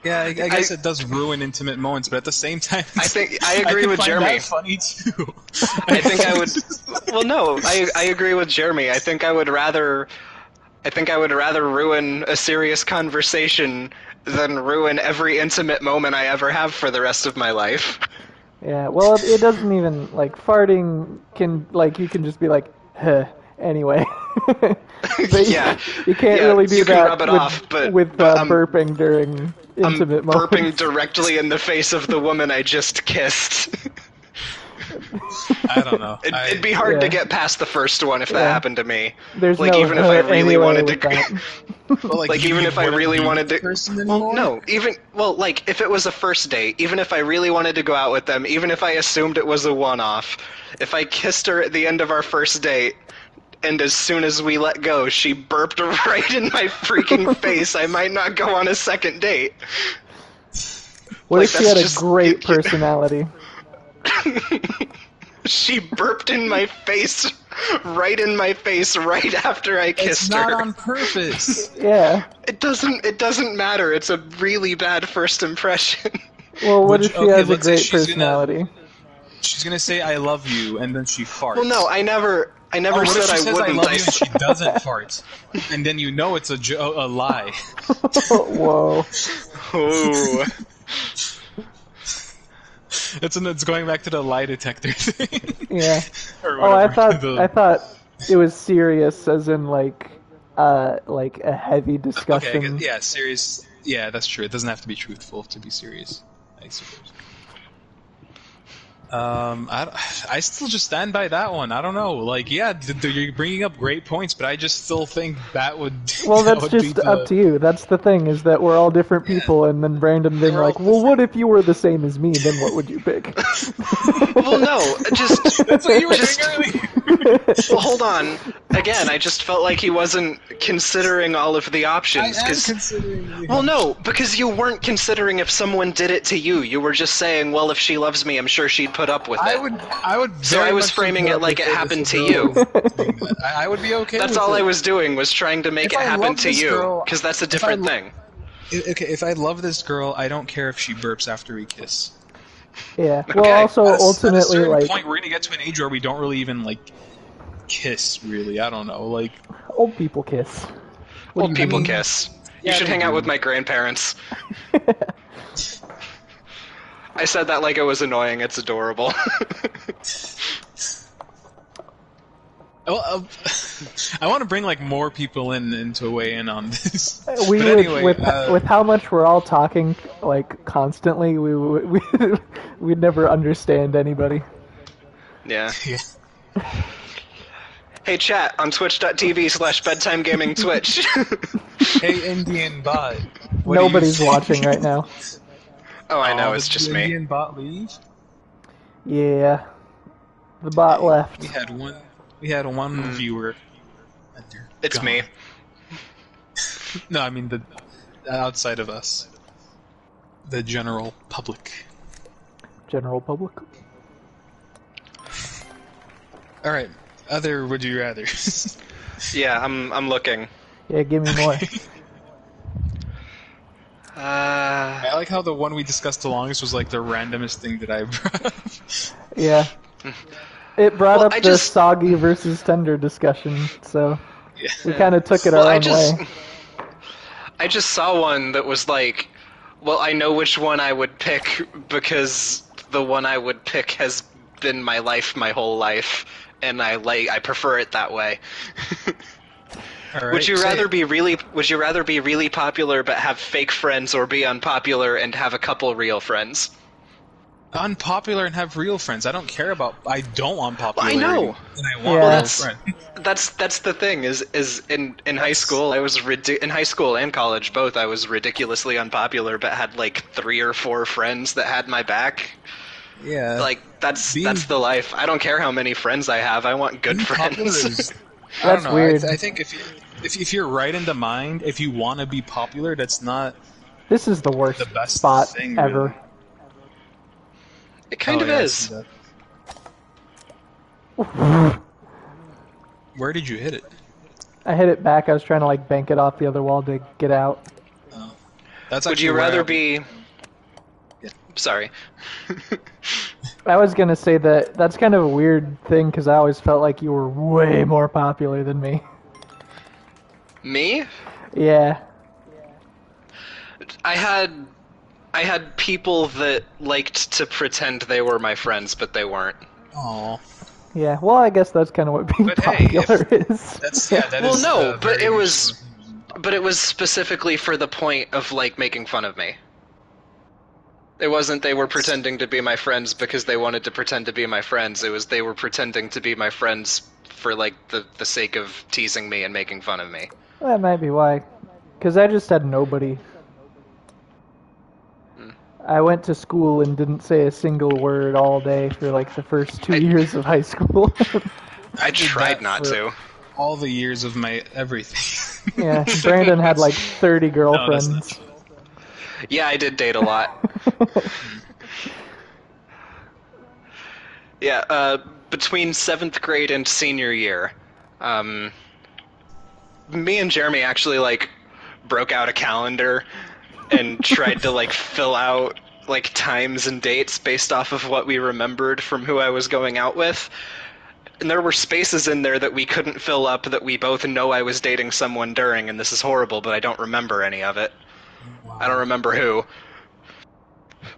Yeah, I guess it does ruin intimate moments, but at the same time, I agree with Jeremy. That funny too. I think I would. Well, no, I agree with Jeremy. I think I would rather ruin a serious conversation than ruin every intimate moment I ever have for the rest of my life. Yeah, well, it doesn't even, like, farting can, like, you can just be like, huh, anyway. But yeah. You can't really do that with I'm burping during intimate moments. Burping directly in the face of the woman I just kissed. I don't know. It'd be hard to get past the first one if that happened to me. There's like, no even if I really wanted to... Well, like even if I really wanted to... Well, no, like, if it was a first date, even if I really wanted to go out with them, even if I assumed it was a one-off, if I kissed her at the end of our first date, and as soon as we let go, she burped right in my freaking face, I might not go on a second date. What if she had a great personality? She burped in my face right after I kissed her. It's not on purpose. Yeah. It doesn't matter. It's a really bad first impression. Well, what if she has a great personality? She's gonna say "I love you" and then she farts. Well, no, I never said I wouldn't. I love you and she doesn't fart, and then you know it's a lie. Whoa. Ooh. It's going back to the lie detector thing. Yeah. Or I thought it was serious, as in like a heavy discussion. Okay, yeah, serious. Yeah, that's true. It doesn't have to be truthful to be serious, I suppose. I still just stand by that one. I don't know. Like, yeah, you're bringing up great points, but I just still think that would. Well, that's just up to you. That's the thing, is that we're all different people, and then Brandon being like, well, what if you were the same as me? Then what would you pick? Well, no, just that's what you were saying earlier. Well, hold on. Again, I just felt like he wasn't considering all of the options. I am considering. Well, no, because you weren't considering if someone did it to you. You were just saying, well, if she loves me, I'm sure she'd put up with it. I would. So I was framing it like it happened to you. I would be okay. That's with all it. I was doing, was trying to make it happen to you, because that's a different thing. Okay, if I love this girl, I don't care if she burps after we kiss. Yeah. Well, also ultimately, at a certain like, point, we're gonna get to an age where we don't really even like kiss. Really, I don't know. Like, old people kiss. Old people kiss. You should hang out with my grandparents. I said that like it was annoying. It's adorable. Well, I want to bring like more people into a weigh in on this. With how much we're all talking like constantly, we'd never understand anybody. Yeah. Hey chat, on twitch.tv/bedtime gaming twitch. Hey, Indian bot. What do you Nobody's think? watching right now. Oh, I know, Did it's just the me. Indian bot leave? Yeah, the bot Dang. left. We had one. We had one viewer. And they're It's gone. me. No, I mean the outside of us, the general public. General public. All right. Other would you rather? Yeah, I'm looking. Yeah, give me more. I like how the one we discussed the longest was like the randomest thing that I brought up. Yeah. It brought Well, up the soggy versus tender discussion, so we kind of took it our own way. I just saw one that was like, well, I know which one I would pick because the one I would pick has been my life my whole life, and I prefer it that way. All right, Would you rather be really popular but have fake friends, or be unpopular and have a couple real friends? Unpopular and have real friends. I don't care about. I don't want popularity. I know. And I want Yeah. real friends. That's the thing is in high school I was in high school and college both I was ridiculously unpopular but had like 3 or 4 friends that had my back. Yeah. Like that's the life. I don't care how many friends I have. I want good Being popular friends. is, I don't That's know. weird. I think if you're right in the mind, if you want to be popular, that's not This is the worst the best spot thing, ever. really. It kind of yeah, I is. see Where did you hit it? I hit it back. I was trying to like bank it off the other wall to get out. That's Would actually you where rather I- be? Yeah. Sorry. I was gonna say that that's kind of a weird thing because I always felt like you were way more popular than me. Me? Yeah. I had people that liked to pretend they were my friends, but they weren't. Aw. Yeah. Well, I guess that's kind of what being But hey, popular is. That's yeah. That Well, is, no, but very it was specifically for the point of like making fun of me. It wasn't they were pretending to be my friends because they wanted to pretend to be my friends. It was they were pretending to be my friends for like the sake of teasing me and making fun of me. That might be why. Because I just had nobody. I went to school and didn't say a single word all day for like the first 2 years of high school. I did tried that not for to. all the years of my everything. Yeah, Brandon had like 30 girlfriends. No, that's not true. Yeah, I did date a lot. Yeah, between 7th grade and senior year, me and Jeremy actually like broke out a calendar and tried to like fill out like times and dates based off of what we remembered from who I was going out with. And there were spaces in there that we couldn't fill up that we both know I was dating someone during, and this is horrible, but I don't remember any of it. Wow. I don't remember who.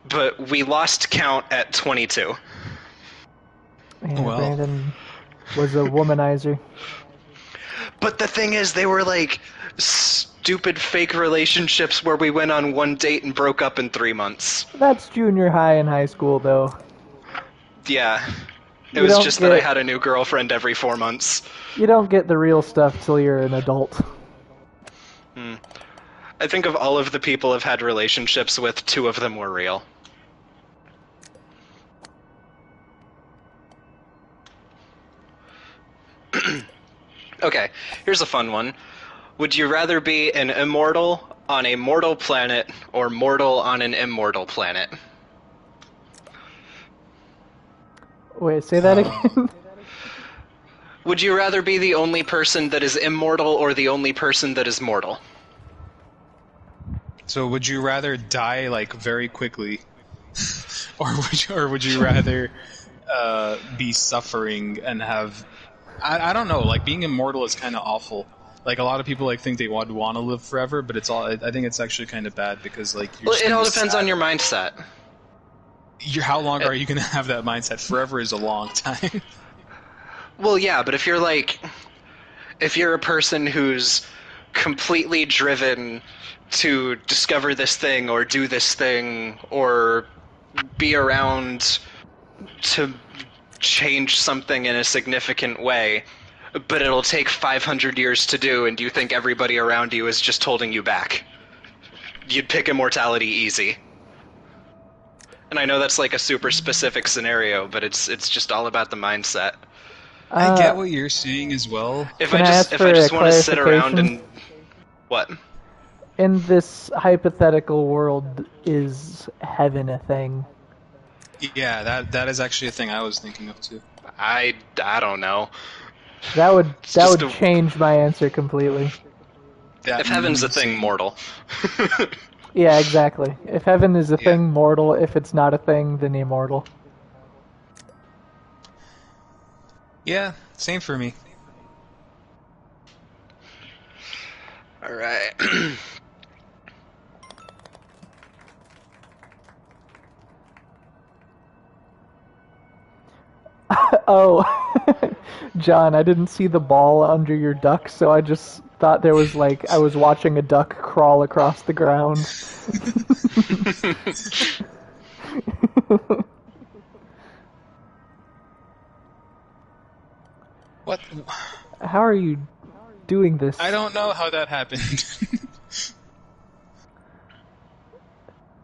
But we lost count at 22. Yeah, Well. Brandon was a womanizer. But the thing is, they were like stupid fake relationships where we went on one date and broke up in 3 months. That's junior high and high school, though. Yeah. It You was don't just that I get- had a new girlfriend every 4 months. You don't get the real stuff till you're an adult. I think of all of the people I've had relationships with, 2 of them were real. Okay, here's a fun one. Would you rather be an immortal on a mortal planet or mortal on an immortal planet? Wait, say that again? Would you rather be the only person that is immortal or the only person that is mortal? So would you rather die like very quickly, or would you rather be suffering and have? I don't know. Like being immortal is kind of awful. Like a lot of people like think they would want to live forever, but it's all. I think it's actually kind of bad because like you're Well, just it gonna all be depends sad. on your mindset. How long are you going to have that mindset? Forever is a long time. Well, yeah, but if you're a person who's completely driven to discover this thing or do this thing or be around to change something in a significant way, but it'll take 500 years to do, and you think everybody around you is just holding you back. You'd pick immortality easy. And I know that's like a super specific scenario, but it's just all about the mindset. I get what you're saying as well. If I just want to sit around and what? In this hypothetical world, is heaven a thing? Yeah, that is actually a thing I was thinking of too. I don't know. That would change my answer completely. If heaven's a thing, mortal. Yeah, exactly. If heaven is a thing, mortal. If it's not a thing, then immortal. Yeah, same for me. Alright. Oh, John, I didn't see the ball under your duck, so I just thought there was like I was watching a duck crawl across the ground. What? How are you doing this? I don't know how that happened.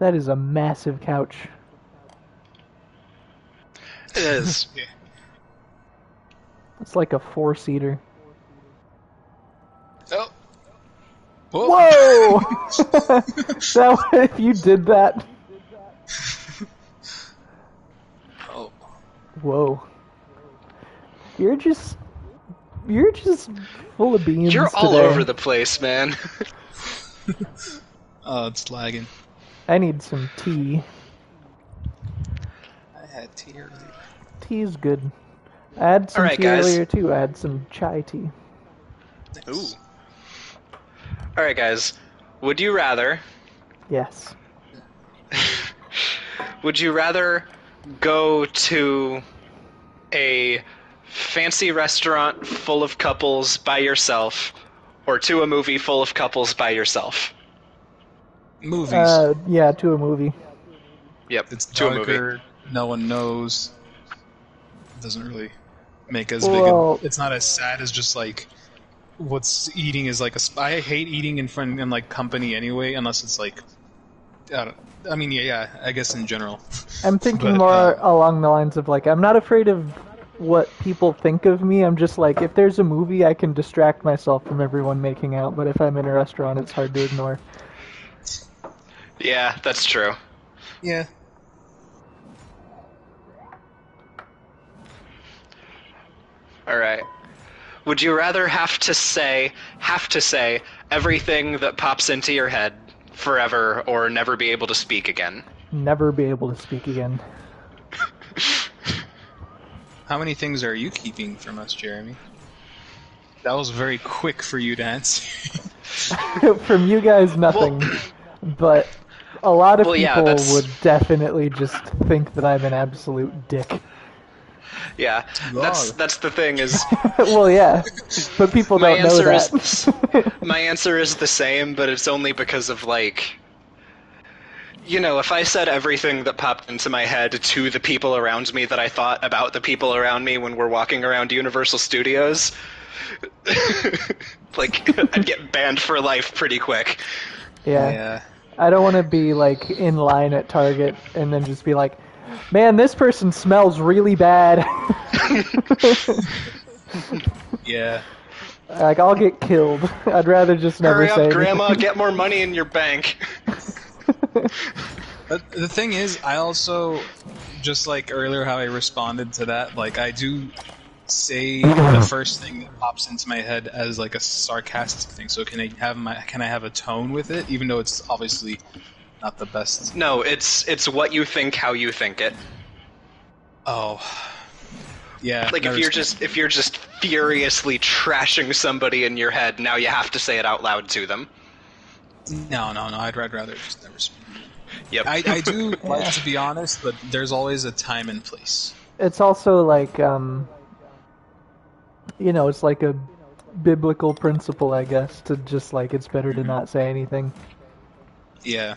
That is a massive couch. It is. Yeah. It's like a 4-seater. Oh. Whoa! That, if you did that. Oh. Whoa. You're just full of beans. You're all today. over the place, man. Oh, it's lagging. I need some tea. I had tea earlier. Tea's good. I had some Alright, tea guys. earlier too. I had some chai tea. Ooh. Alright, guys. Would you rather... Yes. Would you rather go to a fancy restaurant full of couples by yourself, or to a movie full of couples by yourself? Movies. Yeah, to a movie. Yep, It's to a movie. darker. No one knows. It doesn't really make as Well- big. It's not as sad as just like what's eating is like a. I hate eating in like company anyway, unless it's like. I mean, yeah. I guess in general. I'm thinking But, more along the lines of like I'm not afraid of what people think of me. I'm just like if there's a movie, I can distract myself from everyone making out. But if I'm in a restaurant, it's hard to ignore. Yeah, that's true. Yeah. Alright. Would you rather have to say everything that pops into your head forever, or never be able to speak again? Never be able to speak again. How many things are you keeping from us, Jeremy? That was very quick for you to answer. From you guys, nothing. But a lot of Well, yeah, people that's- would definitely just think that I'm an absolute dick. Yeah, You that's the thing is... Well, yeah, but people My don't know answer that. My answer is the same, but it's only because of, like... You know, if I said everything that popped into my head to the people around me that I thought about the people around me when we're walking around Universal Studios... like, I'd get banned for life pretty quick. Yeah. I don't want to be, like, in line at Target and then just be like, man, this person smells really bad. Yeah. Like, I'll get killed. I'd rather just never Hurry say up, Grandma, anything. get more money in your bank. But the thing is, I also, just like earlier how I responded to that, like I do say the first thing that pops into my head as like a sarcastic thing. So can I have a tone with it, even though it's obviously not the best? No, it's what you think, how you think it. Oh, yeah. Like if you're just furiously trashing somebody in your head, now you have to say it out loud to them. No. I'd rather just never speak. Yep. I do like to be honest, but there's always a time and place. It's also like, it's like a biblical principle, I guess, to just like, it's better to not say anything. Yeah.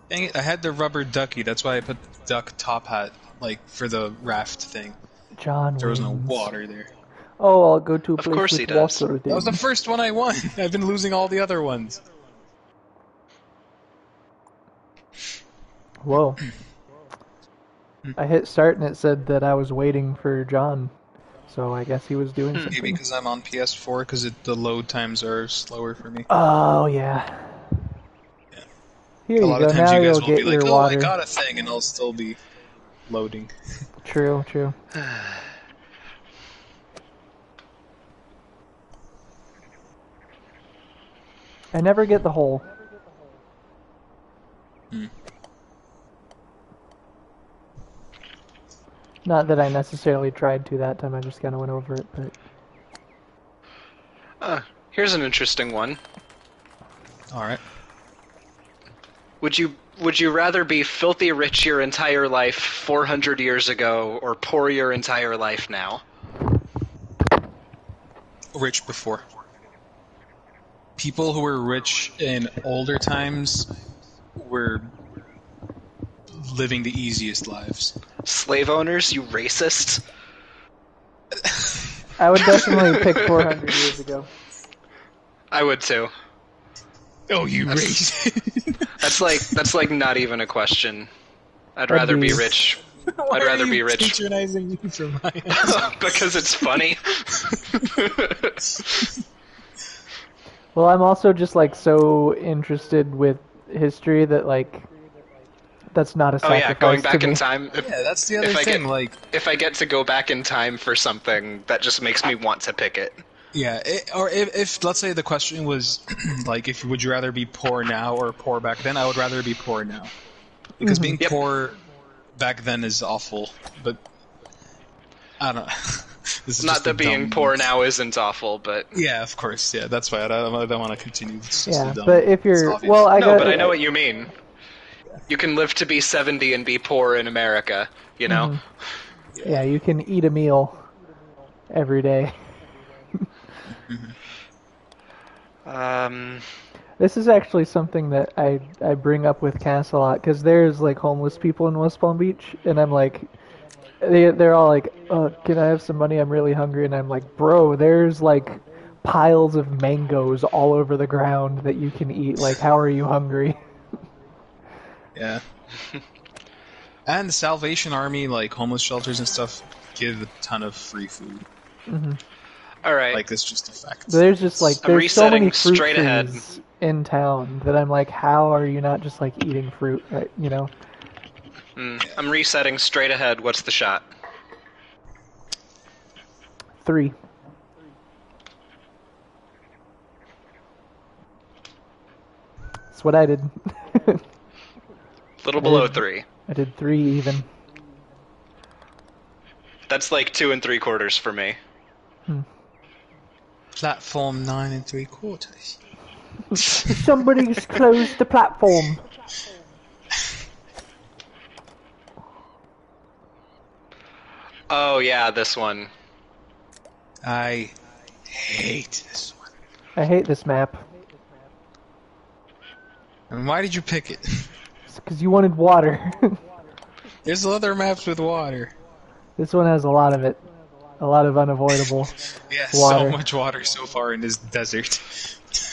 Dang it, I had the rubber ducky. That's why I put the duck top hat, like, for the raft thing. John There was no wins. water there. Oh, I'll go to a Of place course he with does. water That was the then. first one I won. I've been losing all the other ones. Whoa. I hit start and it said that I was waiting for John. So I guess he was doing Maybe something. because I'm on PS4, because the load times are slower for me. Oh, yeah. Here A you lot go. of times Now you guys you'll will be get like, your oh, I water. got a thing, and I'll still be loading. True, true. I never get the hole. Not that I necessarily tried to that time, I just kind of went over it, but... Here's an interesting one. Alright. Would you rather be filthy rich your entire life 400 years ago, or poor your entire life now? Rich before. People who were rich in older times were living the easiest lives. Slave owners, you racist. I would definitely pick 400 years ago. I would too. Oh, you race! That's like not even a question. I'd That'd rather be be- rich. Why I'd rather are you be rich patronizing me for my answer? because it's funny. Well, I'm also just like so interested with history that like that's not a Oh sacrifice yeah, going back to me. in time. Yeah, that's the other If I thing. get- Like, If I get to go back in time for something, that just makes me want to pick it. yeah, or if let's say the question was like, if would you rather be poor now or poor back then? I would rather be poor now, because being Yep. poor back then is awful. But I don't know. This is Not just a that being dumb- poor now isn't awful, but Yeah, of course. Yeah, that's why I don't want to continue. It's just Yeah, a dumb, but if it's you're obvious. well, I no, got but I know what you mean. You can live to be 70 and be poor in America, you know? Yeah, you can eat a meal every day. This is actually something that I bring up with Cass a lot because there's like homeless people in West Palm Beach, and I'm like, they're all like, oh, can I have some money? I'm really hungry, and I'm like, bro, there's like piles of mangoes all over the ground that you can eat. Like, how are you hungry? Yeah. And the Salvation Army, like homeless shelters and stuff, give a ton of free food. Alright. Like, it's just a fact. There's just like I'm there's so many resetting fruit straight ahead. trees in town that I'm like, how are you not just like eating fruit? Right? You know? I'm resetting straight ahead. What's the shot? 3. That's what I did. Little below 3. I did 3 even. That's like 2 3/4 for me. Platform 9 3/4. Somebody's closed the platform. Oh yeah, this one. I hate this one. I hate this map. And why did you pick it? It's because you wanted water. There's other maps with water. This one has a lot of it. A lot of unavoidable Yeah, water. so much water so far in this desert.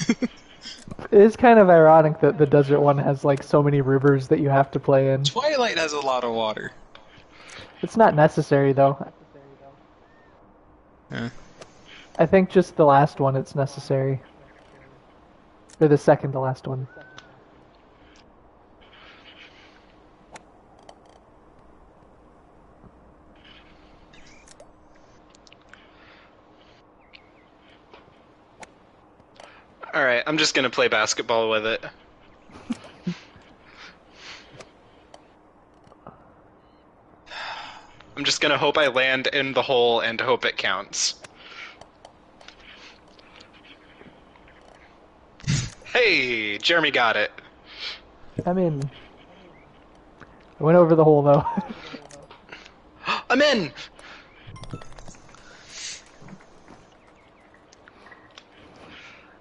It is kind of ironic that the desert one has like so many rivers that you have to play in. Twilight has a lot of water. It's not necessary though. Yeah. I think just the last one it's necessary. Or the second to last one. Alright, I'm just gonna play basketball with it. I'm just gonna hope I land in the hole and hope it counts. Hey, Jeremy got it. I mean, I went over the hole though. I'm in!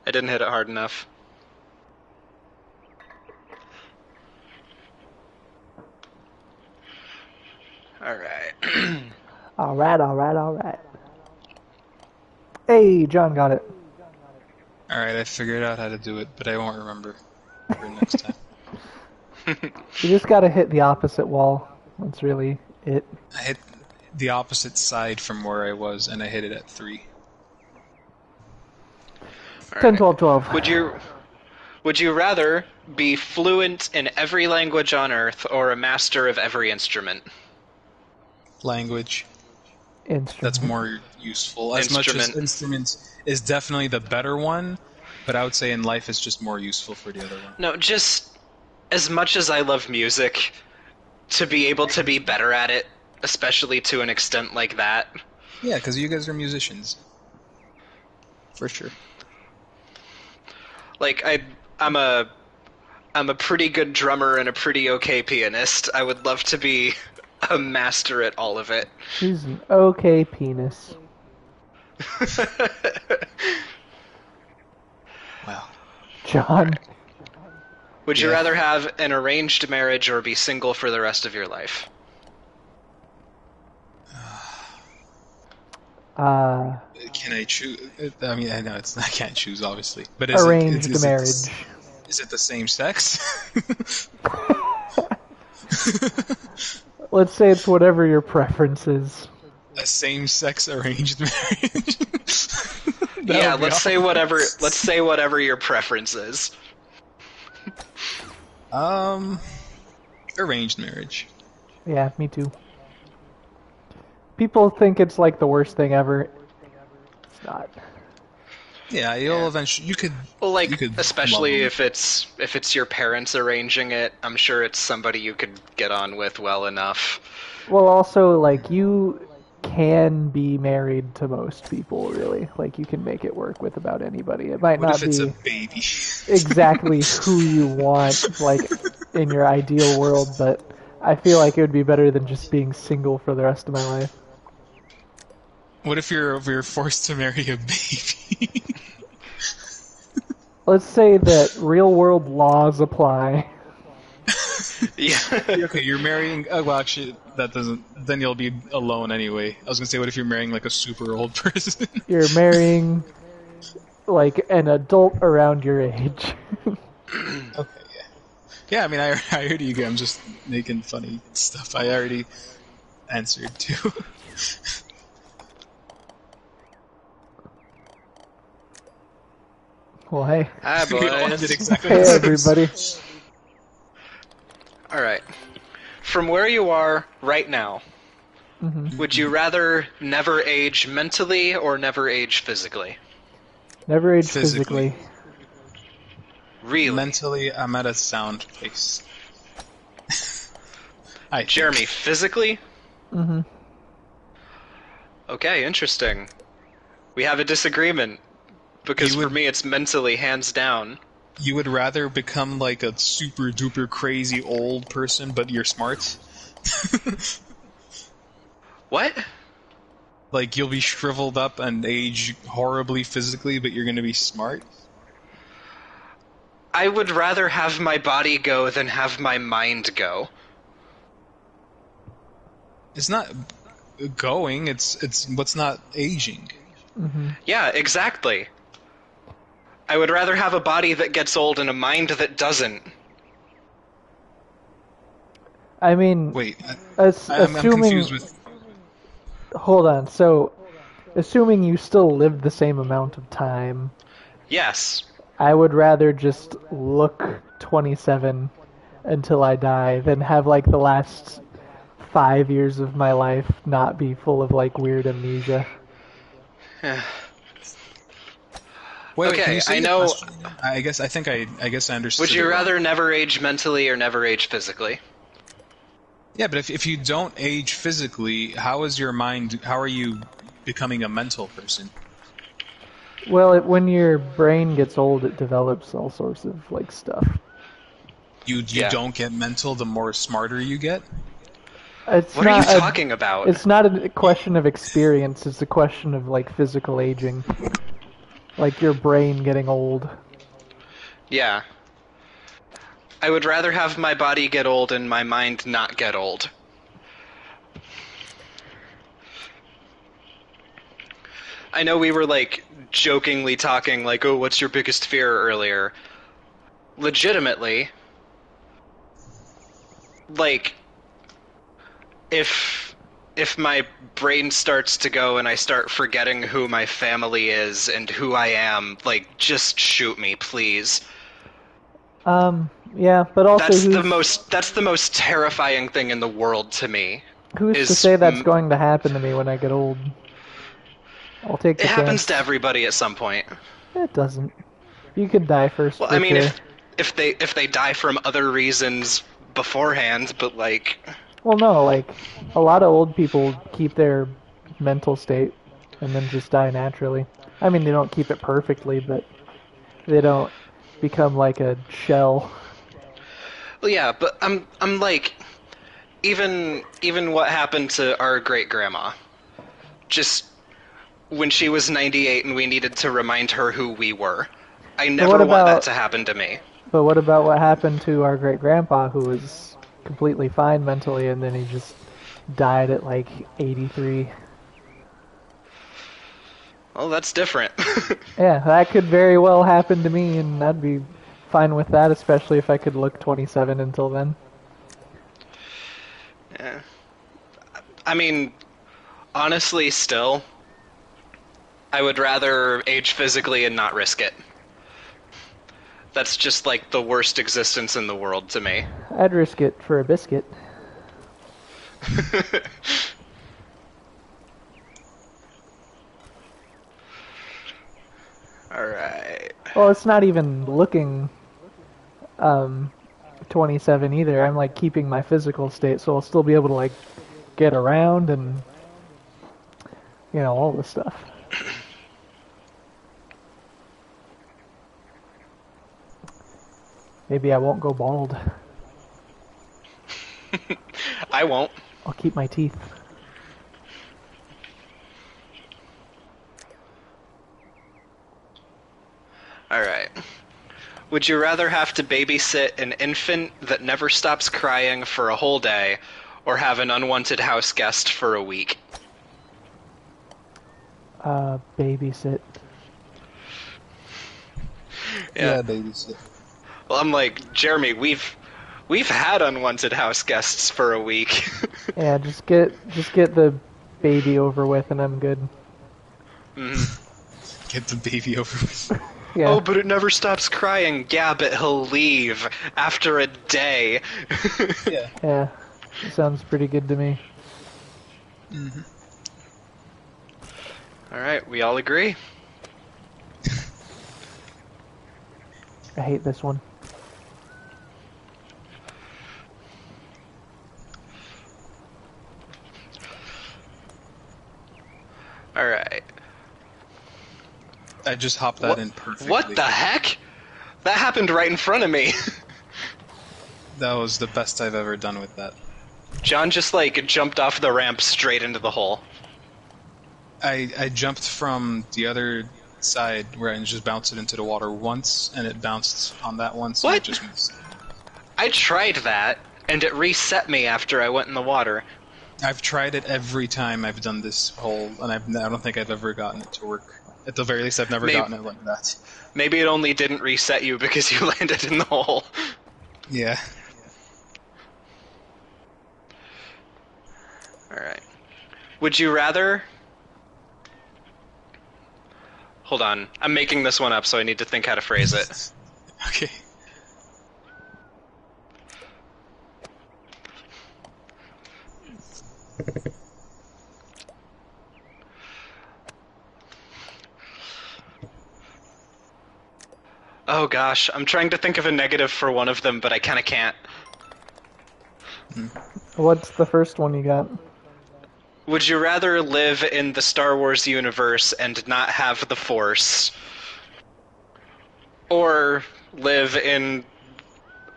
I didn't hit it hard enough. Alright. Hey, John got it. Alright, I figured out how to do it, but I won't remember for next time. You just gotta hit the opposite wall. That's really it. I hit the opposite side from where I was, and I hit it at 3. 10, 12, 12. Would you rather be fluent in every language on Earth or a master of every instrument? Language. Instrument. That's more useful. As much as instruments is definitely the better one, but I would say in life it's just more useful for the other one. No, just as much as I love music, to be able to be better at it, especially to an extent like that. Yeah, because you guys are musicians. For sure. Like, I'm a pretty good drummer and a pretty okay pianist. I would love to be a master at all of it. He's an okay penis. Wow. John. Would you rather have an arranged marriage or be single for the rest of your life? Can I choose? I mean, I know I can't choose, obviously. But Arranged marriage. Is it the same sex? Let's say it's whatever your preference is. A same-sex arranged marriage? Yeah, let's say whatever your preference is. Arranged marriage. Yeah, me too. People think it's like the worst thing ever. It's not. Yeah, you'll eventually. You could. Well, like, you could especially love them. if it's your parents arranging it, I'm sure it's somebody you could get on with well enough. Well, also, like, you can be married to most people, really. Like, you can make it work with about anybody. It might What not if it's be a baby? exactly who you want, like, in your ideal world, but I feel like it would be better than just being single for the rest of my life. What if you're forced to marry a baby? Let's say that real world laws apply. Yeah. Okay, you're marrying. Oh, well, actually, that doesn't. Then you'll be alone anyway. I was gonna say, what if you're marrying like a super old person? You're marrying, like, an adult around your age. Okay, yeah. Yeah, I mean, I heard you. I'm just making funny stuff. I already answered too. Well, hey. Hi, We all did boys. exactly Hey, the same. everybody. Alright. From where you are right now, Mm-hmm. would you rather never age mentally or never age physically? Never age Physically. physically. Really? Mentally, I'm at a sound place. Jeremy, physically? Mm-hmm. Okay, interesting. We have a disagreement. Because You for would- me, it's mentally, hands down. You would rather become like a super duper crazy old person, but you're smart? What? Like you'll be shriveled up and age horribly physically, but you're gonna be smart? I would rather have my body go than have my mind go. It's not going, it's what's not aging. Mm-hmm. Yeah, exactly. I would rather have a body that gets old and a mind that doesn't. I mean, Wait, I'm assuming. confused with. Hold on. So, assuming you still live the same amount of time, Yes. I would rather just look 27 until I die than have like the last 5 years of my life not be full of like weird amnesia. Wait, Okay, can you say I the know- question again? I guess I understood. Would you it wrong. rather never age mentally or never age physically? Yeah, but if you don't age physically, how is your mind? How are you becoming a mental person? Well, when your brain gets old, it develops all sorts of like stuff. You Yeah. don't get mental the more smarter you get. It's What are you not talking about? It's not a question of experience. It's a question of like physical aging, like your brain getting old. Yeah. I would rather have my body get old and my mind not get old. I know we were like jokingly talking like, "Oh, what's your biggest fear?" earlier. Legitimately, like if my brain starts to go and I start forgetting who my family is and who I am, like just shoot me, please. Yeah, but also That's the most terrifying thing in the world to me. who's to say that's going to happen to me when I get old? I'll take the It happens chance. to everybody at some point. It doesn't. You could die first. Well, for I mean, sure. if they die from other reasons beforehand, but like, Well, no, like a lot of old people keep their mental state and then just die naturally. I mean, they don't keep it perfectly, but they don't become like a shell. well, yeah, but I'm like, even what happened to our great grandma, just when she was 98 and we needed to remind her who we were. I never want that to happen to me. But what about what happened to our great grandpa who was completely fine mentally and then he just died at like 83? Well, that's different. Yeah, that could very well happen to me, and I'd be fine with that, especially if I could look 27 until then. Yeah. I mean, honestly, still, I would rather age physically and not risk it. That's just like the worst existence in the world to me. I'd risk it for a biscuit. Alright. Well, it's not even looking 27 either. I'm like keeping my physical state, so I'll still be able to like get around and all this stuff. Maybe I won't go bald. I won't. I'll keep my teeth. Alright. Would you rather have to babysit an infant that never stops crying for a whole day, or have an unwanted house guest for a week? Babysit. Yeah, babysit. Well, I'm like, Jeremy, we've had unwanted house guests for a week. Yeah, just get the baby over with and I'm good. Get the baby over with. Yeah. Oh, but it never stops crying. Yeah, but he'll leave after a day. Yeah. Yeah. Sounds pretty good to me. Alright, we all agree. I hate this one. Alright. I just hopped that in perfectly. What the heck? That happened right in front of me. That was the best I've ever done with that. John just like jumped off the ramp straight into the hole. I jumped from the other side where I just bounced it into the water once, and it bounced on that once. What? And it just missed. I tried that, and it reset me after I went in the water. I've tried it every time I've done this hole, and I don't think I've ever gotten it to work. At the very least, I've never gotten it like that. Maybe it only didn't reset you because you landed in the hole. Yeah. Alright. Would you rather... Hold on. I'm making this one up, so I need to think how to phrase it. Okay. Oh gosh, I'm trying to think of a negative for one of them, but I kinda can't. What's the first one you got? Would you rather live in the Star Wars universe and not have the Force? Or live in...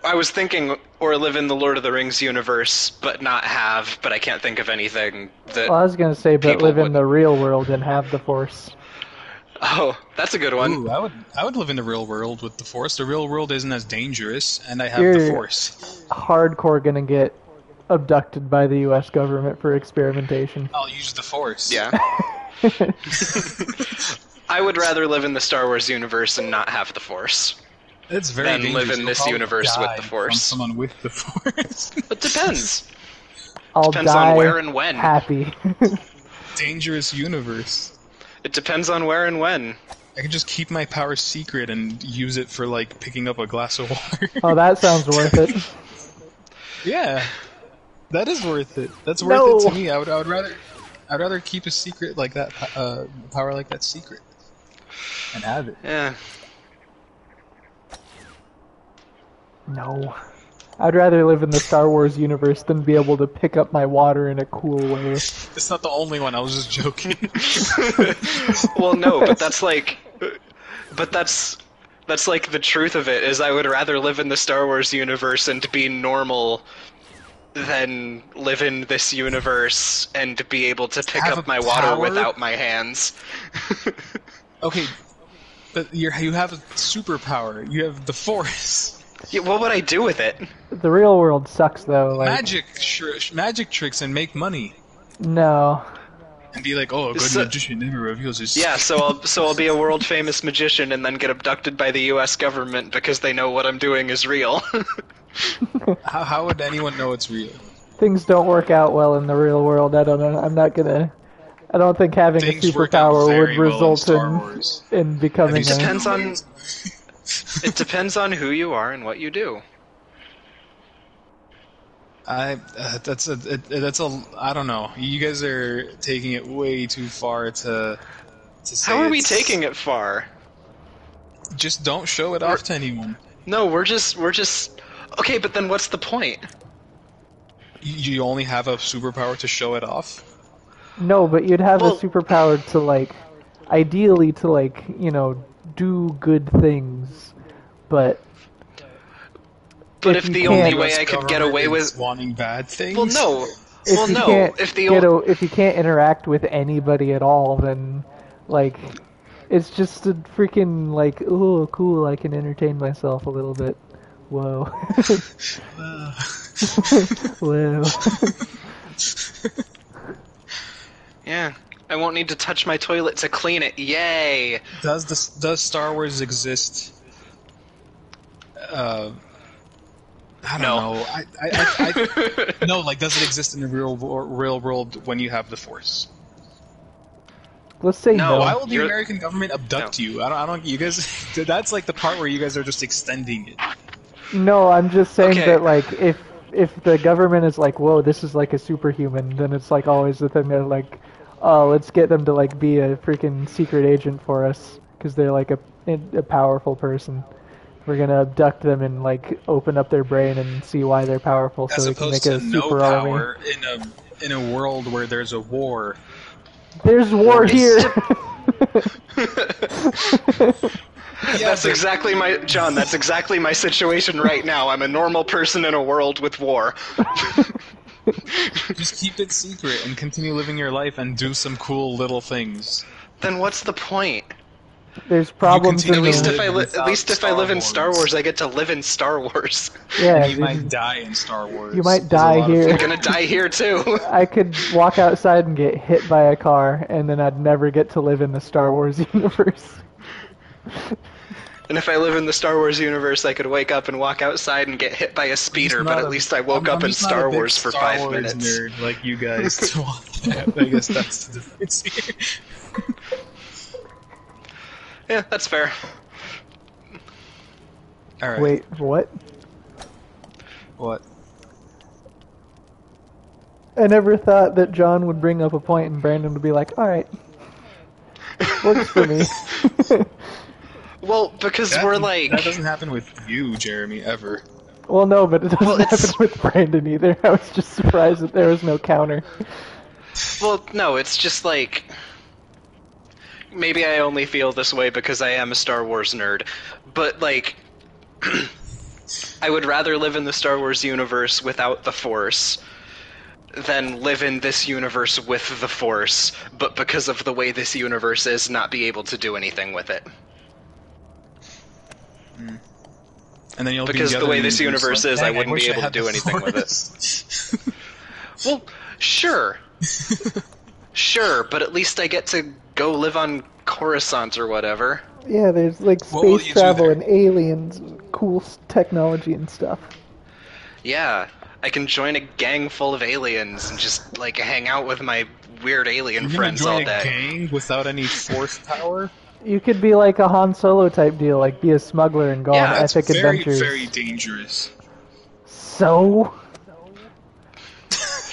I was thinking, or live in the Lord of the Rings universe, but not have, but I can't think of anything that... Well, I was gonna say, but people live in would- the real world and have the Force. Oh, that's a good one. Ooh, I would live in the real world with the Force. The real world isn't as dangerous, and I have the You're- Force. Hardcore gonna get abducted by the U.S. government for experimentation. I'll use the Force. Yeah. I would rather live in the Star Wars universe and not have the Force. It's very Than dangerous. live in this universe with the Force. From someone with the Force. It depends. I'll Depends die on where and when. happy. Dangerous universe. It depends on where and when. I can just keep my power secret and use it for, like, picking up a glass of water. Oh, that sounds worth it. Yeah. That is worth it. That's No. worth it to me. I'd rather keep a secret like that, power like that secret. And have it. Yeah. No. I'd rather live in the Star Wars universe than be able to pick up my water in a cool way. It's not the only one, I was just joking. Well, no, but that's like... But that's like the truth of it, is I would rather live in the Star Wars universe and be normal than live in this universe and be able to pick Have up a my water power? without my hands. Okay, but you have a superpower. You have the Force. Yeah, what would I do with it? The real world sucks though. Like, Magic tricks and make money. no. And be like, oh, a good magician never reveals his Yeah, so I'll be a world famous magician and then get abducted by the U.S. government because they know what I'm doing is real. How would anyone know it's real? Things don't work out well in the real world. I don't know. I don't think having Things a work out superpower very would well in result Star Wars. in becoming Have you a... seen It depends on who you are and what you do. I don't know. You guys are taking it way too far to say. How are we taking it far? Just don't show it off to anyone. No, we're just okay, but then what's the point? You only have a superpower to show it off. No, but you'd have Well- a superpower to, like, ideally to, like, you know, do good things, but... But if you the only can't- way I could get away with wanting bad things. Well, no. If Well, you no. can't If the if you can't interact with anybody at all, then, like, it's just a freaking, like, oh, cool, I can entertain myself a little bit. Whoa. Whoa. Yeah, I won't need to touch my toilet to clean it. Yay! Does Star Wars exist? I don't No. know. No, like, does it exist in the real world when you have the Force? Let's say No, no. Why will the You're- American government abduct No. you? I don't. You guys. That's like the part where you guys are just extending it. No, I'm just saying Okay. that, like, if the government is like, whoa, this is like a superhuman, then it's like always the thing that, like, oh, let's get them to, like, be a freaking secret agent for us because they're like a powerful person. We're gonna abduct them and, like, open up their brain and see why they're powerful, so As we can opposed make a to no super army. power in a world where there's a war. There's war here. That's exactly my John. That's exactly my situation right now. I'm a normal person in a world with war. Just keep it secret and continue living your life and do some cool little things. Then what's the point? There's problems in continue At least the... if I without at least if I Star live in Star Wars. Wars, I get to live in Star Wars. Yeah, And you might die in Star Wars. You might There's a die lot of here. I'm people- gonna die here too. I could walk outside and get hit by a car, and then I'd never get to live in the Star Wars universe. And if I live in the Star Wars universe, I could wake up and walk outside and get hit by a speeder. I'm But not at a- least I woke I'm up in just not Star a big Wars for Star 5 Wars minutes. nerd like you guys. So I guess that's the difference here. Yeah, that's fair. All right. Wait, what? What? I never thought that John would bring up a point and Brandon would be like, alright. Works for me. Well, because we're like... That doesn't happen with you, Jeremy, ever. Well, no, but it doesn't Well, happen it's- with Brandon either. I was just surprised that there was no counter. Well, no, it's just like... Maybe I only feel this way because I am a Star Wars nerd. But, like... I would rather live in the Star Wars universe without the Force than live in this universe with the Force, but because of the way this universe is, not be able to do anything with it. And then you'll Because be the way this universe universe like, is, I "Dang, wouldn't wish be I able to had do the anything with it. Force." Well, sure. Sure, but at least I get to go live on Coruscant or whatever. Yeah, there's like What will space you do travel there? and aliens and cool technology and stuff. Yeah, I can join a gang full of aliens and just, like, hang out with my weird alien You're gonna friends all join a day. gang without any force power? You could be like a Han Solo type deal, like be a smuggler and go on Yeah, That's epic very, adventures. very dangerous. So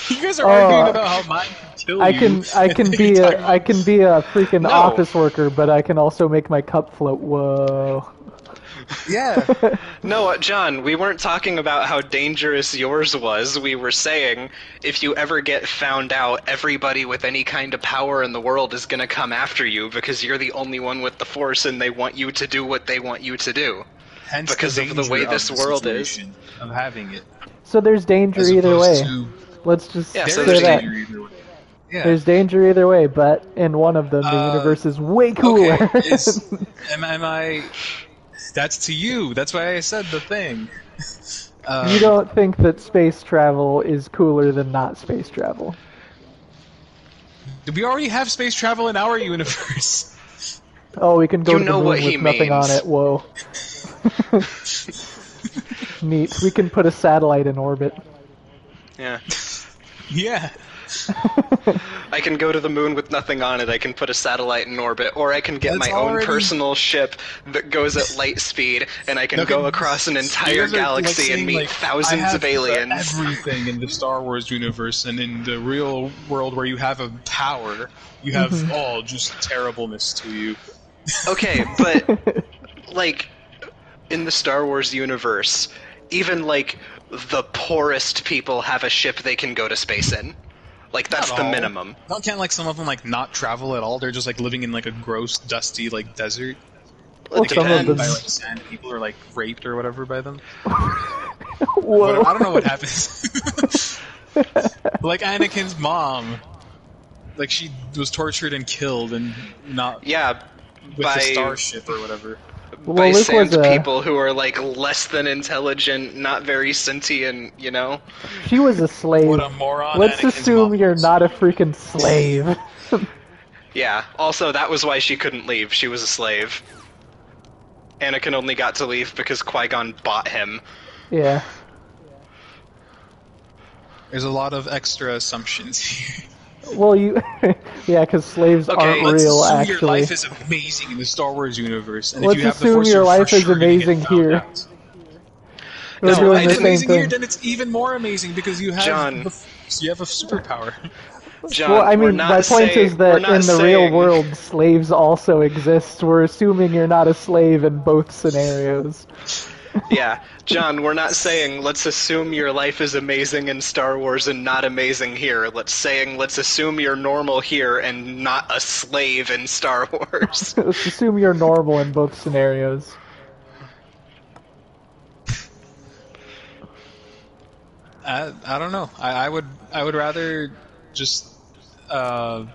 You guys are arguing about how mine can kill I you. can and then be you're a talking about- freaking No. office worker, but I can also make my cup float. Whoa. Yeah. No, John, we weren't talking about how dangerous yours was. We were saying if you ever get found out, everybody with any kind of power in the world is gonna come after you because you're the only one with the Force and they want you to do what they want you to do. Hence Because the of the danger way this the world is. situation of having it. So there's danger As either way. opposed to Let's just Yeah, there so say is there's that. danger either way. Yeah. There's danger either way, but in one of them, the universe is way cooler. Okay. Am I? That's to you. That's why I said the thing. You don't think that space travel is cooler than not space travel? We already have space travel in our universe. Oh, we can go You to the know moon what with he nothing on means. it. Whoa. Neat. We can put a satellite in orbit. Yeah. Yeah. I can go to the moon with nothing on it, I can put a satellite in orbit, or I can get That's my own already- personal ship that goes at light speed, and I can Okay, go across an you entire guys are, like, galaxy and saying, meet like, thousands I have of aliens. Everything in the Star Wars universe and in the real world where you have a power, you have all just terribleness to you. Okay, but, like, in the Star Wars universe, even, like, the poorest people have a ship they can go to space in. Like, that's Not the all. minimum. Can't like some of them like not travel at all? They're just like living in like a gross, dusty like desert. Well, They get some of eaten them. by like sand people or like raped or whatever by them. Whoa. I don't know what happens. Like Anakin's mom, like she was tortured and killed and not Yeah, with by, the starship or whatever. Well, by Luke sand was a- people who are, like, less than intelligent, not very sentient, you know? She was a slave. What a moron! Let's Anakin's assume mom you're was. not a freaking slave. Yeah, also, that was why she couldn't leave. She was a slave. Anakin only got to leave because Qui-Gon bought him. Yeah. There's a lot of extra assumptions here. Well, you. Yeah, because slaves Okay, aren't Let's real, assume actually. your life is amazing in the Star Wars universe, and Let's if you have the assume Force, your you're for life is sure gonna get amazing found here. out. We're No, doing if the it's same amazing here, thing. then it's even more amazing because you have John. you have a superpower. John, Well, I we're mean, not my point saying- is we're that not in the real saying- world, slaves also exist. We're assuming you're not a slave in both scenarios. Yeah, John, we're not saying let's assume your life is amazing in Star Wars and not amazing here. Let's assume you're normal here and not a slave in Star Wars. Let's assume you're normal in both scenarios. I don't know. I would rather just I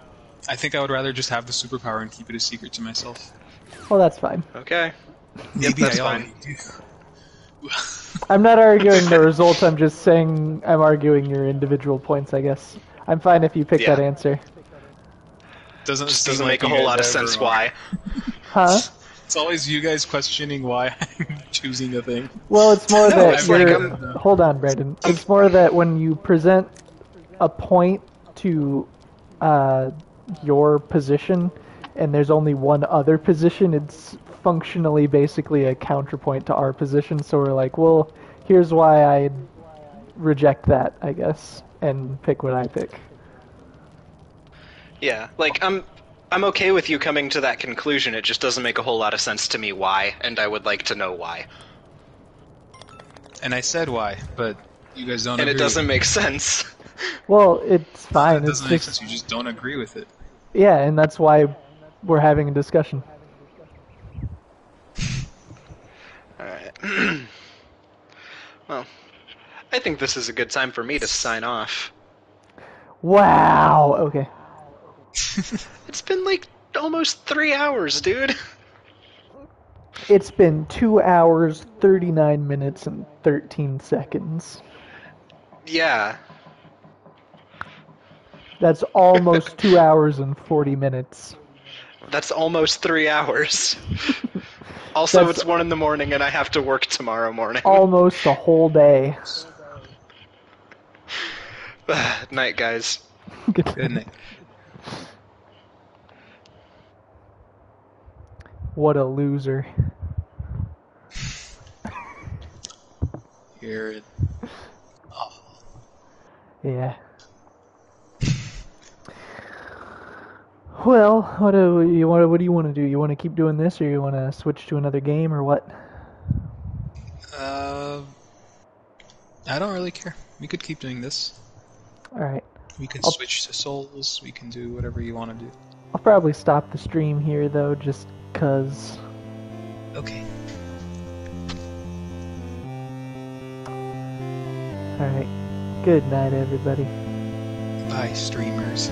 think I would rather just have the superpower and keep it a secret to myself. Well, that's fine. Okay. Maybe that's I fine. already do. I'm not arguing the result, I'm just saying I'm arguing your individual points, I guess. I'm fine if you pick Yeah. that answer. Doesn't Just seem doesn't like make a you whole guys lot of ever sense are. why. Huh? It's always you guys questioning why I'm choosing a thing. Well, it's more No, that it's like, you're... Hold on, Brandon. It's more that when you present a point to your position, and there's only one other position, it's functionally basically a counterpoint to our position, so we're like, well, here's why I reject that, I guess, and pick what I pick. Yeah, like I'm okay with you coming to that conclusion. It just doesn't make a whole lot of sense to me why, and I would like to know why. And I said why, but you guys don't And agree. it doesn't make sense. Well, it's fine. It It's doesn't make just... sense. You just don't agree with it. Yeah, and that's why we're having a discussion. Alright. Well, I think this is a good time for me to sign off. Wow! Okay. It's been like almost 3 hours, dude. It's been 2 hours, 39 minutes, and 13 seconds. Yeah. That's almost 2 hours and 40 minutes. That's almost 3 hours. Also, That's it's 1 in the morning and I have to work tomorrow morning. almost a whole day. Night, guys. Good night. What a loser. You're Yeah. Well, what do you want to do? You want to keep doing this, or you want to switch to another game, or what? I don't really care. We could keep doing this. All right. We can switch to Souls. We can do whatever you want to do. I'll probably stop the stream here though, just 'cause. Okay. All right. Good night, everybody. Bye, streamers.